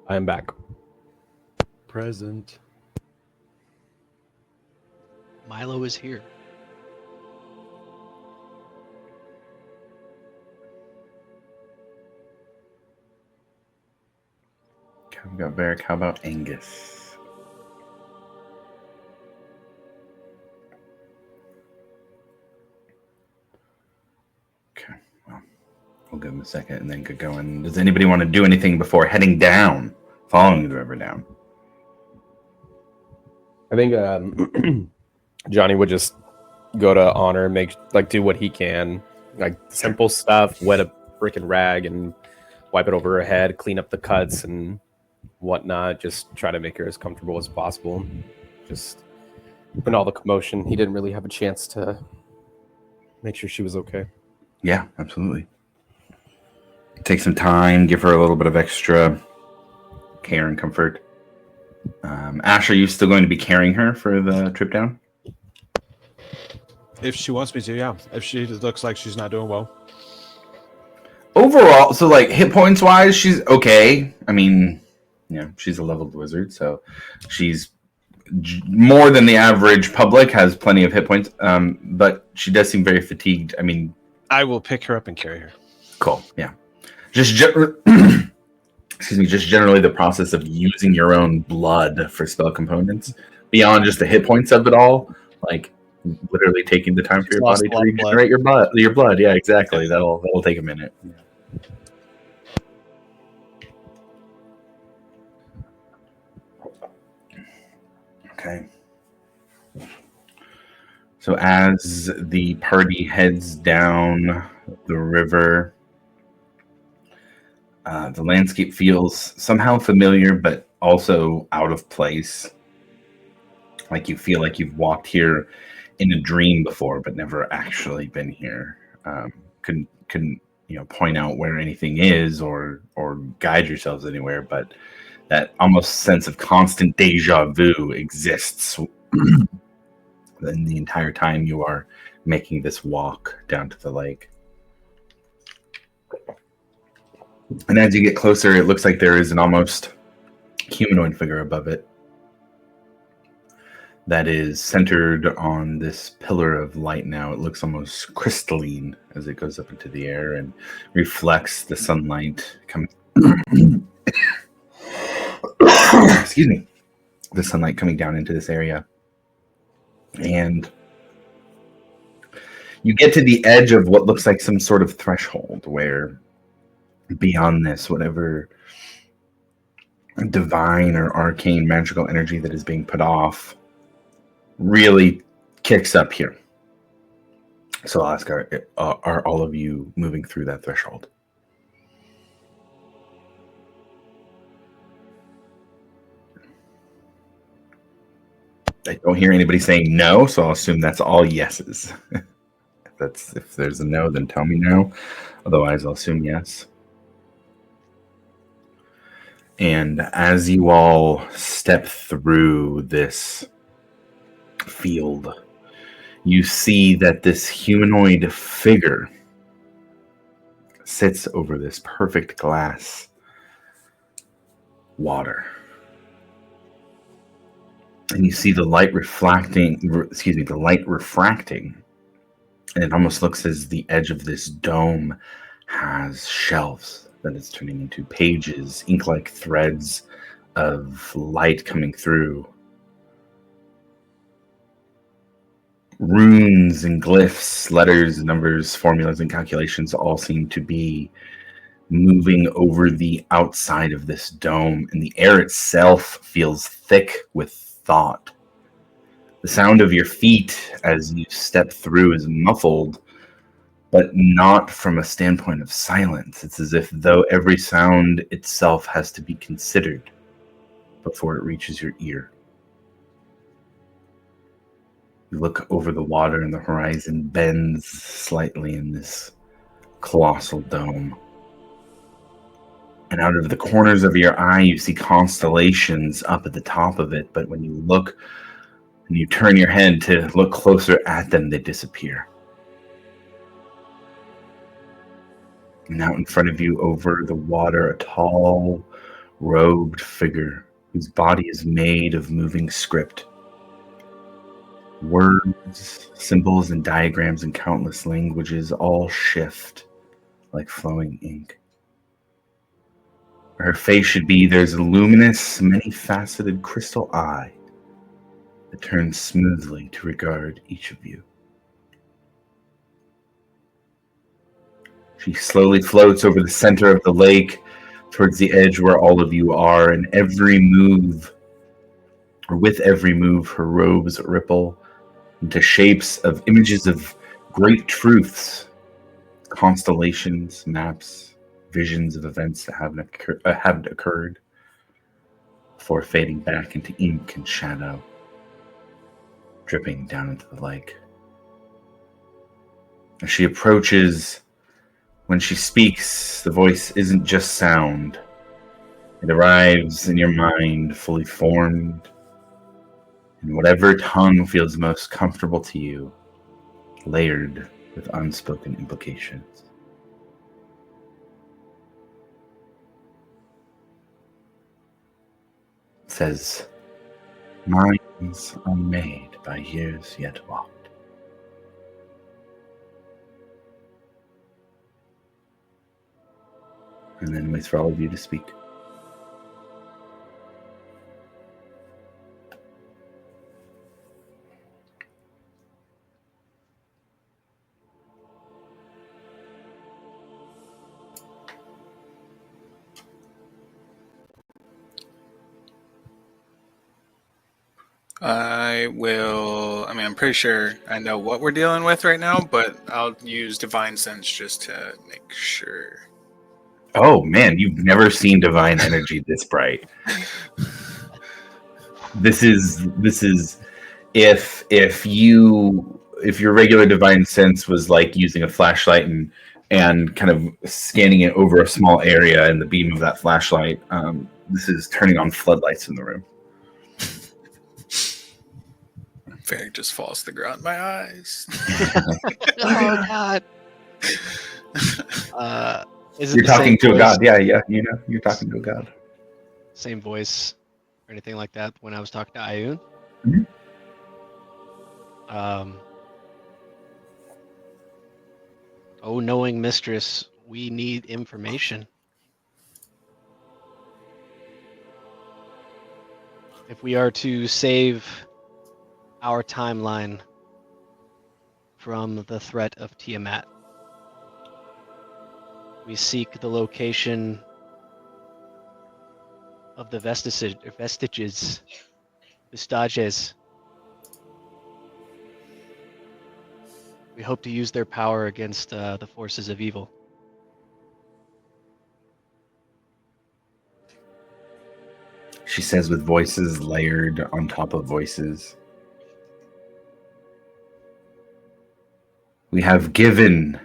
I am back. Present. Milo is here. Okay, we got Varric. How about Angus? Okay, well, we'll give him a second and then get going. Does anybody want to do anything before heading down, following the river down? I think Johnny would just go to Honor, do what he can, like simple stuff, wet a freaking rag and wipe it over her head, clean up the cuts and whatnot. Just try to make her as comfortable as possible. Just in all the commotion, he didn't really have a chance to make sure she was okay. Yeah, absolutely. Take some time, give her a little bit of extra care and comfort. Ash, are you still going to be carrying her for the trip down? If she wants me to, yeah. If she looks like she's not doing well. Overall, so like hit points wise, she's okay. I mean, she's a leveled wizard, so she's more than the average public, has plenty of hit points. But she does seem very fatigued. I mean, I will pick her up and carry her. Cool. Yeah. Just excuse me. Just generally the process of using your own blood for spell components beyond just the hit points of it all, like literally taking the time for your body to regenerate your blood. Yeah, exactly. That'll take a minute. Okay. So as the party heads down the river, the landscape feels somehow familiar, but also out of place. Like you feel like you've walked here in a dream before, but never actually been here. Couldn't point out where anything is or guide yourselves anywhere, but that almost sense of constant deja vu exists in the entire time you are making this walk down to the lake. And as you get closer, it looks like there is an almost humanoid figure above it that is centered on this pillar of light now. It looks almost crystalline as it goes up into the air and reflects the sunlight coming. Excuse me. The sunlight coming down into this area. And you get to the edge of what looks like some sort of threshold where beyond this, whatever divine or arcane magical energy that is being put off really kicks up here. So I'll ask, are all of you moving through that threshold? I don't hear anybody saying no, so I'll assume that's all yeses. If there's a no, then tell me no. Otherwise, I'll assume yes. And as you all step through this field, you see that this humanoid figure sits over this perfect glass water. And you see the light refracting, and it almost looks as the edge of this dome has shelves that it's turning into pages, ink-like threads of light coming through. Runes and glyphs, letters, numbers, formulas, and calculations all seem to be moving over the outside of this dome, and the air itself feels thick with thought. The sound of your feet as you step through is muffled, but not from a standpoint of silence. It's as if though every sound itself has to be considered before it reaches your ear. You look over the water and the horizon bends slightly in this colossal dome. And out of the corners of your eye, you see constellations up at the top of it, but when you look and you turn your head to look closer at them, they disappear. And out in front of you, over the water, a tall, robed figure whose body is made of moving script. Words, symbols, and diagrams in countless languages all shift like flowing ink. Where her face should be, there's a luminous, many-faceted crystal eye that turns smoothly to regard each of you. She slowly floats over the center of the lake towards the edge where all of you are, and every move, or with every move, her robes ripple into shapes of images of great truths, constellations, maps, visions of events that haven't occurred, before fading back into ink and shadow, dripping down into the lake. As she approaches, when she speaks, the voice isn't just sound. It arrives in your mind, fully formed, in whatever tongue feels most comfortable to you, layered with unspoken implications. It says, minds unmade by years yet walked. And then waits for all of you to speak. I'm pretty sure I know what we're dealing with right now, but I'll use Divine Sense just to make sure. Oh man, you've never seen divine energy this bright. This is if your regular divine sense was like using a flashlight and kind of scanning it over a small area in the beam of that flashlight, this is turning on floodlights in the room. Fear just falls to the ground in my eyes. Oh God. Is it You're the same talking to a voice? god. Yeah, you're talking to a god. Same voice or anything like that when I was talking to Ayun? Mhm. Oh, knowing mistress, we need information. If we are to save our timeline from the threat of Tiamat, we seek the location of the vestiges. We hope to use their power against the forces of evil. She says with voices layered on top of voices. We have given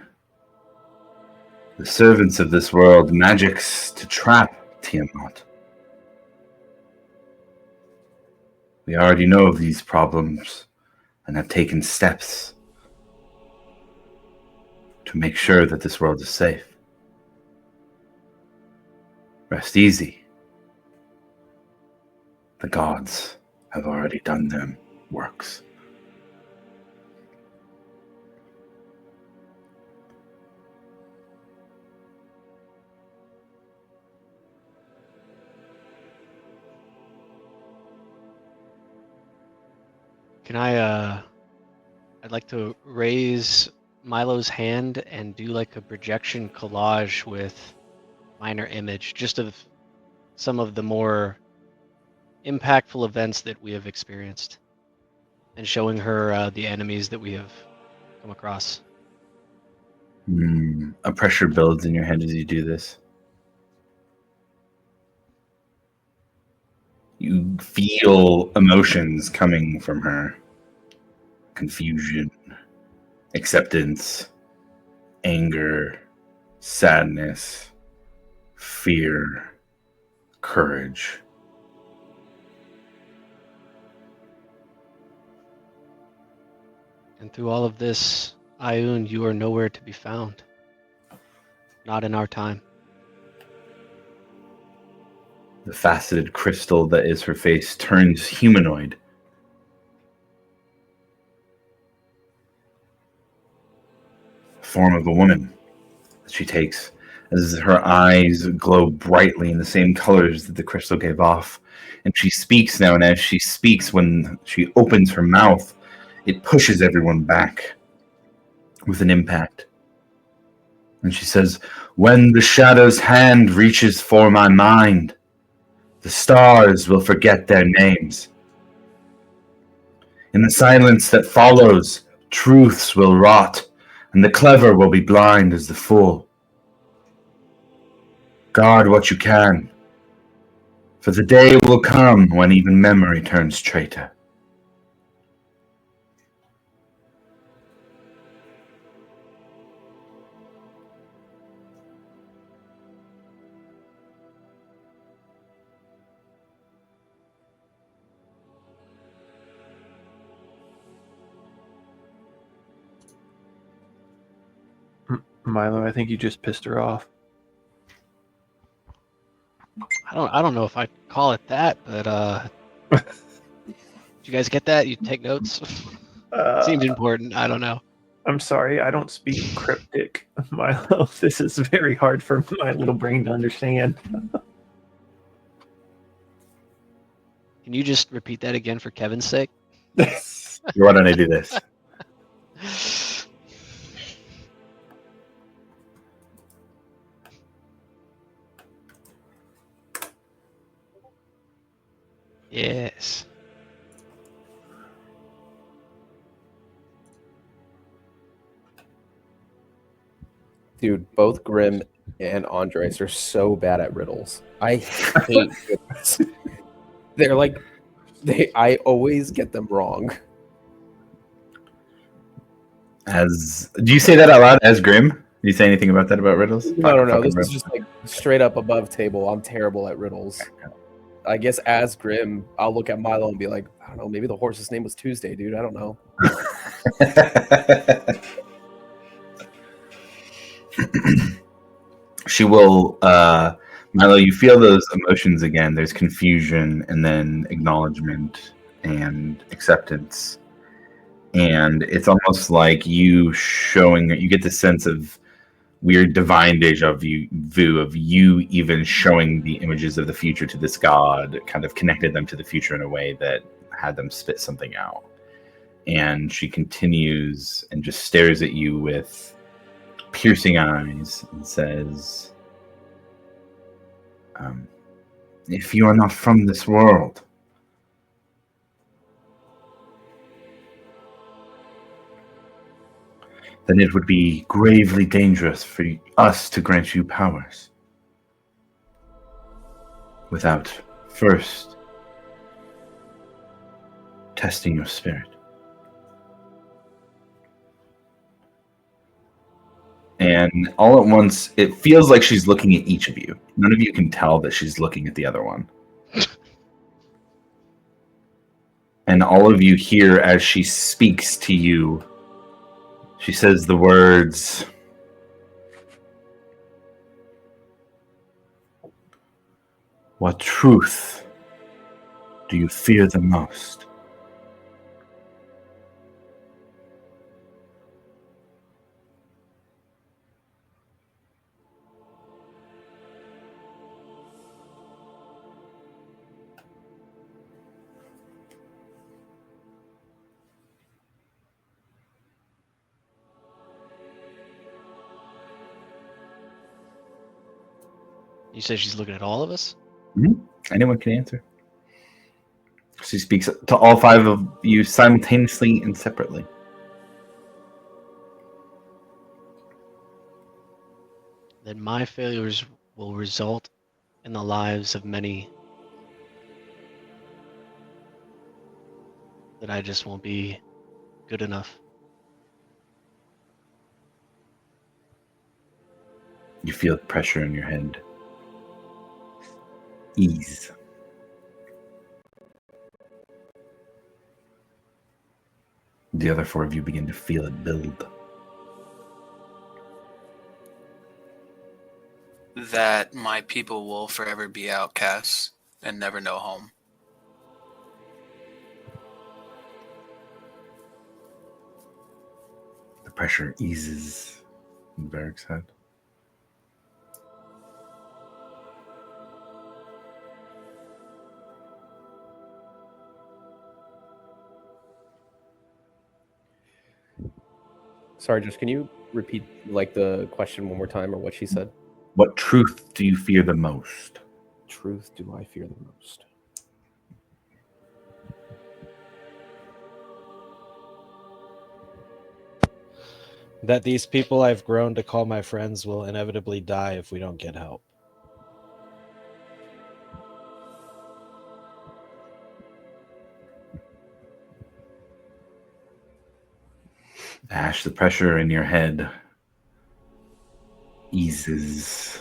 the servants of this world magics to trap Tiamat. We already know of these problems and have taken steps to make sure that this world is safe. Rest easy. The gods have already done their works. Can I'd like to raise Milo's hand and do like a projection collage with minor image, just of some of the more impactful events that we have experienced, and showing her the enemies that we have come across. A pressure builds in your head as you do this. You feel emotions coming from her. Confusion, acceptance, anger, sadness, fear, courage. And through all of this, Ayun, you are nowhere to be found. Not in our time. The faceted crystal that is her face turns humanoid. Form of a woman that she takes as her eyes glow brightly in the same colors that the crystal gave off. And she speaks now, and as she speaks, when she opens her mouth, it pushes everyone back with an impact. And she says, "When the shadow's hand reaches for my mind, the stars will forget their names. In the silence that follows, truths will rot, and the clever will be blind as the fool. Guard what you can, for the day will come when even memory turns traitor." Milo, I think you just pissed her off. I don't know if I'd call it that, but did you guys get that? You take notes? Seems important. I don't know. I'm sorry, I don't speak cryptic, Milo. This is very hard for my little brain to understand. Can you just repeat that again for Kevin's sake? Why don't I do this? Yes. Dude, both Grim and Andres are so bad at riddles. I hate riddles. They're like, I always get them wrong. Do you say that out loud as Grim? Do you say anything about that about riddles? No. Fucking This riddles. is just like straight up above table. I'm terrible at riddles. I guess as Grim, I'll look at Milo and be like, I don't know, maybe the horse's name was Tuesday, dude. I don't know. She will, Milo, you feel those emotions again. There's confusion and then acknowledgement and acceptance. And it's almost like you get the sense of weird divine deja vu of you even showing the images of the future to this god, kind of connected them to the future in a way that had them spit something out. And she continues and just stares at you with piercing eyes and says, "If you are not from this world, then it would be gravely dangerous for us to grant you powers without first testing your spirit." And all at once, it feels like she's looking at each of you. None of you can tell that she's looking at the other one. And all of you hear as she speaks to you, she says the words, "What truth do you fear the most?" You said she's looking at all of us? Anyone can answer. She speaks to all five of you simultaneously and separately. Then my failures will result in the lives of many that I just won't be good enough. You feel pressure in your head. Ease. The other four of you begin to feel it build. that my people will forever be outcasts and never know home. The pressure eases in Varric's head. Sorry, just can you repeat like the question one more time or what she said? What truth do you fear the most? Truth do I fear the most? That these people I've grown to call my friends will inevitably die if we don't get help. Ash, the pressure in your head eases.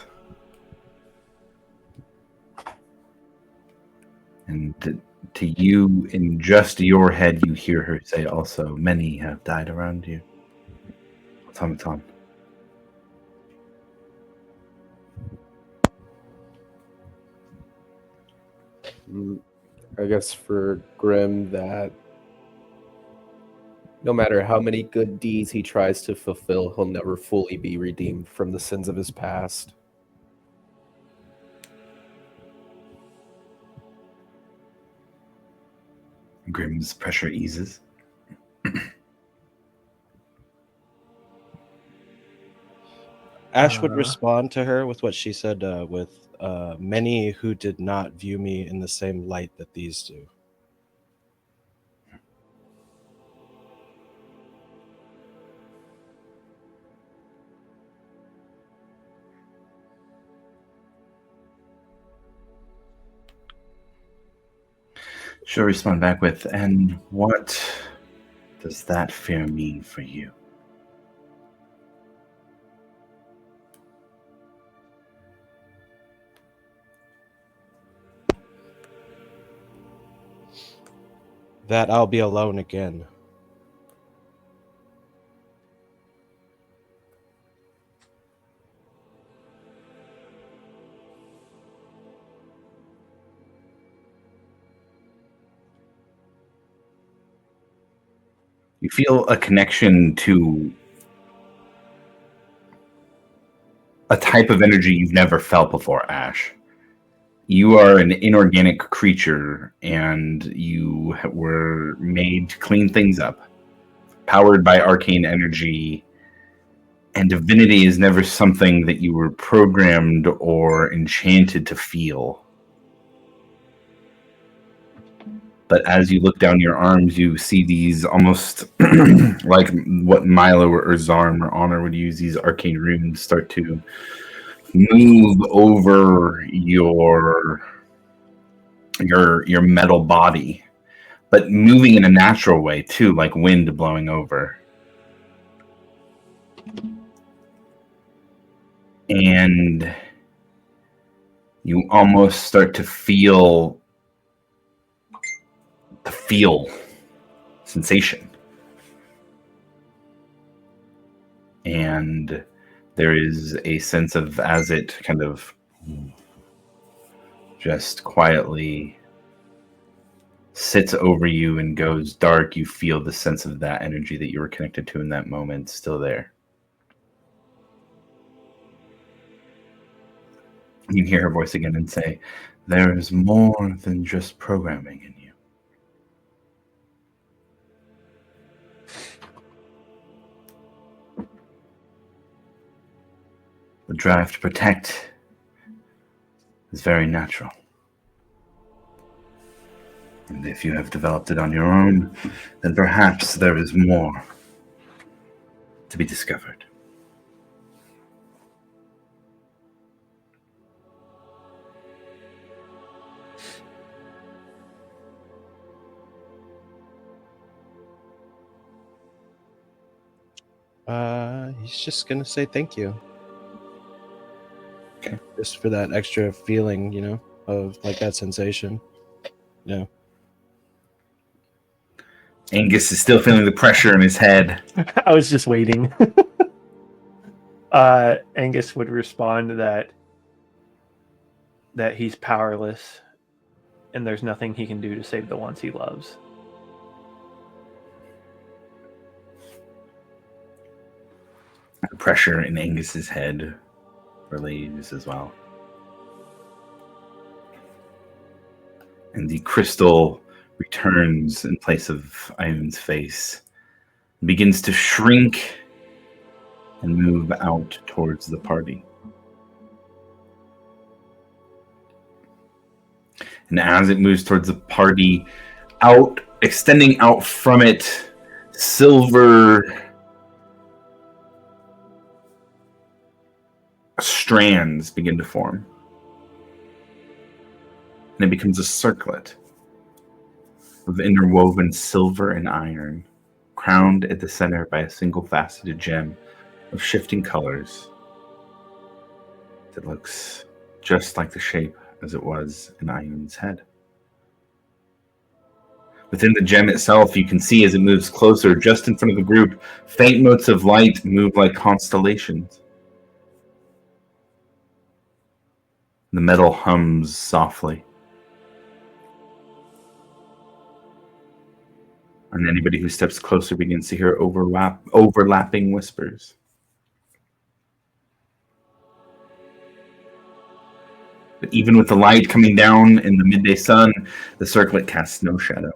And to you, in just your head, you hear her say also, many have died around you. Automaton. I guess for Grim that no matter how many good deeds he tries to fulfill, he'll never fully be redeemed from the sins of his past. Grim's pressure eases. Ash would respond to her with what she said with many who did not view me in the same light that these do. She'll respond back with, and what does that fear mean for you? That I'll be alone again. You feel a connection to a type of energy you've never felt before, Ash. You are an inorganic creature, and you were made to clean things up, powered by arcane energy, and divinity is never something that you were programmed or enchanted to feel. But as you look down your arms, you see these almost like what Milo or Zarm or Honor would use, these arcane runes start to move over your metal body, but moving in a natural way too, like wind blowing over. And you almost start to feel the feel sensation. And there is a sense of, as it kind of just quietly sits over you and goes dark, you feel the sense of that energy that you were connected to in that moment still there. You hear her voice again and say, there is more than just programming in you. The drive to protect is very natural. And if you have developed it on your own, then perhaps there is more to be discovered. He's just gonna say thank you. Okay. Just for that extra feeling, you know, of like that sensation. Yeah. Angus is still feeling the pressure in his head. I was just waiting. Angus would respond that that he's powerless and there's nothing he can do to save the ones he loves. The pressure in Angus's head relieves as well. And the crystal returns in place of Ion's face, begins to shrink and move out towards the party. And as it moves towards the party, extending out from it, silver strands begin to form. And it becomes a circlet of interwoven silver and iron, crowned at the center by a single faceted gem of shifting colors that looks just like the shape as it was in Ion's head. Within the gem itself, you can see as it moves closer, just in front of the group, faint motes of light move like constellations. The metal hums softly. And anybody who steps closer begins to hear overlapping whispers. But even with the light coming down in the midday sun, the circlet casts no shadow.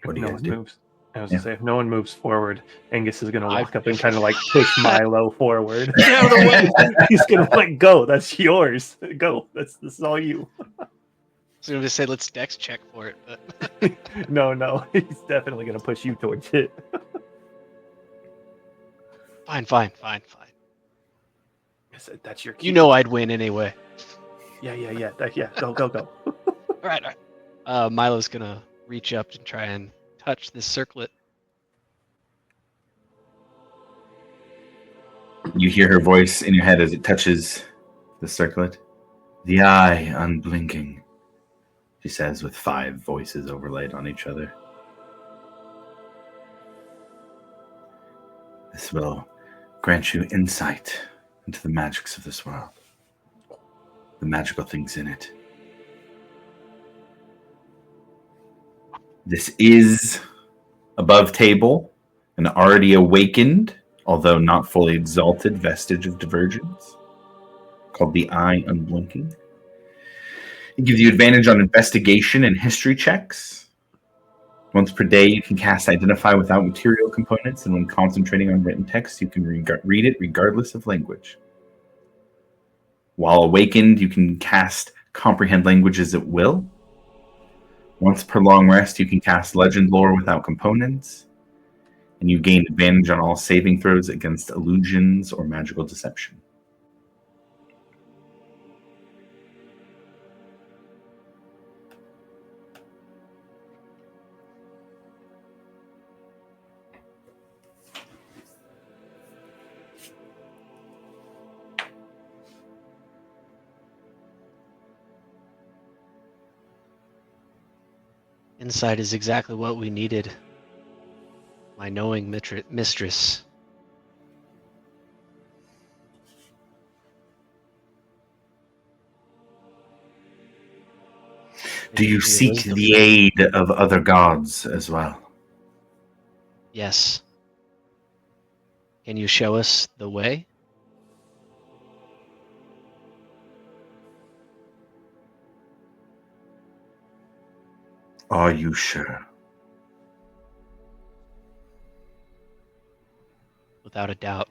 What do you guys do? Moves. I was gonna say, if no one moves forward, Angus is gonna I- walk up and kind of like push Milo forward. Get out of the way. He's gonna like, go. That's yours. Go. This is all you. I was going to say, let's dex check for it. But No. He's definitely gonna push you towards it. fine. I said, that's your key. You know I'd win anyway. Yeah. Go. All right. Milo's going to reach up and try and touch this circlet. You hear her voice in your head as it touches the circlet. The eye unblinking, she says with 5 voices overlaid on each other. This will grant you insight into the magics of this world, the magical things in it. This is above table, an already awakened, although not fully exalted vestige of divergence, called the Eye Unblinking. It gives you advantage on investigation and history checks. Once per day, you can cast Identify without material components, and when concentrating on written text, you can read it regardless of language. While awakened, you can cast Comprehend Languages at will. Once per long rest, you can cast Legend Lore without components, and you gain advantage on all saving throws against illusions or magical deception. Insight is exactly what we needed. My knowing mistress. Do you Your seek wisdom. the aid of other gods as well? Yes. Can you show us the way? Are you sure? Without a doubt.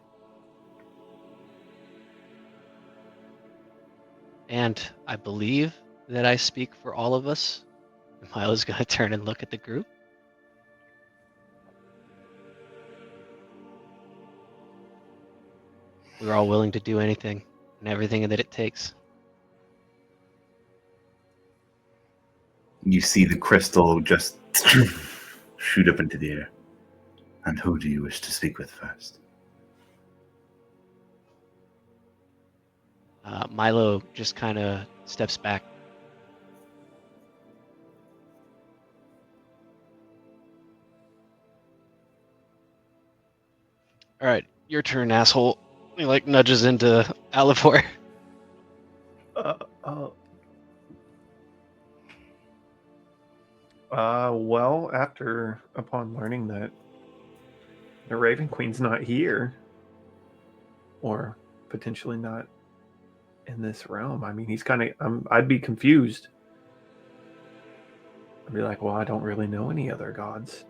And I believe that I speak for all of us. Milo's going to turn and look at the group. We're all willing to do anything and everything that it takes. You see the crystal just shoot up into the air. And who do you wish to speak with first? Milo just kind of steps back. All right, your turn, asshole. He like nudges into Alivor. Well, upon learning that the Raven Queen's not here, or potentially not in this realm, I mean, he's kind of, I'd be confused. I'd be like, well, I don't really know any other gods.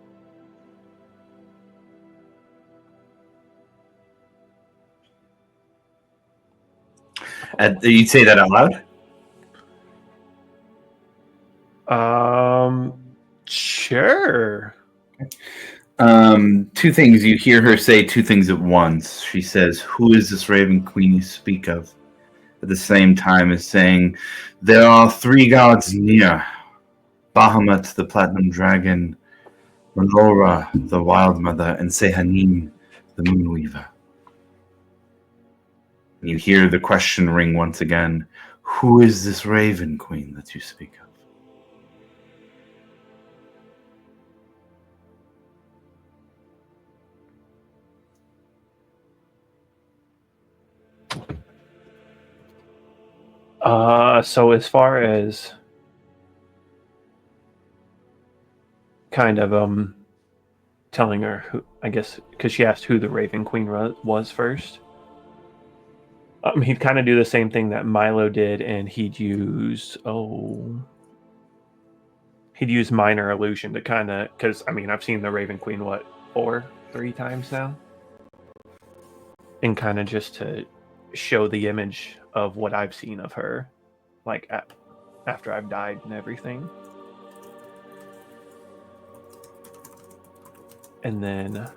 You'd say that out loud? Sure. Two things. You hear her say two things at once. She says, "Who is this Raven Queen you speak of?" At the same time as saying, "There are three gods near. Bahamut, the Platinum Dragon, Melora, the Wild Mother, and Sehanin, the Moonweaver." And you hear the question ring once again, "Who is this Raven Queen that you speak of?" So as far as kind of telling her who, I guess, because she asked who the Raven Queen was first, he'd kind of do the same thing that Milo did, and he'd use minor illusion to kind of, because I mean, I've seen the Raven Queen 3 times now, and kind of just to show the image of what I've seen of her, like after I've died and everything. And then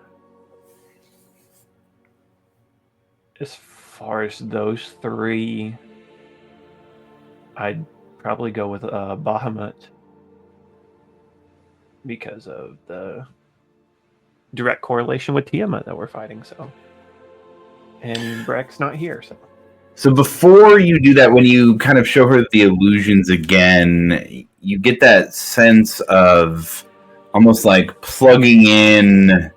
as far as those 3, I'd probably go with Bahamut, because of the direct correlation with Tiamat that we're fighting. So, and Breck's not here, So before you do that, when you kind of show her the illusions again, you get that sense of almost like plugging in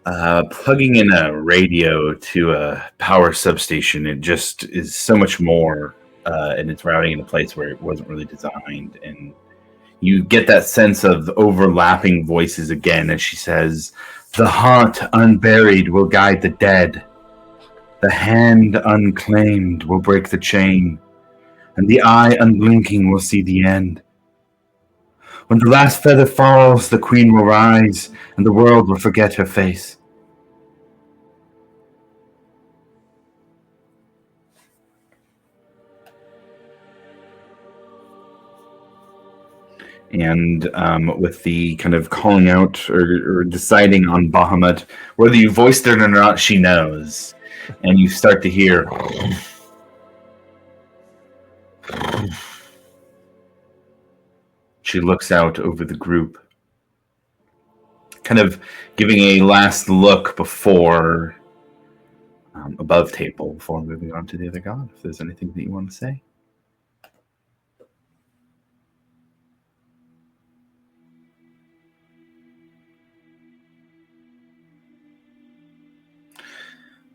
a radio to a power substation. It just is so much more, and it's routing in a place where it wasn't really designed. And you get that sense of overlapping voices again as she says, "The heart unburied will guide the dead. The hand unclaimed will break the chain, and the eye unblinking will see the end. When the last feather falls, the queen will rise, and the world will forget her face." And with the kind of calling out or deciding on Bahamut, whether you voiced it or not, she knows. And you start to hear she looks out over the group, kind of giving a last look before above table before moving on to the other god. If there's anything that you want to say.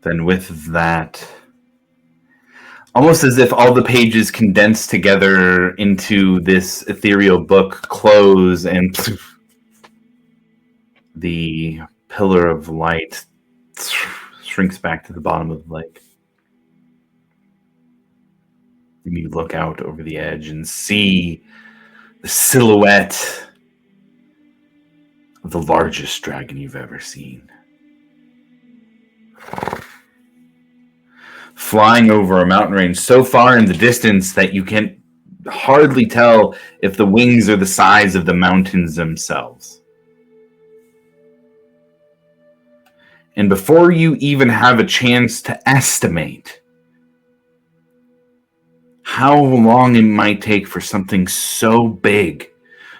Then with that, almost as if all the pages condensed together into this ethereal book close, and the pillar of light shrinks back to the bottom of the lake. And you look out over the edge and see the silhouette of the largest dragon you've ever seen, flying over a mountain range so far in the distance that you can hardly tell if the wings are the size of the mountains themselves. And before you even have a chance to estimate how long it might take for something so big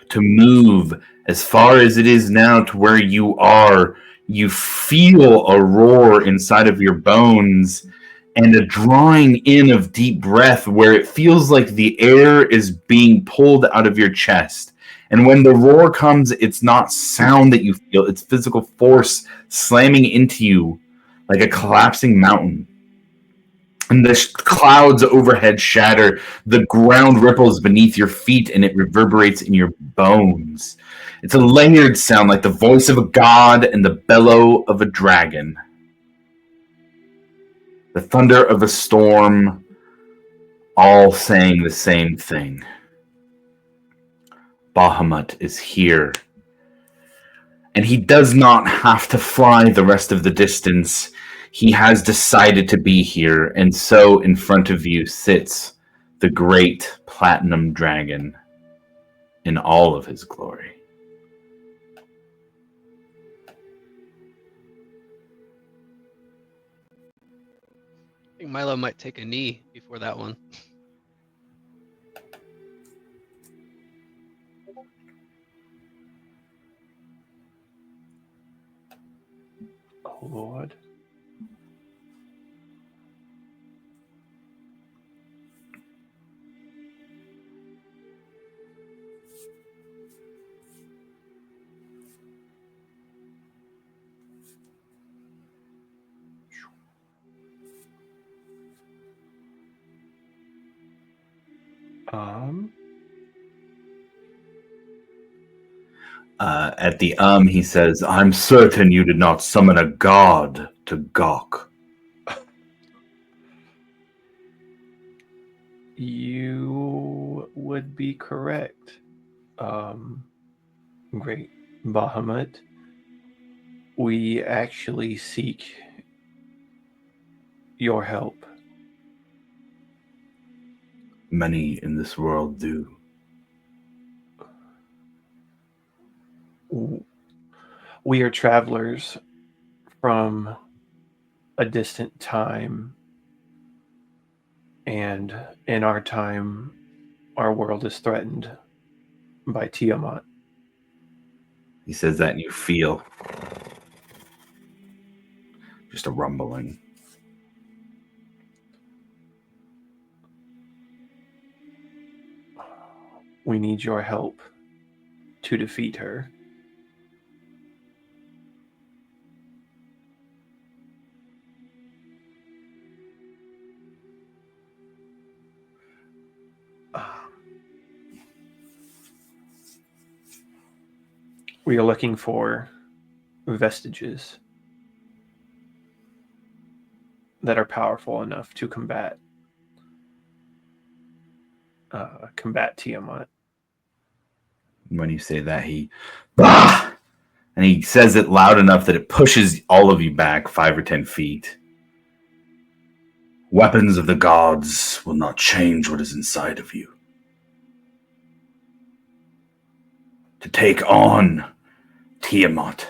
to move as far as it is now to where you are, you feel a roar inside of your bones and a drawing in of deep breath where it feels like the air is being pulled out of your chest And when the roar comes, it's not sound that you feel, it's physical force slamming into you like a collapsing mountain. And the clouds overhead shatter, the ground ripples beneath your feet, and it reverberates in your bones. It's a layered sound like the voice of a god and the bellow of a dragon. The thunder of a storm, all saying the same thing. Bahamut is here. And he does not have to fly the rest of the distance. He has decided to be here, and so in front of you sits the great platinum dragon in all of his glory. I think Milo might take a knee before that one. Oh Lord. At the he says, I'm certain you did not summon a god to gawk. You would be correct. Great Bahamut. We actually seek your help. Many in this world do. We are travelers from a distant time, and in our time, our world is threatened by Tiamat. He says that and you feel just a rumbling. We need your help to defeat her. We are looking for vestiges that are powerful enough to combat Tiamat. When you say that, he bah! And he says it loud enough that it pushes all of you back 5 or 10 feet. Weapons of the gods will not change what is inside of you. To take on Tiamat,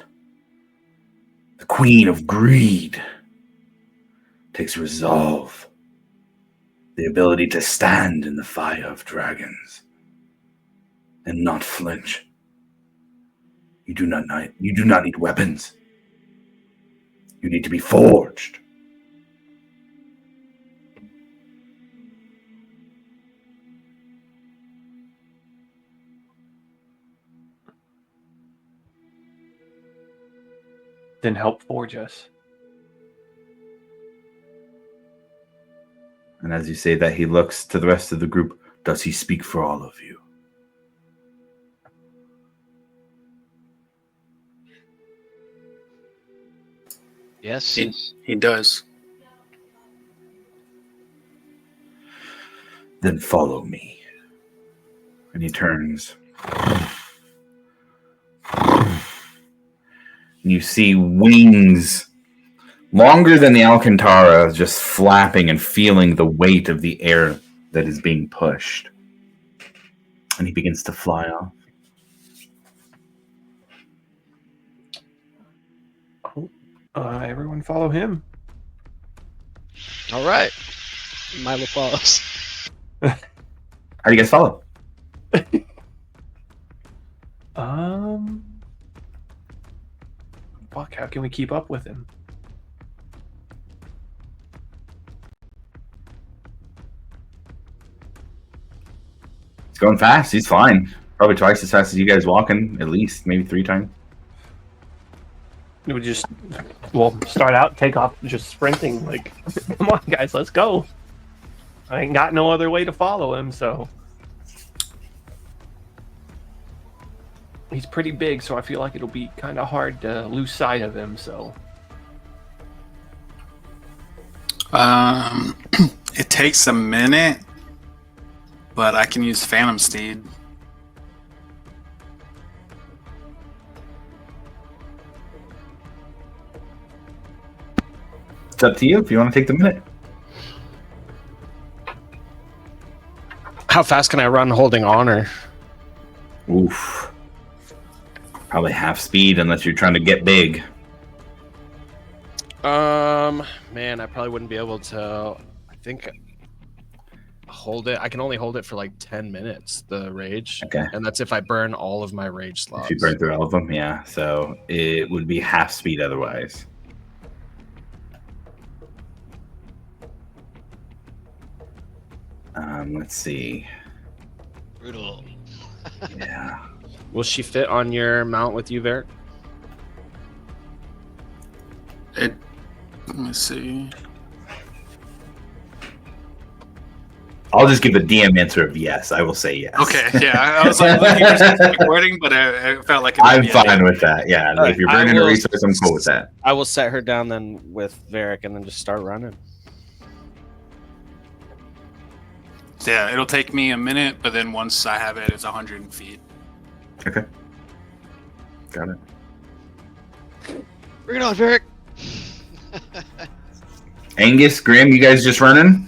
the queen of greed, takes resolve, the ability to stand in the fire of dragons and not flinch. You do not need weapons. You need to be forged. Then help forge us. And as you say that, he looks to the rest of the group. Does he speak for all of you? Yes. He does. Then follow me. And he turns. And you see wings longer than the Alcantara just flapping and feeling the weight of the air that is being pushed. And he begins to fly off. Everyone follow him. All right. Milo follows. How do you guys follow? Fuck, how can we keep up with him? He's going fast. He's fine. Probably twice as fast as you guys walking, at least, maybe 3 times. We would just, start out, take off, just sprinting. Like, come on, guys, let's go. I ain't got no other way to follow him, so. He's pretty big, so I feel like it'll be kind of hard to lose sight of him, so. It takes a minute, but I can use Phantom Steed. It's up to you if you want to take the minute. How fast can I run holding honor? Oof. Probably half speed unless you're trying to get big. Man, I probably wouldn't be able to. I think hold it. I can only hold it for like 10 minutes. The rage, Okay. and that's if I burn all of my rage slots. If you burn through all of them, yeah. So it would be half speed otherwise. Let's see. Brutal. Yeah. Will she fit on your mount with you, Varric? Let me see. I'll just give a DM answer of yes. I will say yes. Okay, yeah. I was like looking for specific wording, but I felt like it I'm would be fine with that. Yeah. All right, If you're I burning a will- resource, I'm cool with that. I will set her down then with Varric and then just start running. Yeah, it'll take me a minute, but then once I have it, it's 100 feet. Okay. Got it. Bring it on, Varric. Angus, Grim, you guys just running?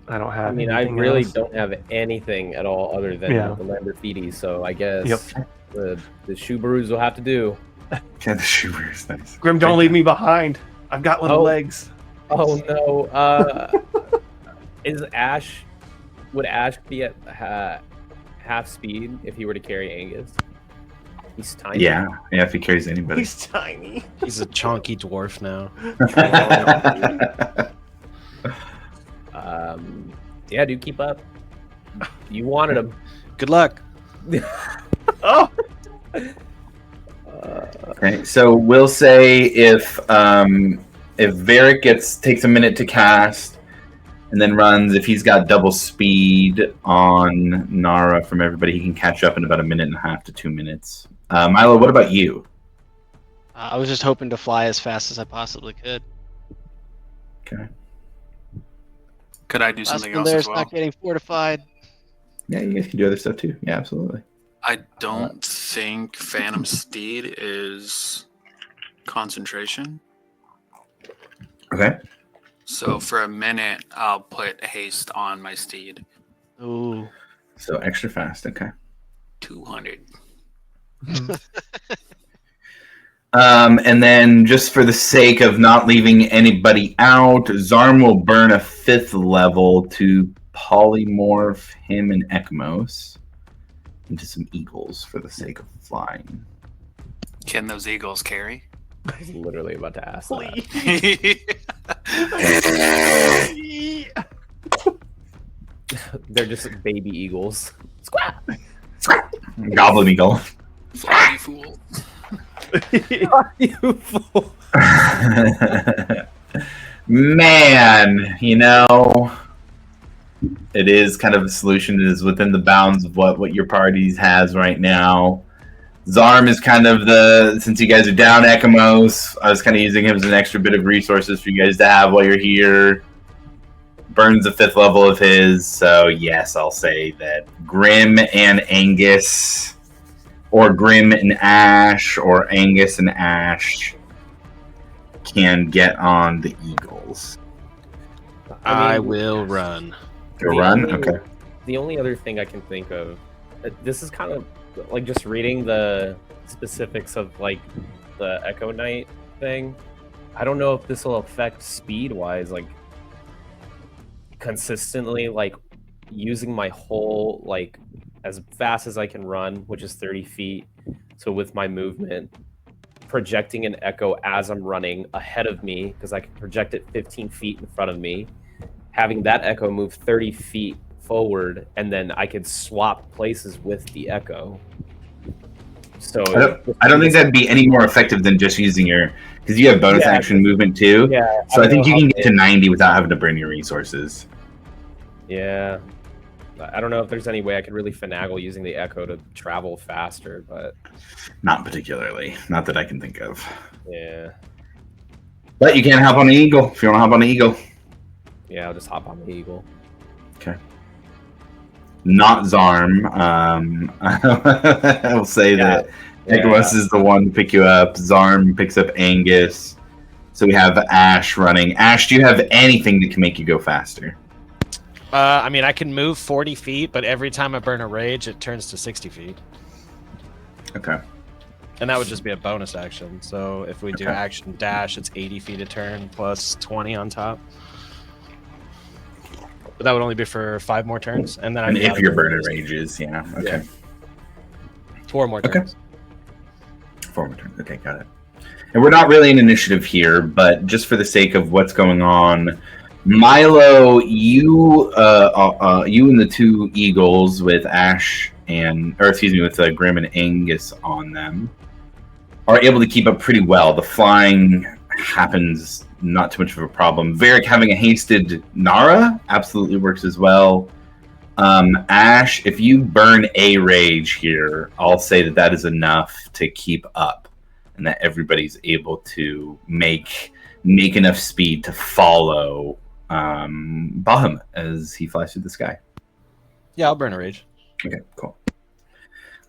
I don't have I mean, I anything really else. don't have anything at all other than Yeah. the Lamborghini, so I guess Yep. the Subarus will have to do. Yeah, the shooter is nice. Grim, don't leave me behind. I've got little Oh. legs. Oh no. Would Ash be at half speed if he were to carry Angus? He's tiny. Yeah. Yeah, if he carries anybody. He's tiny. He's a chunky dwarf now. Yeah, dude, keep up. You wanted him. Good luck. Oh, Okay, so we'll say if Varric takes a minute to cast and then runs, if he's got double speed on Nara from everybody, he can catch up in about 1.5 to 2 minutes. Milo, what about you? I was just hoping to fly as fast as I possibly could. Okay. Could I do something Possible else there's as well? not getting fortified. Yeah, you guys can do other stuff too. Yeah, absolutely. I don't think Phantom Steed is concentration. Okay. So for a minute, I'll put haste on my steed. Ooh. So extra fast. Okay. 200. And then just for the sake of not leaving anybody out, Zarm will burn a 5th level to polymorph him and Ekmos into some eagles for the sake of flying. Can those eagles carry? I was literally about to ask that. They're just baby eagles. Goblin eagle. Fly, you fool. You fool. Man, it is kind of a solution. It is within the bounds of what your party has right now. Zarm is kind of since you guys are down Ekamos, I was kind of using him as an extra bit of resources for you guys to have while you're here. Burns a 5th level of his, so yes, I'll say that Grim and Angus, or Grim and Ash, or Angus and Ash can get on the eagles. I mean, will run. To The run? only- Okay. The only other thing I can think of, this is kind of like just reading the specifics of like the Echo Knight thing. I don't know if this will affect speed wise, like consistently, like using my whole, like as fast as I can run, which is 30 feet. So with my movement, projecting an echo as I'm running ahead of me, because I can project it 15 feet in front of me, having that echo move 30 feet forward, and then I could swap places with the Echo. So I don't think that'd be any more effective than just using your, because you have bonus action movement too. Yeah. So I think you know can how get to 90 without having to burn your resources. Yeah. I don't know if there's any way I could really finagle using the Echo to travel faster, but Not particularly. Not that I can think of. yeah. But you can hop on the Eagle if you want to hop on the Eagle. Yeah, I'll just hop on the Eagle. Not Zarm. I will say that Nicholas is the one to pick you up. Zarm picks up Angus. So we have Ash running. Ash, do you have anything that can make you go faster? I mean, I can move 40 feet, but every time I burn a rage, it turns to 60 feet. Okay. And that would just be a bonus action. So if we do Okay. action dash, it's 80 feet a turn plus 20 on top. But that would only be for 5 more turns. And then And I'd be if out of your burn burner rages. rages, yeah. Okay. 4 more Okay. turns. 4 more turns. Okay, got it. And we're not really in initiative here, but just for the sake of what's going on, Milo, you and the 2 eagles with Ash with Grim and Angus on them are able to keep up pretty well. The flying happens not too much of a problem. Varric having a hasted Nara absolutely works as well. Ash, if you burn a rage here, I'll say that is enough to keep up, and that everybody's able to make enough speed to follow Bahamut as he flies through the sky. Yeah, I'll burn a rage. Okay, cool.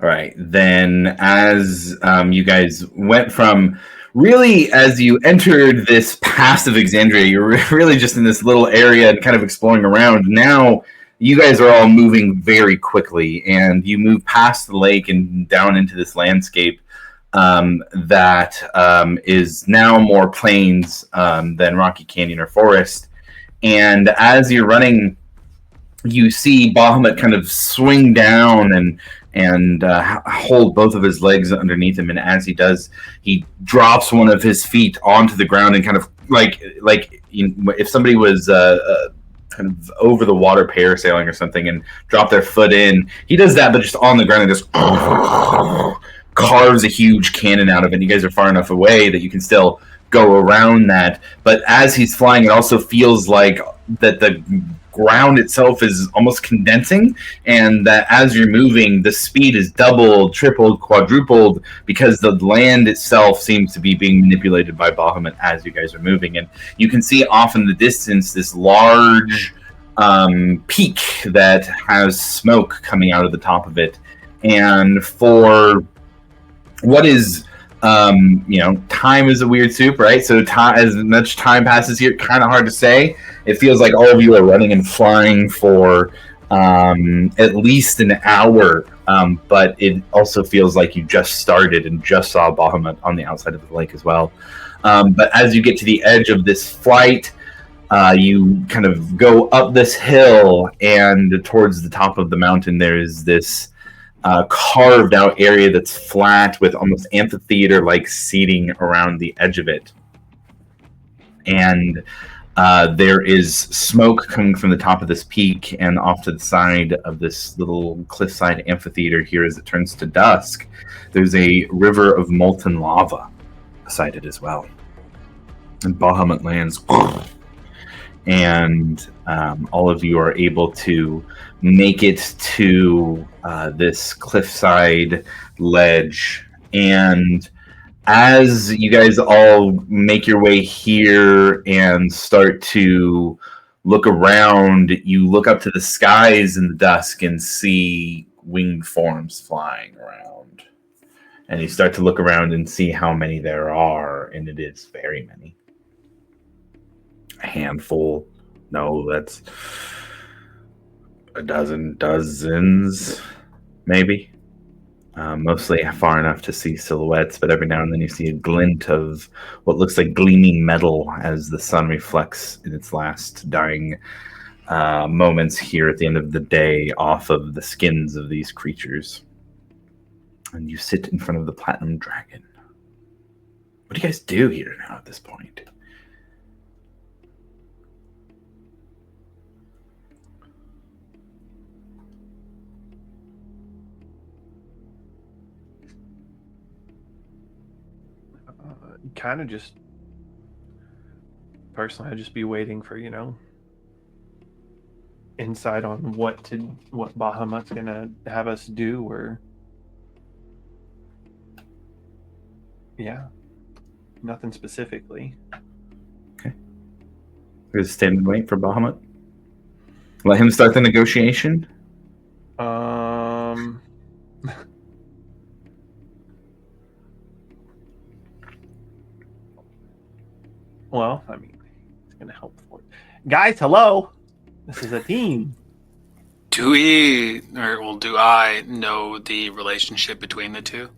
All right, then as you guys went from really, as you entered this pass of Exandria, you're really just in this little area and kind of exploring around. Now you guys are all moving very quickly, and you move past the lake and down into this landscape that is now more plains than Rocky Canyon or forest. And as you're running, you see Bahamut kind of swing down and hold both of his legs underneath him. And as he does, he drops one of his feet onto the ground and kind of like if somebody was kind of over the water parasailing or something and drop their foot in, he does that, but just on the ground and just carves a huge cannon out of it. You guys are far enough away that you can still go around that. But as he's flying, it also feels like that the ground itself is almost condensing, and that as you're moving, the speed is doubled, tripled, quadrupled, because the land itself seems to be being manipulated by Bahamut as you guys are moving. And you can see off in the distance this large peak that has smoke coming out of the top of it. And for what is time is a weird soup, right? So as much time passes here, kind of hard to say. It feels like all of you are running and flying for at least an hour, but it also feels like you just started and just saw Bahamut on the outside of the lake as well. But as you get to the edge of this flight, you kind of go up this hill, and towards the top of the mountain there is this carved out area that's flat with almost amphitheater-like seating around the edge of it. And there is smoke coming from the top of this peak and off to the side of this little cliffside amphitheater here as it turns to dusk. There's a river of molten lava beside it as well. And Bahamut lands, and all of you are able to make it to this cliffside ledge. And as you guys all make your way here and start to look around, you look up to the skies in the dusk and see winged forms flying around. And you start to look around and see how many there are, and it is very many. A handful. No, that's a dozen, dozens, maybe. Mostly far enough to see silhouettes, but every now and then you see a glint of what looks like gleaming metal as the sun reflects in its last dying moments here at the end of the day off of the skins of these creatures. And you sit in front of the Platinum Dragon. What do you guys do here now at this point? Kind of just personally, I'd just be waiting for insight on what Bahamut's gonna have us do, or nothing specifically. We're just stand and wait for Bahamut. Let him start the negotiation. Well, I mean, it's gonna help for it. Guys, hello. This is a team. Do I know the relationship between the two?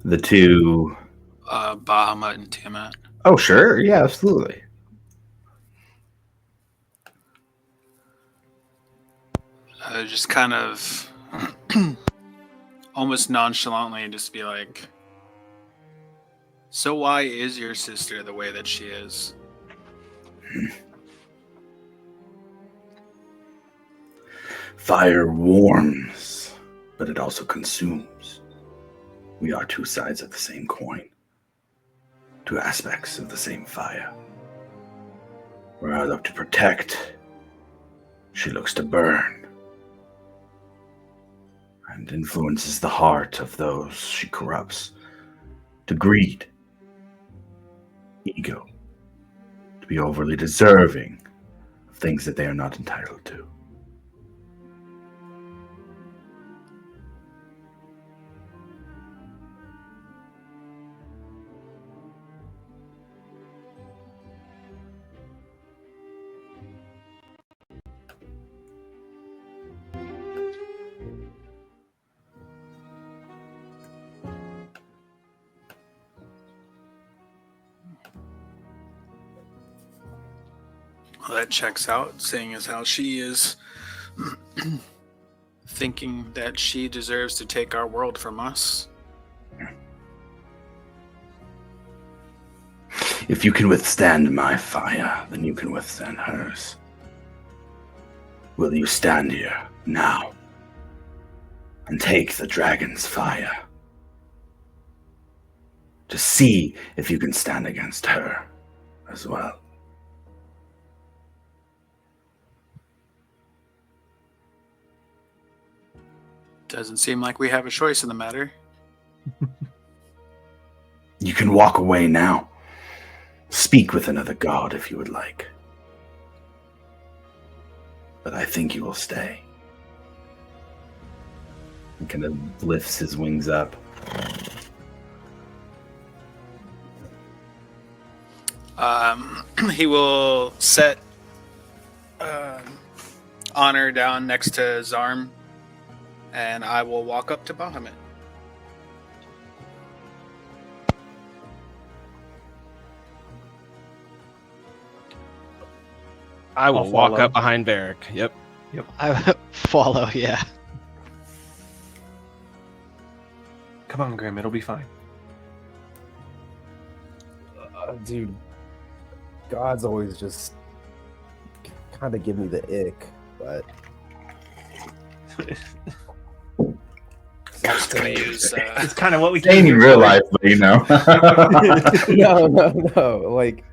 The two. Bahamut and Tiamat. Oh, sure. Yeah, absolutely. Just kind of almost nonchalantly just be like, so why is your sister the way that she is? Fire warms, but it also consumes. We are two sides of the same coin. Two aspects of the same fire. Where I look to protect, she looks to burn. And influences the heart of those she corrupts. To greed. Ego. To be overly deserving of things that they are not entitled to. Well, that checks out, seeing as how she is thinking that she deserves to take our world from us. If you can withstand my fire, then you can withstand hers. Will you stand here now and take the dragon's fire to see if you can stand against her as well? Doesn't seem like we have a choice in the matter. You can walk away now. Speak with another god if you would like. But I think you will stay. He kind of lifts his wings up. He will set Honor down next to Zarm, and I will walk up to Bahamut. I will I'll walk follow. up behind Varric. Yep. I follow, yeah. Come on, Grim, it'll be fine. Dude, gods always just kind of give me the ick, but I'm just going to use... It's kind of what we Ain't in real life, but you know. no. Like,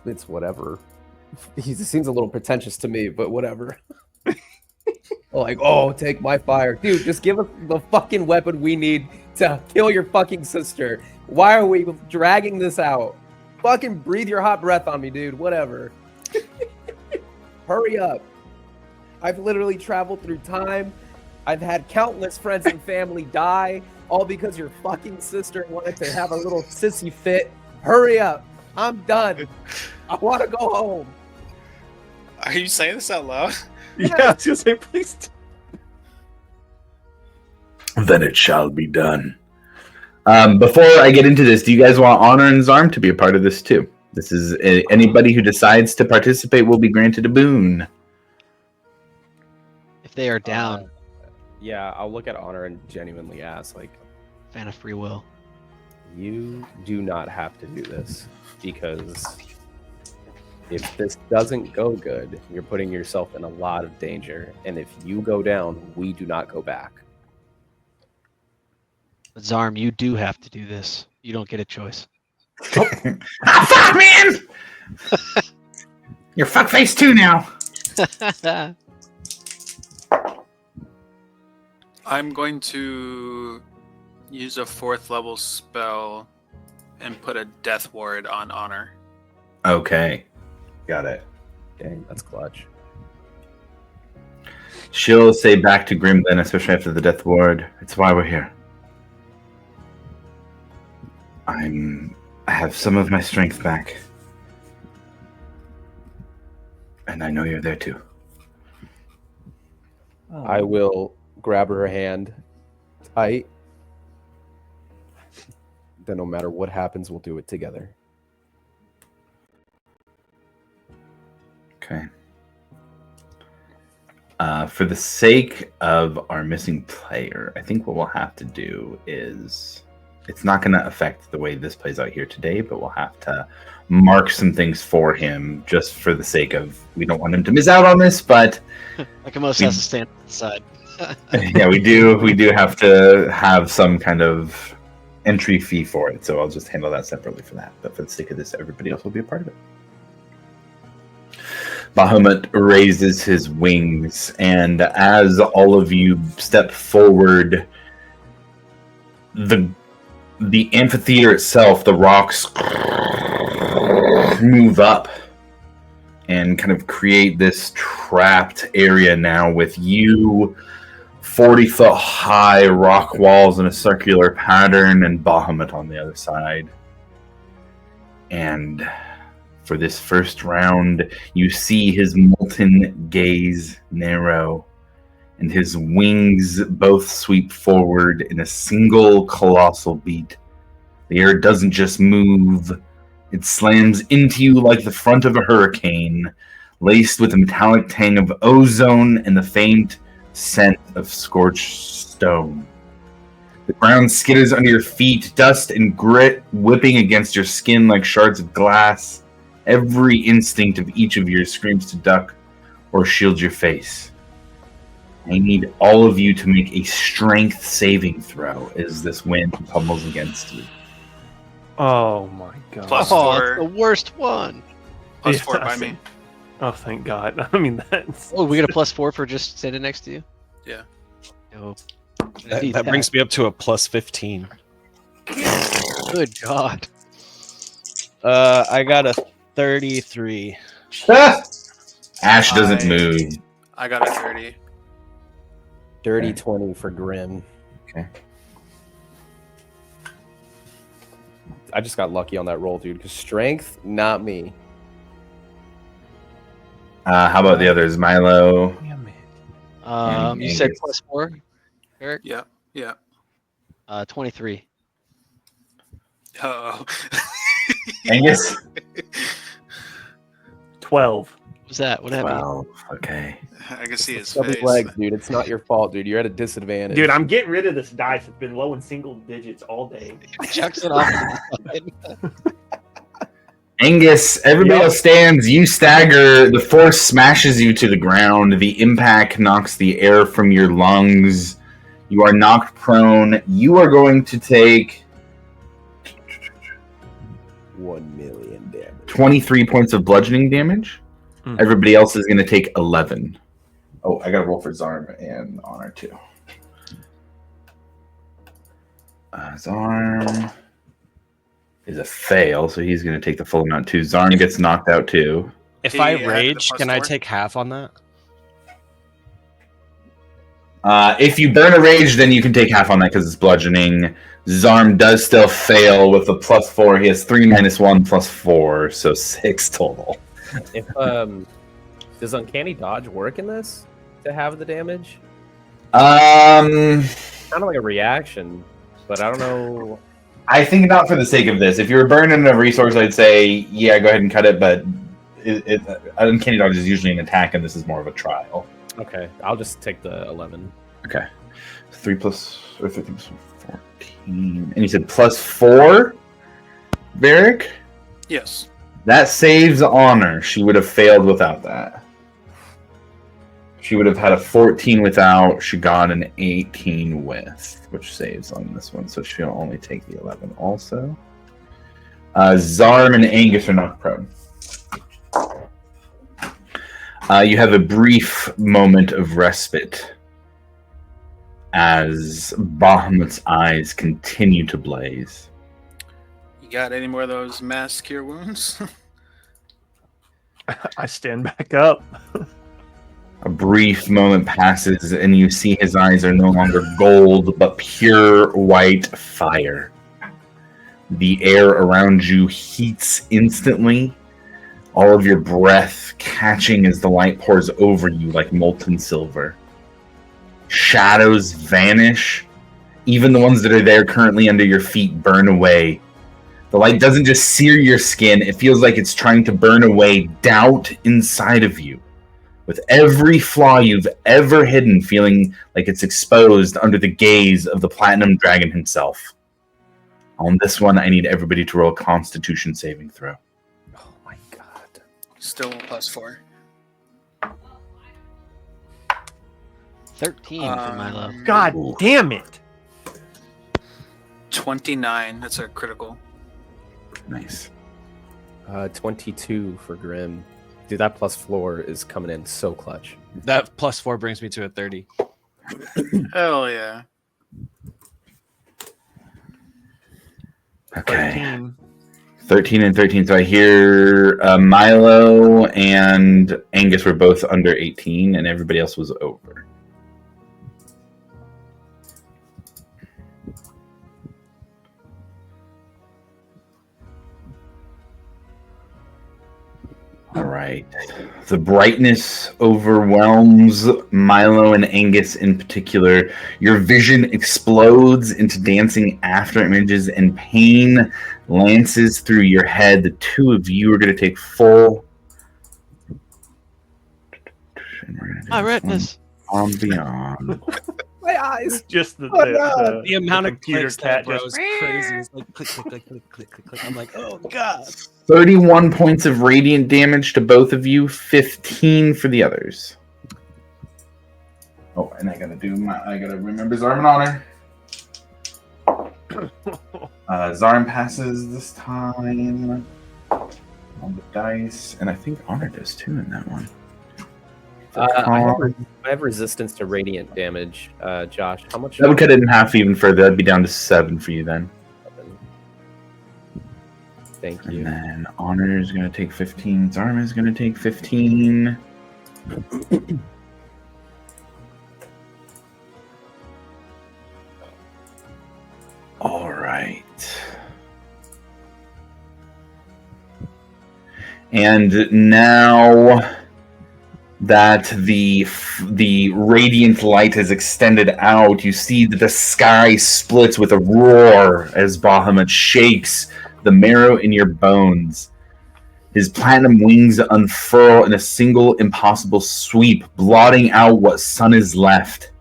it's whatever. He seems a little pretentious to me, but whatever. Like, oh, take my fire. Dude, just give us the fucking weapon we need to kill your fucking sister. Why are we dragging this out? Fucking breathe your hot breath on me, dude. Whatever. Hurry up. I've literally traveled through time. I've had countless friends and family die, all because your fucking sister wanted to have a little sissy fit. Hurry up. I'm done. I want to go home. Are you saying this out loud? Yeah, I was gonna say, please. Then it shall be done. Before I get into this, do you guys want Honor and Zarm to be a part of this too? This is anybody who decides to participate will be granted a boon. If they are down, Yeah, I'll look at Honor and genuinely ask, like, fan of free will. you do not have to do this because If this doesn't go good, you're putting yourself in a lot of danger. And if you go down, we do not go back. But Zarm, you do have to do this. You don't get a choice. Fuck, man! You're fuckface too now. I'm going to use a 4th level spell and put a death ward on Honor. Okay. Got it. Dang, that's clutch. She'll say back to Grim then, especially after the death ward. It's why we're here. I have some of my strength back. And I know you're there too. I will grab her hand tight. Then no matter what happens, we'll do it together. Okay. For the sake of our missing player, I think what we'll have to do is... It's not going to affect the way this plays out here today, but we'll have to mark some things for him just for the sake of... We don't want him to miss out on this, but... Akamos has to stand on the side. Yeah, we do have to have some kind of entry fee for it, so I'll just handle that separately for that. But for the sake of this, everybody else will be a part of it. Bahamut raises his wings, and as all of you step forward, the amphitheater itself, the rocks move up and kind of create this trapped area now with you 40-foot high rock walls in a circular pattern and Bahamut on the other side. And for this first round, you see his molten gaze narrow and his wings both sweep forward in a single colossal beat. The air doesn't just move, it slams into you like the front of a hurricane, laced with a metallic tang of ozone and the faint scent of scorched stone. The ground skitters under your feet, dust and grit whipping against your skin like shards of glass. Every instinct of each of you screams to duck or shield your face. I need all of you to make a strength saving throw as this wind pummels against you. Oh my god. Plus Oh, 4. it's the worst one. Plus 4 by me. Oh, thank God. I mean, that's... Oh, we get a +4 for just standing next to you? Yeah. Oh, That brings me up to a +15. Good God. I got a 33. Ash doesn't move. I got a 30. Dirty Okay. 20 for Grim. Okay. I just got lucky on that roll, dude, because strength, not me. How about the others? Milo? Damn it. You said Angus. +4, Eric? Yeah. Yeah. 23. Oh. Angus? 12. What was that? What happened? Wow. Okay. I can see his Stubby face. legs, dude. It's not your fault, dude. You're at a disadvantage. Dude, I'm getting rid of this dice. It's been low in single digits all day. Chucks it off. Angus, everybody else stands. You stagger. The force smashes you to the ground. The impact knocks the air from your lungs. You are knocked prone. You are going to take 1 million damage. 23 points of bludgeoning damage. Mm. Everybody else is going to take 11. Oh, I got to roll for Zarm and Honor too. Zarm is a fail, so he's going to take the full amount too. Zarm gets knocked out too. If He I had the rage, can I +4? take half on that? If you burn a rage, then you can take half on that because it's bludgeoning. Zarm does still fail with a +4. He has 3 - 1 +4, so 6 total. If does Uncanny Dodge work in this to have the damage? Um, Kind of like a reaction, but I don't know. I think not for the sake of this. If you were burning a resource, I'd say, yeah, go ahead and cut it, but Uncanny Dodge is usually an attack, and this is more of a trial. Okay, I'll just take the 11. Okay. 3 plus, or 13 plus 14. And you said +4, Varric? Yes. That saves honor. She would have failed without that. She would have had a 14 without. She got an 18 with, which saves on this one. So she'll only take the 11 also. Zarm and Angus are not prone. You have a brief moment of respite as Bahamut's eyes continue to blaze. You got any more of those mass cure wounds? I stand back up. A brief moment passes, and you see his eyes are no longer gold, but pure white fire. The air around you heats instantly, all of your breath catching as the light pours over you like molten silver. Shadows vanish. Even the ones that are there currently under your feet burn away. The light doesn't just sear your skin, it feels like it's trying to burn away doubt inside of you. With every flaw you've ever hidden feeling like it's exposed under the gaze of the Platinum Dragon himself. On this one, I need everybody to roll a Constitution saving throw. Oh my god. Still +4. 13 for Milo. God Ooh. damn it! 29. That's a critical. Nice. 22 for Grim. Dude, that +4 is coming in so clutch. That +4 brings me to a 30. Hell yeah. Okay. 13. 13 and 13. So I hear Milo and Angus were both under 18, and everybody else was over. All right. The brightness overwhelms Milo and Angus in particular. Your vision explodes into dancing after images, and pain lances through your head. The two of you are going to take full. My retinas. On beyond. My eyes! Just the, The amount of computer clicks cat that bro just- is crazy. It's like click, click, click, click, click, click, click. I'm like, oh god. 31 points of radiant damage to both of you, 15 for the others. Oh, and I gotta remember Zarm and Honor. Zarm passes this time on the dice, and I think Honor does too in that one. I have resistance to radiant damage. Josh, how much? That would cut it in half even further. That'd be down to 7 for you then. Thank And you. then Honor is going to take 15. Zarm is going to take 15. All right. And now that the radiant light has extended out, you see that the sky splits with a roar as Bahamut shakes the marrow in your bones. His platinum wings unfurl in a single impossible sweep, blotting out what sun is left.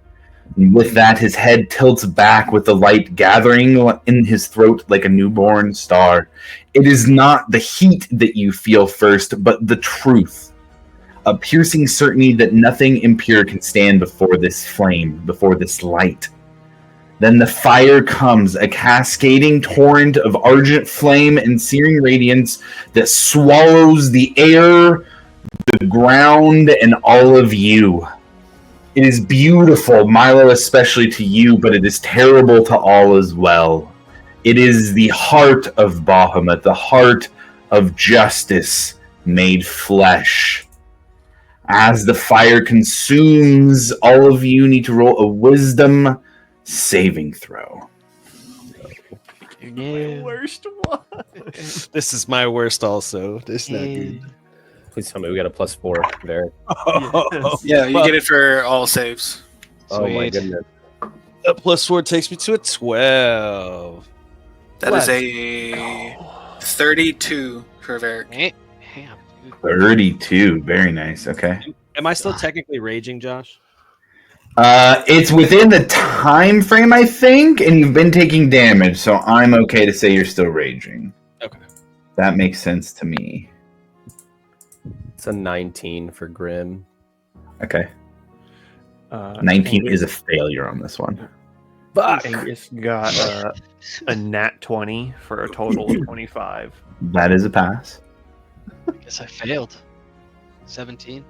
And with that, his head tilts back with the light gathering in his throat like a newborn star. It is not the heat that you feel first, but the truth. A piercing certainty that nothing impure can stand before this flame, before this light. Then the fire comes, a cascading torrent of argent flame and searing radiance that swallows the air, the ground, and all of you. It is beautiful, Milo, especially to you, but it is terrible to all as well. It is the heart of Bahamut, the heart of justice made flesh. As the fire consumes, all of you need to roll a wisdom saving throw. My worst one. This is my worst also. This is not good. Please tell me we got a +4 there. Yeah, you get it for all saves. Oh my Sweet. goodness. That +4 takes me to a 12. That is a 32 for Varric. Damn, dude. 32, very nice. Okay. Am I still technically raging, Josh? It's within the time frame, I think, and you've been taking damage, so I'm okay to say you're still raging. Okay. That makes sense to me. It's a 19 for Grim. Okay. 19 Angus- is a failure on this one. Angus got a nat 20 for a total of 25. That is a pass. I guess I failed. 17.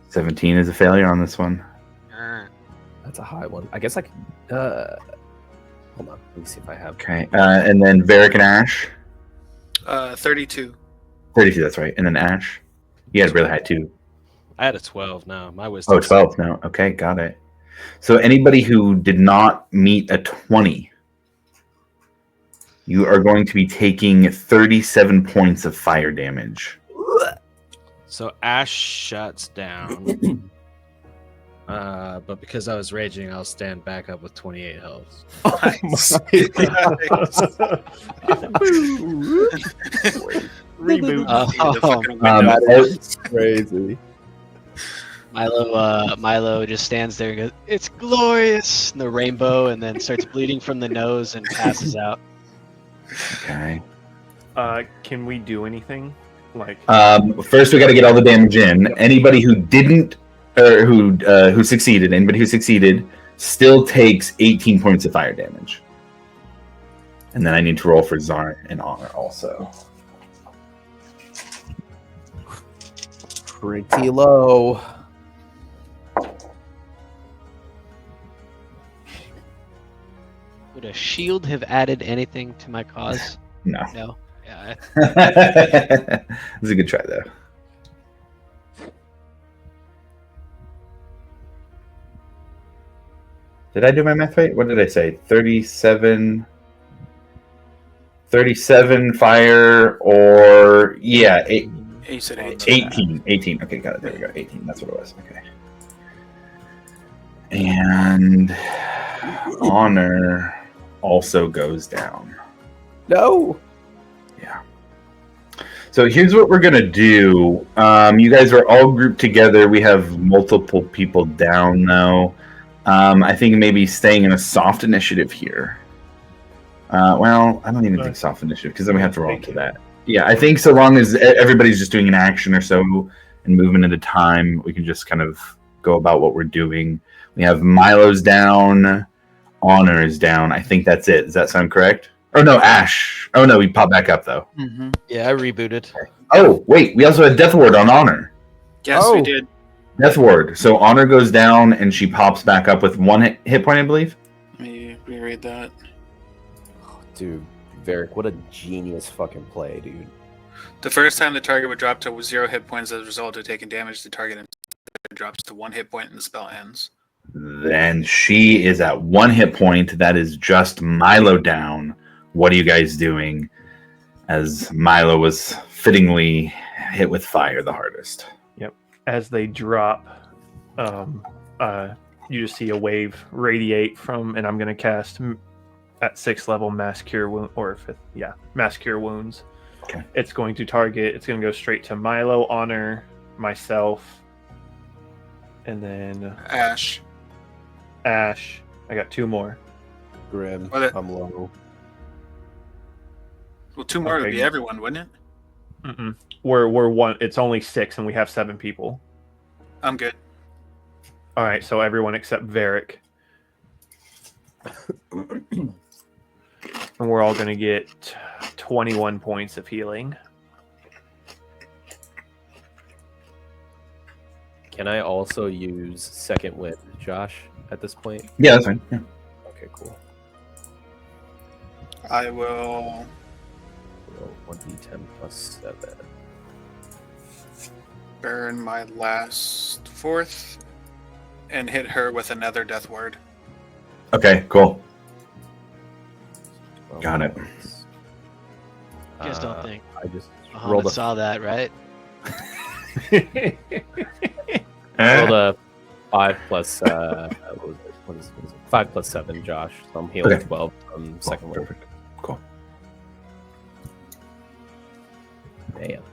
17 is a failure on this one. That's a high one. I guess I could. Hold on. Let me see if I have. Okay. And then Varric and Ash. 32. 32, that's right. And then Ash. You had really high too. I had a 12 now. My wisdom. Oh, 12 now. Okay, got it. So anybody who did not meet a 20, you are going to be taking 37 points of fire damage. So Ash shuts down. But because I was raging, I'll stand back up with 28 health. Nice. Reboot. That's crazy. Milo just stands there and goes, "It's glorious!" in the rainbow, and then starts bleeding from the nose and passes out. Okay. Can we do anything? Like, First, we got to get all the damage in. Anybody who didn't, or who succeeded, anybody who succeeded, still takes 18 points of fire damage. And then I need to roll for Zarn and Honor also. Pretty low. Would a shield have added anything to my cause? No. No. Yeah. It's a good try, though. Did I do my math right? What did I say? 37 fire, or yeah, He said 18. 18. Okay, got it. There we go. 18. That's what it was. Okay. And Honor also goes down. No. Yeah. So here's what we're gonna do. You guys are all grouped together. We have multiple people down though. I think maybe staying in a soft initiative here. Well, I don't even think soft initiative because then we have to roll into that. Yeah, I think so long as everybody's just doing an action or so and movement at a time, we can just kind of go about what we're doing. We have Milo's down, Honor is down. I think that's it. Does that sound correct? Oh no, Ash. Oh no, we popped back up though. Mm-hmm. Yeah, I rebooted. Oh wait, we also had Death Ward on Honor. Yes, we did. Death Ward. So Honor goes down and she pops back up with one hit point, I believe. Let me reread that. Dude, Varric, what a genius fucking play, dude. The first time the target would drop to 0 hit points as a result of taking damage, the target drops to 1 hit point and the spell ends. Then she is at 1 hit point. That is just Milo down. What are you guys doing? As Milo was fittingly hit with fire the hardest. Yep. As they drop, you just see a wave radiate from, and I'm going to cast at 6th level Mass Cure Wound, or 5th, yeah, Mass Cure Wounds. Okay. It's going to target, it's going to go straight to Milo, Honor, myself, and then Ash. Ash. I got 2 more. Grim, Well, that- I'm low. Well, 2 more would Okay. be everyone, wouldn't it? Mm-mm. We're one. It's only 6, and we have 7 people. I'm good. All right, so everyone except Varric. And we're all going to get 21 points of healing. Can I also use Second Wind, Josh, at this point? Yeah, that's fine. Yeah. Okay, cool. I will. Roll 1d10 plus 7. Burn my last 4th and hit her with another death ward. Okay, cool. 12 Got it. points. You guys don't think I just Muhammad rolled a saw that, right? rolled a 5 plus what is it? 5 plus 7, Josh. So I'm healing Okay. 12 from second wave. Perfect. Cool. Damn.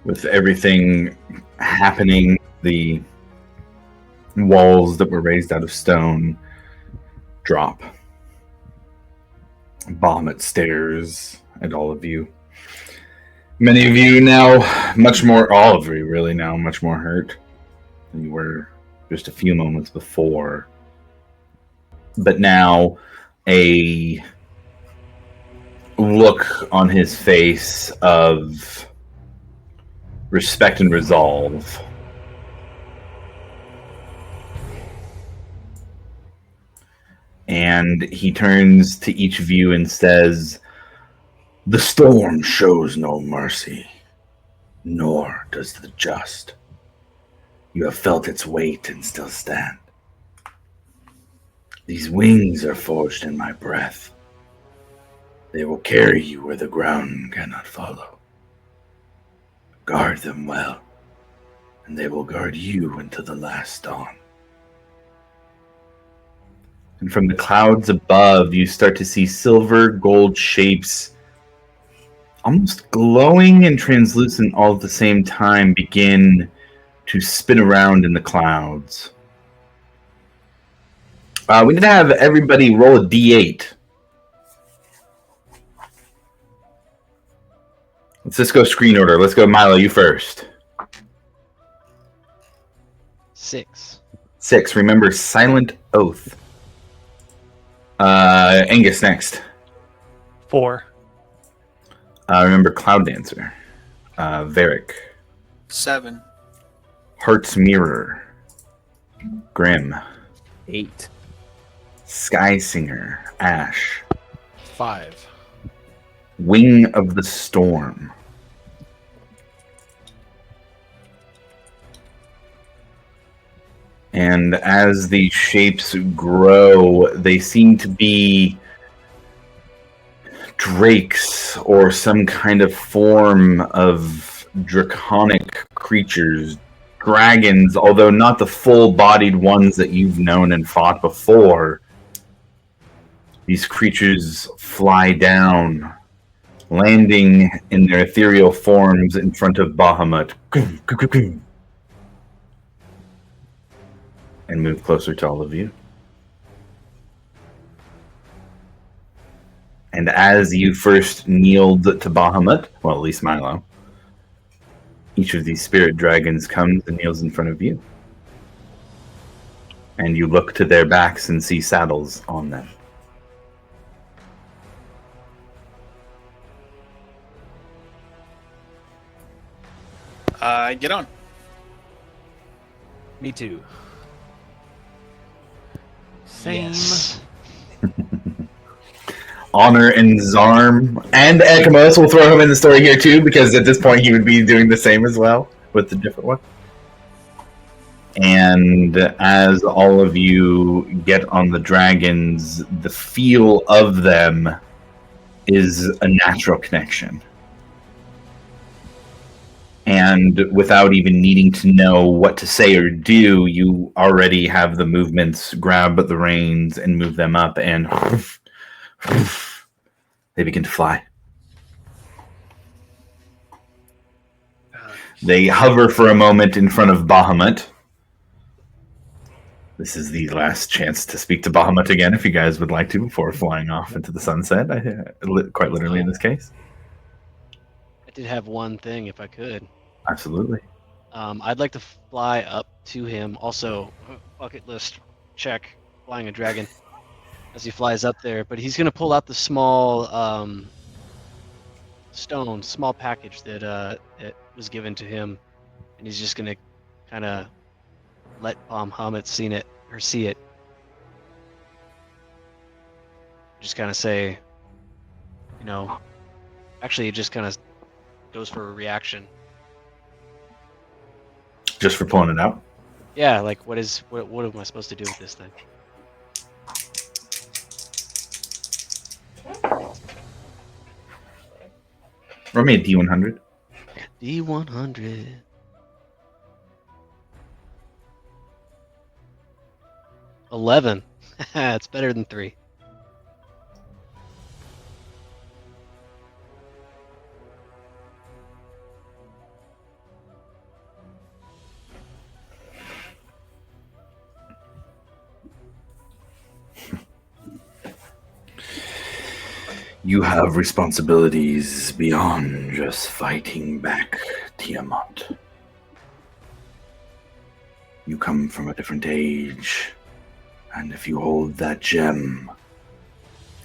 With everything happening, the walls that were raised out of stone drop. Bahamut stares at all of you. Many of you now, all of you really now, much more hurt than you were just a few moments before. But now, a look on his face of respect and resolve. And he turns to each of you and says, "The storm shows no mercy, nor does the just. You have felt its weight and still stand. These wings are forged in my breath. They will carry you where the ground cannot follow. Guard them well, and they will guard you until the last dawn." And from the clouds above, you start to see silver gold shapes, almost glowing and translucent all at the same time, begin to spin around in the clouds. We need to have everybody roll a d8. Let's just go screen order. Let's go, Milo, you first. 6. 6. Remember, silent oath. Angus next. 4. Remember, Cloud Dancer. Varric. 7. Heart's Mirror. Grim. 8. Sky Singer. Ash. 5. Wing of the Storm. And as these shapes grow, they seem to be drakes or some kind of form of draconic creatures. Dragons, although not the full-bodied ones that you've known and fought before. These creatures fly down, landing in their ethereal forms in front of Bahamut. And move closer to all of you. And as you first kneeled to Bahamut, well, at least Milo, each of these spirit dragons comes and kneels in front of you. And you look to their backs and see saddles on them. Get on. Me too. Same. Yes. Honor and Zarm and Ekamos, we'll throw him in the story here too, because at this point he would be doing the same as well with the different one. And as all of you get on the dragons, the feel of them is a natural connection. And without even needing to know what to say or do, you already have the movements, grab the reins and move them up, and they begin to fly. They hover for a moment in front of Bahamut. This is the last chance to speak to Bahamut again, if you guys would like to, before flying off into the sunset, quite literally in this case. I did have one thing, if I could. Absolutely. I'd like to fly up to him. Also, bucket list check, flying a dragon as he flies up there. But he's gonna pull out the small small package that was given to him, and he's just gonna kind of let Bahamut see it. Just kind of say, actually, it just kind of goes for a reaction. Just for pulling it out? Yeah, like what am I supposed to do with this thing? Roll me a D100. D100. 11. It's better than 3. You have responsibilities beyond just fighting back Tiamat. You come from a different age, and if you hold that gem,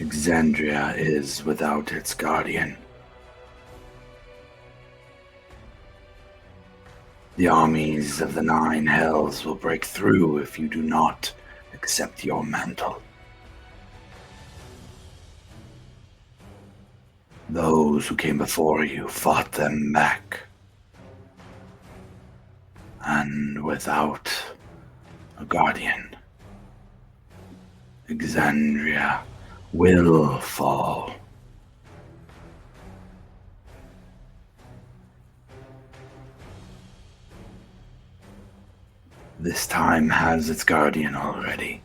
Exandria is without its guardian. The armies of the Nine Hells will break through if you do not accept your mantle. Those who came before you fought them back. And without a guardian, Exandria will fall. This time has its guardian already.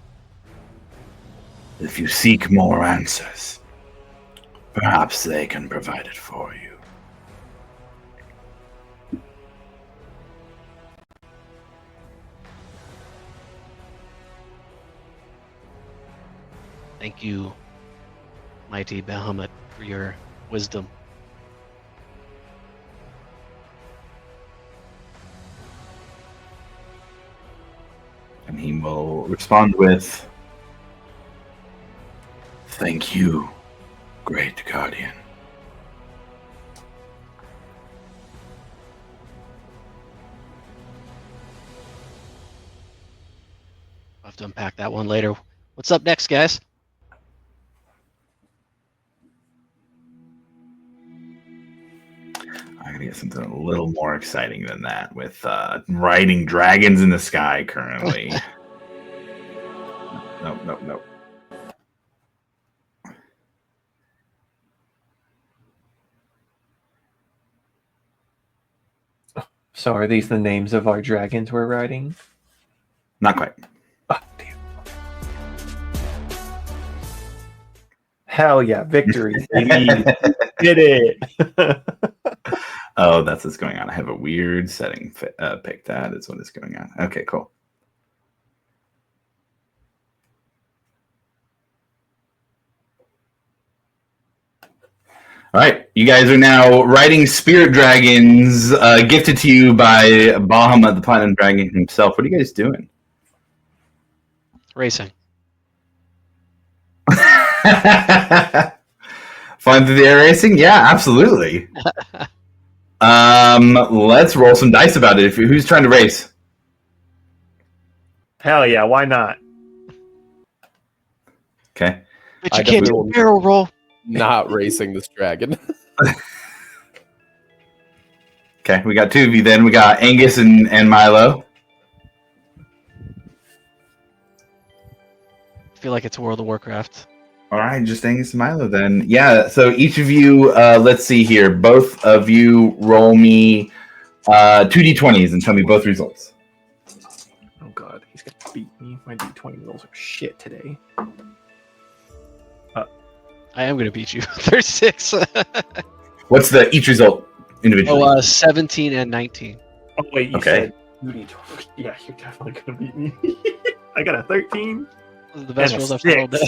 If you seek more answers, perhaps they can provide it for you. Thank you, mighty Bahamut, for your wisdom. And he will respond with, "Thank you, great guardian." I'll have to unpack that one later. What's up next, guys? I gotta get something a little more exciting than that with riding dragons in the sky currently. Nope. So are these the names of our dragons we're riding? Not quite. Oh, damn. Hell yeah, victory. baby. Did it. Oh, that's what's going on. I have a weird setting picked. That is what is going on. Okay, cool. All right, you guys are now riding spirit dragons gifted to you by Bahamut, the Platinum Dragon himself. What are you guys doing? Racing. Flying through the air racing? Yeah, absolutely. Let's roll some dice about it. Who's trying to race? Hell yeah, why not? Okay. But I you can't do definitely a barrel roll. Not racing this dragon. Okay, we got two of you then. We got Angus and Milo. I feel like it's World of Warcraft. All right, just Angus and Milo then. Yeah, so each of you, let's see here. Both of you roll me 2d20s and tell me both results. Oh god, he's gonna beat me. My D20 rolls are shit today. I am going to beat you. 36. What's the each result individually? 17 and 19. Oh wait, you Okay. said 2d20. Yeah, you're definitely gonna beat me. I got a 13. Those are the best And a rolls I've done all day.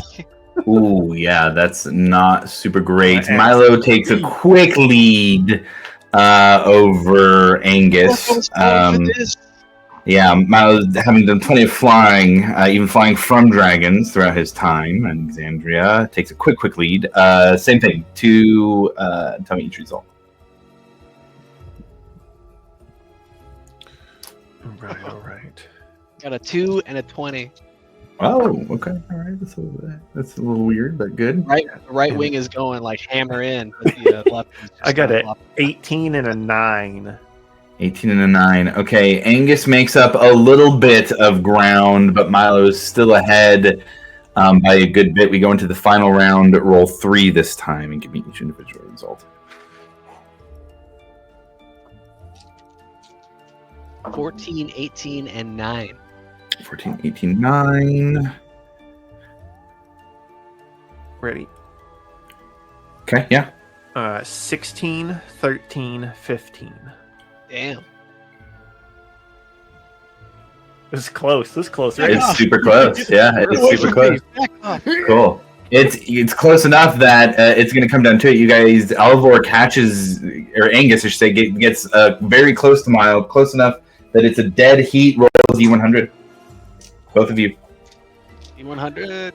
Ooh, yeah, that's not super great. And Milo takes a quick lead over Angus. Yeah, Milo's having done plenty of flying, even flying from dragons throughout his time. And Exandria takes a quick lead. Same thing. Tell me each result. All right. Got a 2 and a 20. Oh, okay. All right. That's a little weird, but good. Right, the right wing is going like hammer in. But the left is just I got kinda it. flop. 18 and a 9. 18 and a 9. Okay, Angus makes up a little bit of ground, but Milo's still ahead by a good bit. We go into the final round, roll 3 this time, and give me each individual result. 14, 18, and 9. 14, 18, 9. Ready. Okay, yeah. 16, 13, 15. Damn. This is close. This is close, right? It's super close. Yeah, it is super close. Back off. Cool. It's close enough that it's going to come down to it. You guys, Alvor catches, or Angus, I should say, gets very close to Mile, close enough that it's a dead heat. Roll Z100. Both of you. E100.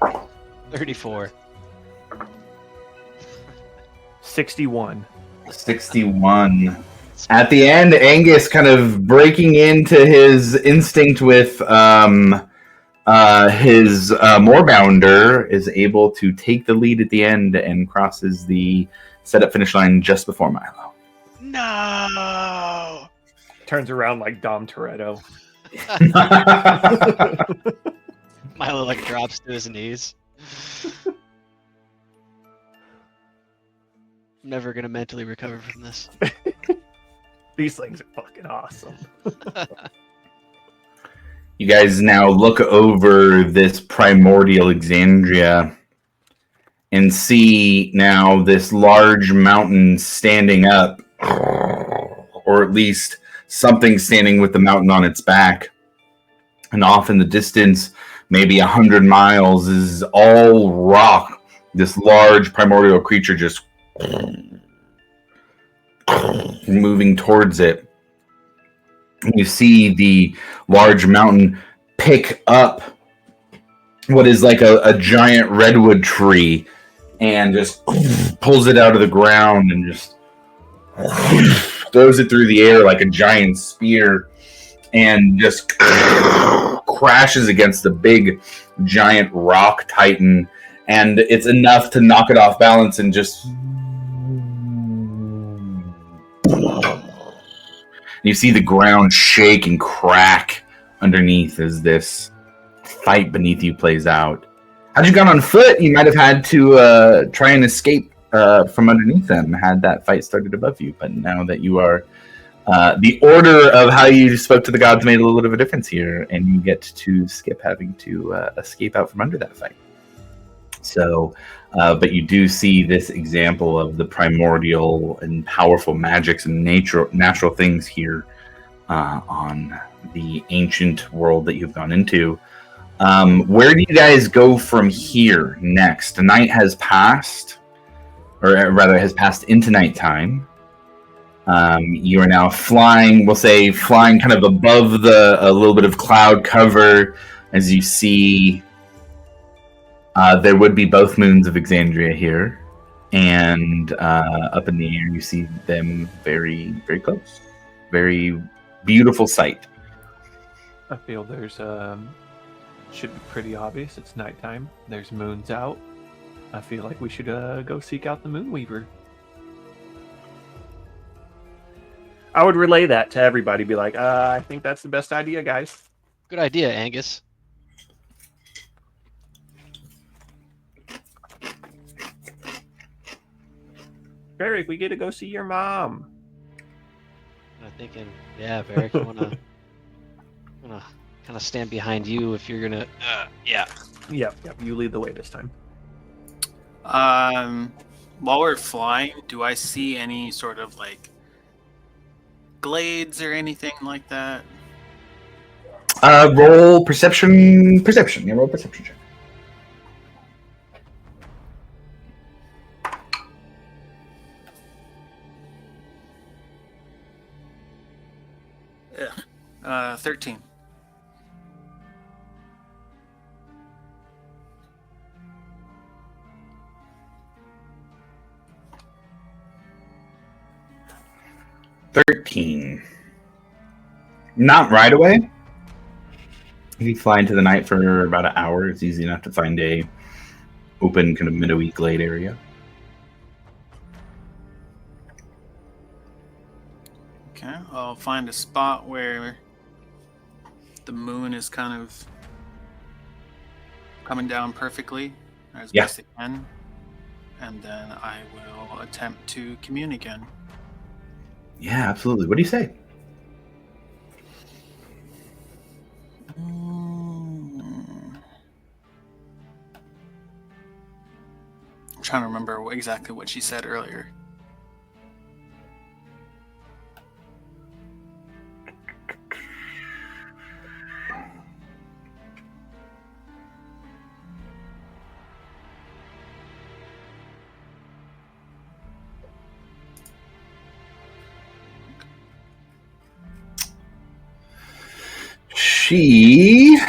Okay. 34. 61. 61. At the end, Angus kind of breaking into his instinct with his Moorbounder is able to take the lead at the end and crosses the setup finish line just before Milo. No. Turns around like Dom Toretto. Milo like drops to his knees. I'm never gonna mentally recover from this. These things are fucking awesome. You guys now look over this primordial Exandria and see now this large mountain standing up, or at least something standing with the mountain on its back. And off in the distance, maybe 100 miles, is all rock. This large primordial creature just moving towards it. You see the large mountain pick up what is like a giant redwood tree and just pulls it out of the ground and just throws it through the air like a giant spear and just crashes against the big giant rock titan, and it's enough to knock it off balance and just you see the ground shake and crack underneath as this fight beneath you plays out. Had you gone on foot, you might have had to try and escape from underneath them had that fight started above you. But now that you are, the order of how you spoke to the gods made a little bit of a difference here, and you get to skip having to escape out from under that fight. So, but you do see this example of the primordial and powerful magics and natural things here on the ancient world that you've gone into. Where do you guys go from here next? The night has passed, or rather has passed into nighttime. You are now flying, we'll say flying kind of above a little bit of cloud cover as you see there would be both moons of Exandria here, and up in the air you see them very, very close. Very beautiful sight. I feel there's should be pretty obvious. It's nighttime. There's moons out. I feel like we should go seek out the Moonweaver. I would relay that to everybody. Be like, I think that's the best idea, guys. Good idea, Angus. Varric, we get to go see your mom. I'm thinking, yeah, Varric, I wanna kind of stand behind you if you're gonna. Yeah. Yep. You lead the way this time. While we're flying, do I see any sort of like glades or anything like that? Roll perception. Yeah, roll perception check. Yeah. 13. Not right away. If you fly into the night for about an hour, it's easy enough to find a open kind of meadowy glade area. Okay, I'll find a spot where the moon is kind of coming down perfectly as best it can, and then I will attempt to commune again. Yeah, absolutely. What do you say? I'm trying to remember exactly what she said earlier. she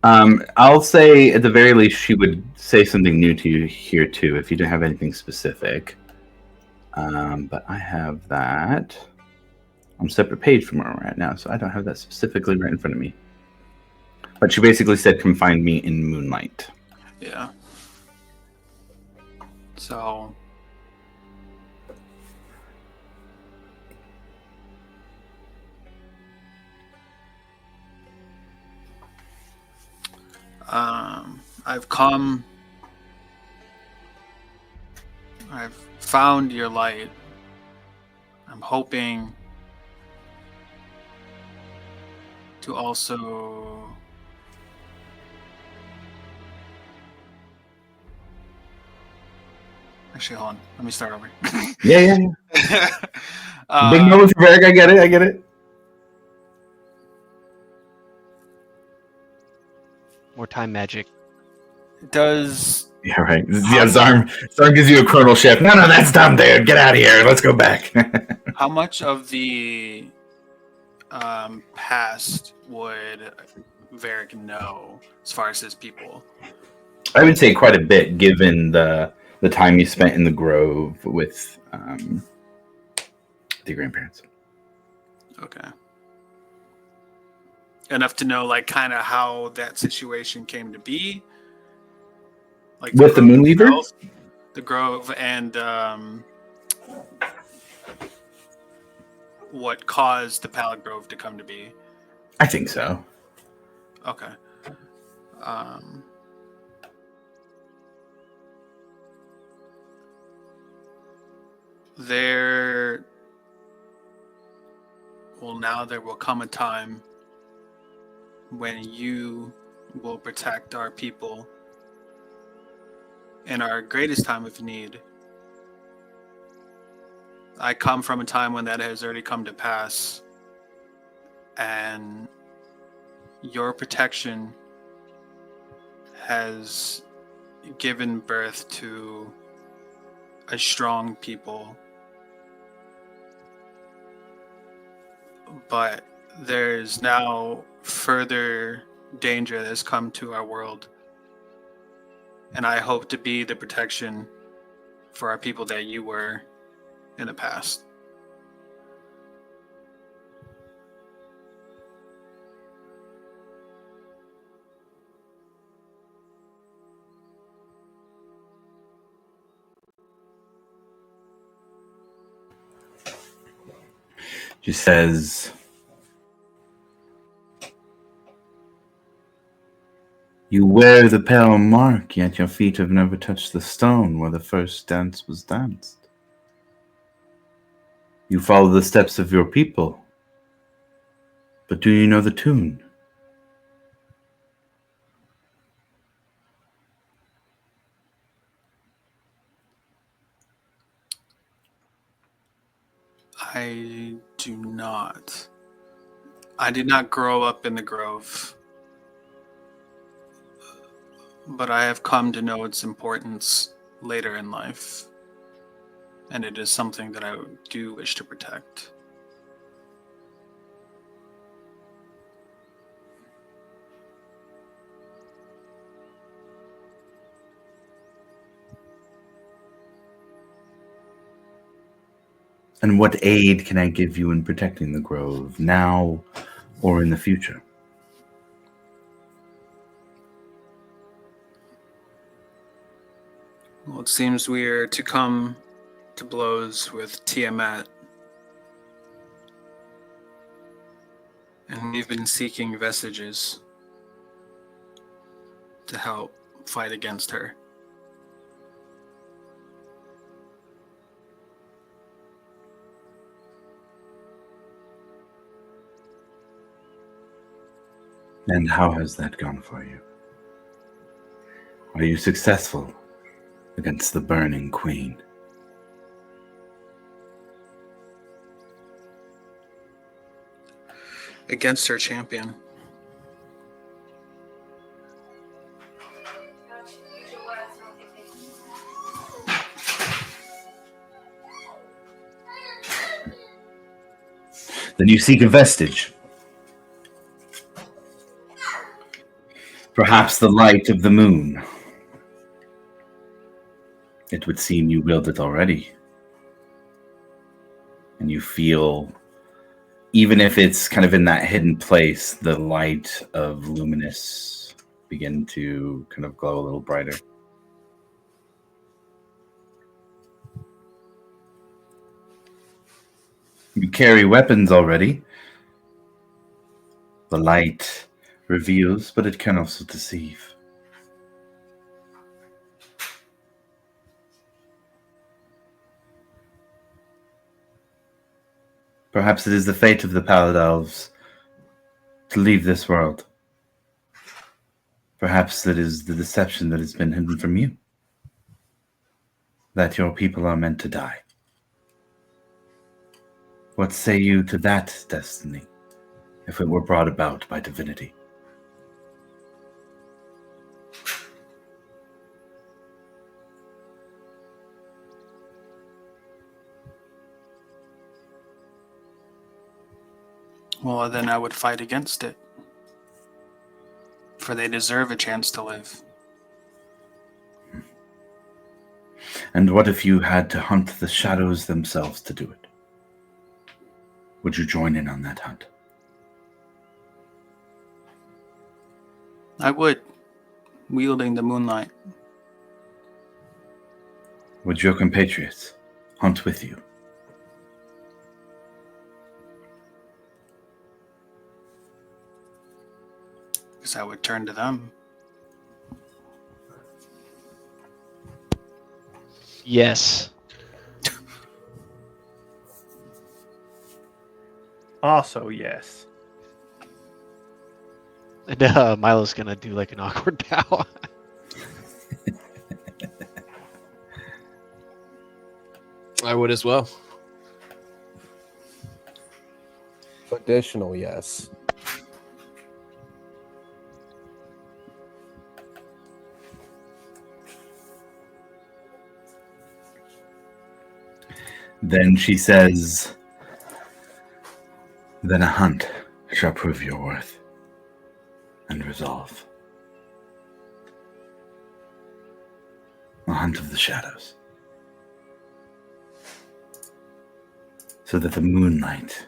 I'll say at the very least she would say something new to you here too if you don't have anything specific. But I have that on a separate page from where we're at now, so I don't have that specifically right in front of me. But she basically said, "Come find me in moonlight." Yeah. So. I've found your light. I'm hoping to also actually hold on. Let me start over. Yeah. Big moment for Varric. I get it. More time magic. Does Yeah, right. Yeah, Zarm gives you a chronal shift. No, that's dumb, dude. Get out of here. Let's go back. how much of the past would Varric know as far as his people? I would say quite a bit, given the time you spent in the grove with the grandparents. Okay. Enough to know, like, kind of how that situation came to be. Like With the Moonweaver? itself, the grove, and what caused the Pallid Grove to come to be. I think so. Okay. There will come a time when you will protect our people in our greatest time of need. I come from a time when that has already come to pass, and your protection has given birth to a strong people. But there's now further danger that has come to our world. And I hope to be the protection for our people that you were in the past. She says, "You wear the pale mark, yet your feet have never touched the stone where the first dance was danced. You follow the steps of your people, but do you know the tune?" I do not. I did not grow up in the Grove, but I have come to know its importance later in life, and it is something that I do wish to protect. And what aid can I give you in protecting the grove, now or in the future? Well, it seems we are to come to blows with Tiamat. And we've been seeking vestiges to help fight against her. And how has that gone for you? Are you successful against the Burning Queen? Against her champion. Then you seek a vestige. Perhaps the light of the moon. It would seem you wield it already. And you feel, even if it's kind of in that hidden place, the light of Luminous begin to kind of glow a little brighter. You carry weapons already. The light reveals, but it can also deceive. Perhaps it is the fate of the Pallid Elves to leave this world. Perhaps that is the deception that has been hidden from you. That your people are meant to die. What say you to that destiny, if it were brought about by divinity? Well, then I would fight against it. For they deserve a chance to live. And what if you had to hunt the shadows themselves to do it? Would you join in on that hunt? I would, wielding the moonlight. Would your compatriots hunt with you? Because I would turn to them. Yes. Also, yes. And Milo's gonna do like an awkward bow. I would as well. Additional, yes. Then she says, then a hunt shall prove your worth and resolve. A hunt of the shadows. So that the moonlight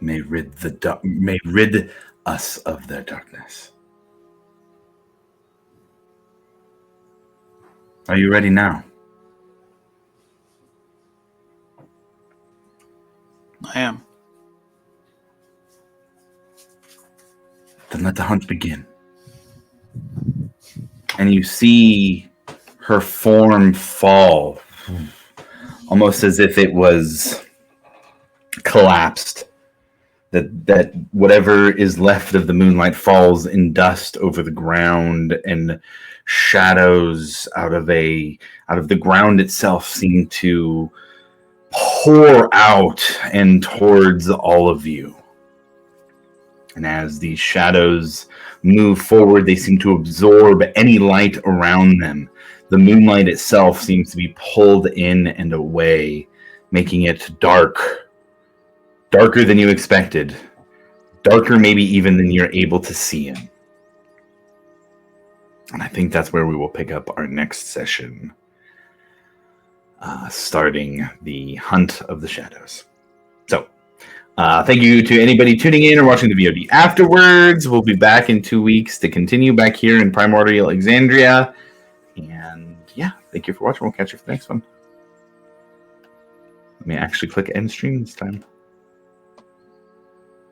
may rid us of their darkness. Are you ready now? I am. Then let the hunt begin. And you see her form fall, almost as if it was collapsed. That whatever is left of the moonlight falls in dust over the ground, and shadows out of the ground itself seem to pour out and towards all of you. And as these shadows move forward, they seem to absorb any light around them. The moonlight itself seems to be pulled in and away, making it dark. Darker than you expected. Darker maybe even than you're able to see in. And I think that's where we will pick up our next session. Starting the Hunt of the Shadows. So, thank you to anybody tuning in or watching the VOD afterwards. We'll be back in 2 weeks to continue back here in Primordial Exandria. And yeah, thank you for watching. We'll catch you for the next one. Let me actually click end stream this time.